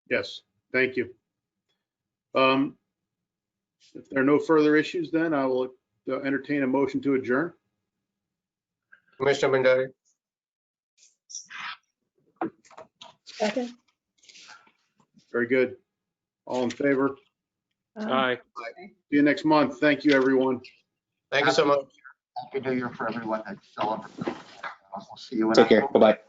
Speaker 2: Yes, thank you. If there are no further issues, then I will entertain a motion to adjourn.
Speaker 14: Commissioner Bandari.
Speaker 12: Second.
Speaker 2: Very good. All in favor?
Speaker 9: Aye.
Speaker 2: See you next month. Thank you, everyone.
Speaker 14: Thank you so much.
Speaker 8: Happy New Year for everyone that's celebrating. We'll see you in
Speaker 4: Take care.
Speaker 8: October.
Speaker 4: Bye-bye.